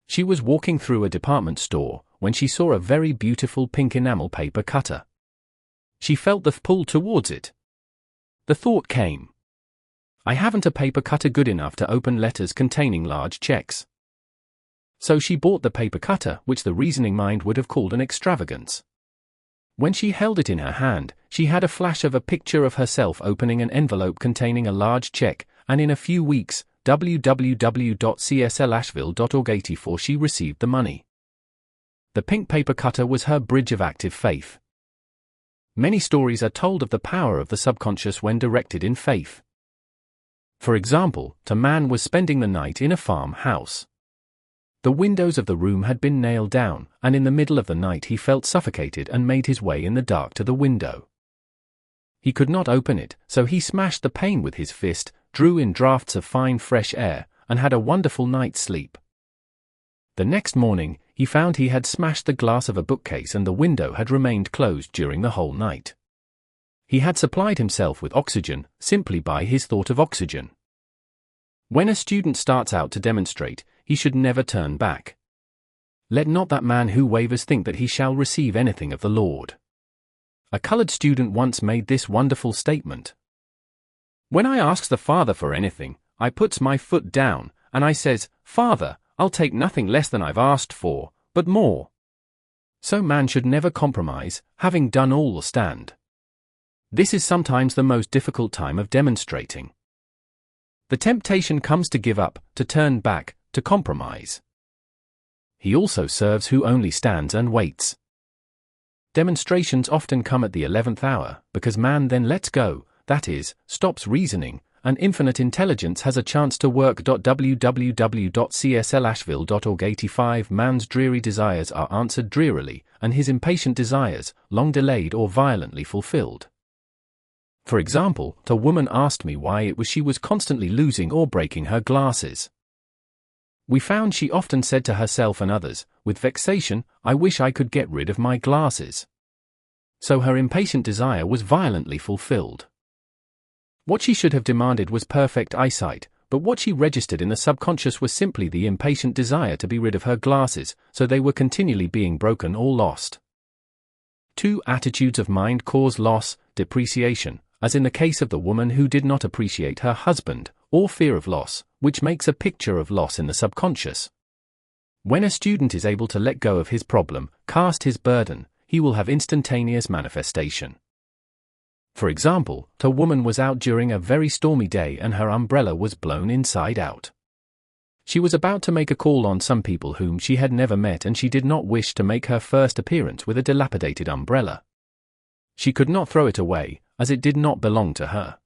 She was walking through a department store when she saw a very beautiful pink enamel paper cutter. She felt the pull towards it. The thought came, I haven't a paper cutter good enough to open letters containing large checks. So she bought the paper cutter, which the reasoning mind would have called an extravagance. When she held it in her hand, she had a flash of a picture of herself opening an envelope containing a large check, and in a few weeks, www.cslashville.org. 84 she received the money. The pink paper cutter was her bridge of active faith. Many stories are told of the power of the subconscious when directed in faith. For example, a man was spending the night in a farmhouse. The windows of the room had been nailed down, and in the middle of the night he felt suffocated and made his way in the dark to the window. He could not open it, so he smashed the pane with his fist, drew in draughts of fine fresh air, and had a wonderful night's sleep. The next morning, he found he had smashed the glass of a bookcase and the window had remained closed during the whole night. He had supplied himself with oxygen, simply by his thought of oxygen. When a student starts out to demonstrate, he should never turn back. Let not that man who wavers think that he shall receive anything of the Lord. A colored student once made this wonderful statement. When I asks the Father for anything, I puts my foot down, and I says, Father, I'll take nothing less than I've asked for, but more. So man should never compromise, having done all will stand. This is sometimes the most difficult time of demonstrating. The temptation comes to give up, to turn back, to compromise. He also serves who only stands and waits. Demonstrations often come at the 11th hour, because man then lets go, that is, stops reasoning, and infinite intelligence has a chance to work. www.cslashville.org. 85 Man's dreary desires are answered drearily, and his impatient desires, long delayed or violently fulfilled. For example, a woman asked me why she was constantly losing or breaking her glasses. We found she often said to herself and others, with vexation, "I wish I could get rid of my glasses." So her impatient desire was violently fulfilled. What she should have demanded was perfect eyesight, but what she registered in the subconscious was simply the impatient desire to be rid of her glasses, so they were continually being broken or lost. 2 attitudes of mind cause loss, depreciation, as in the case of the woman who did not appreciate her husband, or fear of loss, which makes a picture of loss in the subconscious. When a student is able to let go of his problem, cast his burden, he will have instantaneous manifestation. For example, a woman was out during a very stormy day and her umbrella was blown inside out. She was about to make a call on some people whom she had never met and she did not wish to make her first appearance with a dilapidated umbrella. She could not throw it away, as it did not belong to her.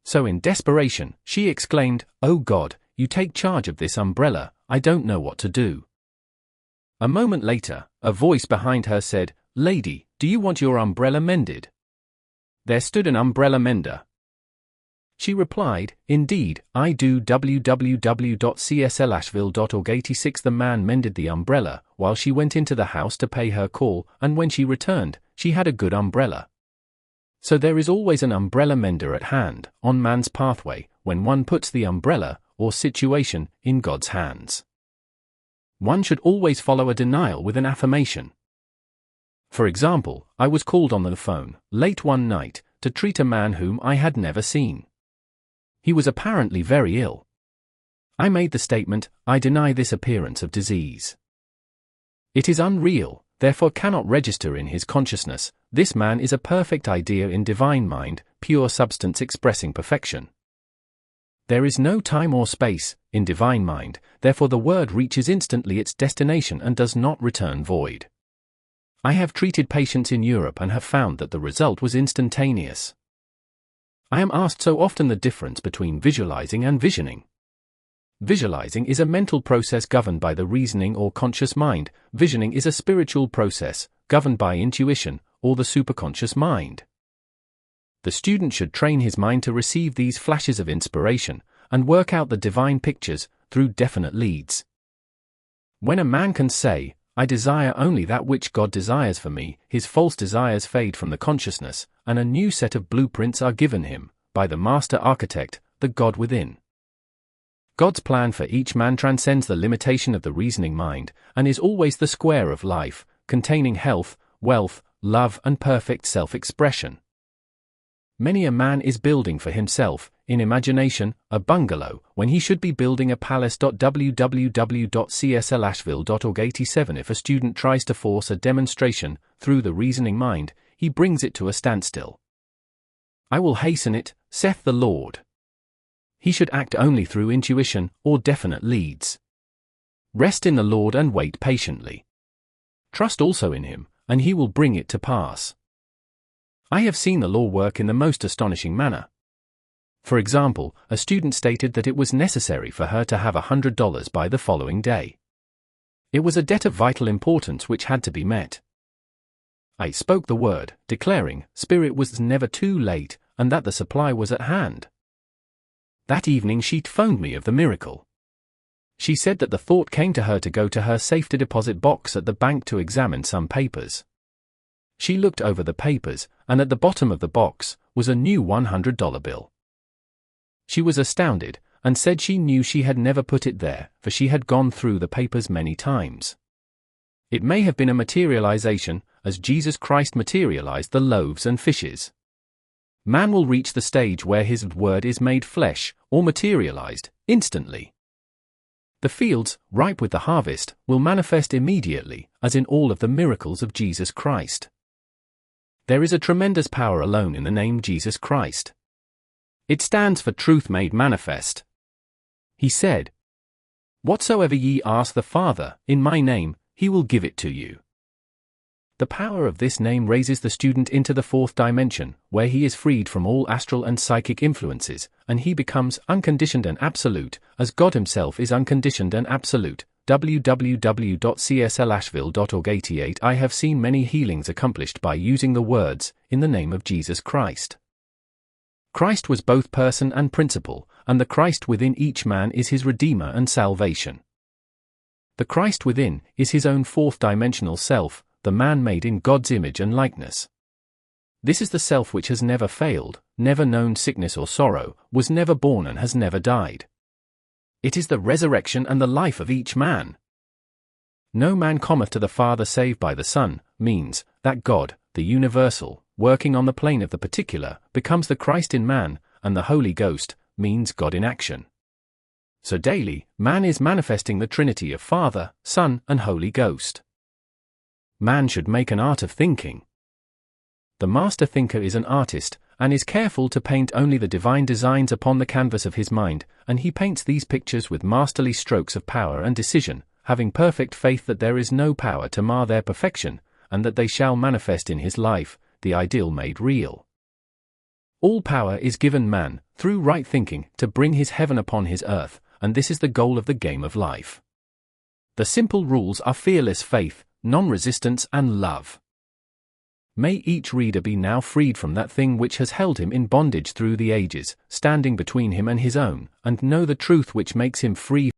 So in desperation, she exclaimed, "Oh God, you take charge of this umbrella, I don't know what to do." A moment later, a voice behind her said, "Lady, do you want your umbrella mended?" There stood an umbrella mender. She replied, "Indeed, I do. www.cslashville.org 86. The man mended the umbrella, while she went into the house to pay her call, and when she returned, she had a good umbrella. So there is always an umbrella mender at hand, on man's pathway, when one puts the umbrella, or situation, in God's hands. One should always follow a denial with an affirmation. For example, I was called on the phone, late one night, to treat a man whom I had never seen. He was apparently very ill. I made the statement, "I deny this appearance of disease. It is unreal, therefore cannot register in his consciousness. This man is a perfect idea in divine mind, pure substance expressing perfection. There is no time or space, in divine mind, therefore the word reaches instantly its destination and does not return void. I have treated patients in Europe and have found that the result was instantaneous." I am asked so often the difference between visualizing and visioning. Visualizing is a mental process governed by the reasoning or conscious mind. Visioning is a spiritual process, governed by intuition, or the superconscious mind. The student should train his mind to receive these flashes of inspiration, and work out the divine pictures, through definite leads. When a man can say, "I desire only that which God desires for me," his false desires fade from the consciousness, and a new set of blueprints are given him, by the master architect, the God within. God's plan for each man transcends the limitation of the reasoning mind, and is always the square of life, containing health, wealth, love and perfect self-expression. Many a man is building for himself, in imagination, a bungalow, when he should be building a palace. www.cslashville.org 87. If a student tries to force a demonstration, through the reasoning mind, he brings it to a standstill. "I will hasten it, saith the Lord." He should act only through intuition, or definite leads. Rest in the Lord and wait patiently. Trust also in Him, and He will bring it to pass. I have seen the law work in the most astonishing manner. For example, a student stated that it was necessary for her to have $100 by the following day. It was a debt of vital importance which had to be met. I spoke the word, declaring, Spirit was never too late, and that the supply was at hand. That evening she phoned me of the miracle. She said that the thought came to her to go to her safety deposit box at the bank to examine some papers. She looked over the papers, and at the bottom of the box was a new $100 bill. She was astounded, and said she knew she had never put it there, for she had gone through the papers many times. It may have been a materialization, as Jesus Christ materialized the loaves and fishes. Man will reach the stage where his word is made flesh, or materialized, instantly. The fields, ripe with the harvest, will manifest immediately, as in all of the miracles of Jesus Christ. There is a tremendous power alone in the name Jesus Christ. It stands for truth made manifest. He said, "Whatsoever ye ask the Father, in my name, he will give it to you." The power of this name raises the student into the fourth dimension, where he is freed from all astral and psychic influences, and he becomes unconditioned and absolute, as God himself is unconditioned and absolute. www.cslashville.org 88. I have seen many healings accomplished by using the words, in the name of Jesus Christ. Christ was both person and principle, and the Christ within each man is his Redeemer and salvation. The Christ within is his own fourth-dimensional self, the man made in God's image and likeness. This is the self which has never failed, never known sickness or sorrow, was never born and has never died. It is the resurrection and the life of each man. No man cometh to the Father save by the Son, means that God, the universal, working on the plane of the particular, becomes the Christ in man, and the Holy Ghost, means God in action. So daily, man is manifesting the Trinity of Father, Son, and Holy Ghost. Man should make an art of thinking. The master thinker is an artist, and is careful to paint only the divine designs upon the canvas of his mind, and he paints these pictures with masterly strokes of power and decision, having perfect faith that there is no power to mar their perfection, and that they shall manifest in his life, the ideal made real. All power is given man, through right thinking, to bring his heaven upon his earth, and this is the goal of the game of life. The simple rules are fearless faith, non-resistance, and love. May each reader be now freed from that thing which has held him in bondage through the ages, standing between him and his own, and know the truth which makes him free.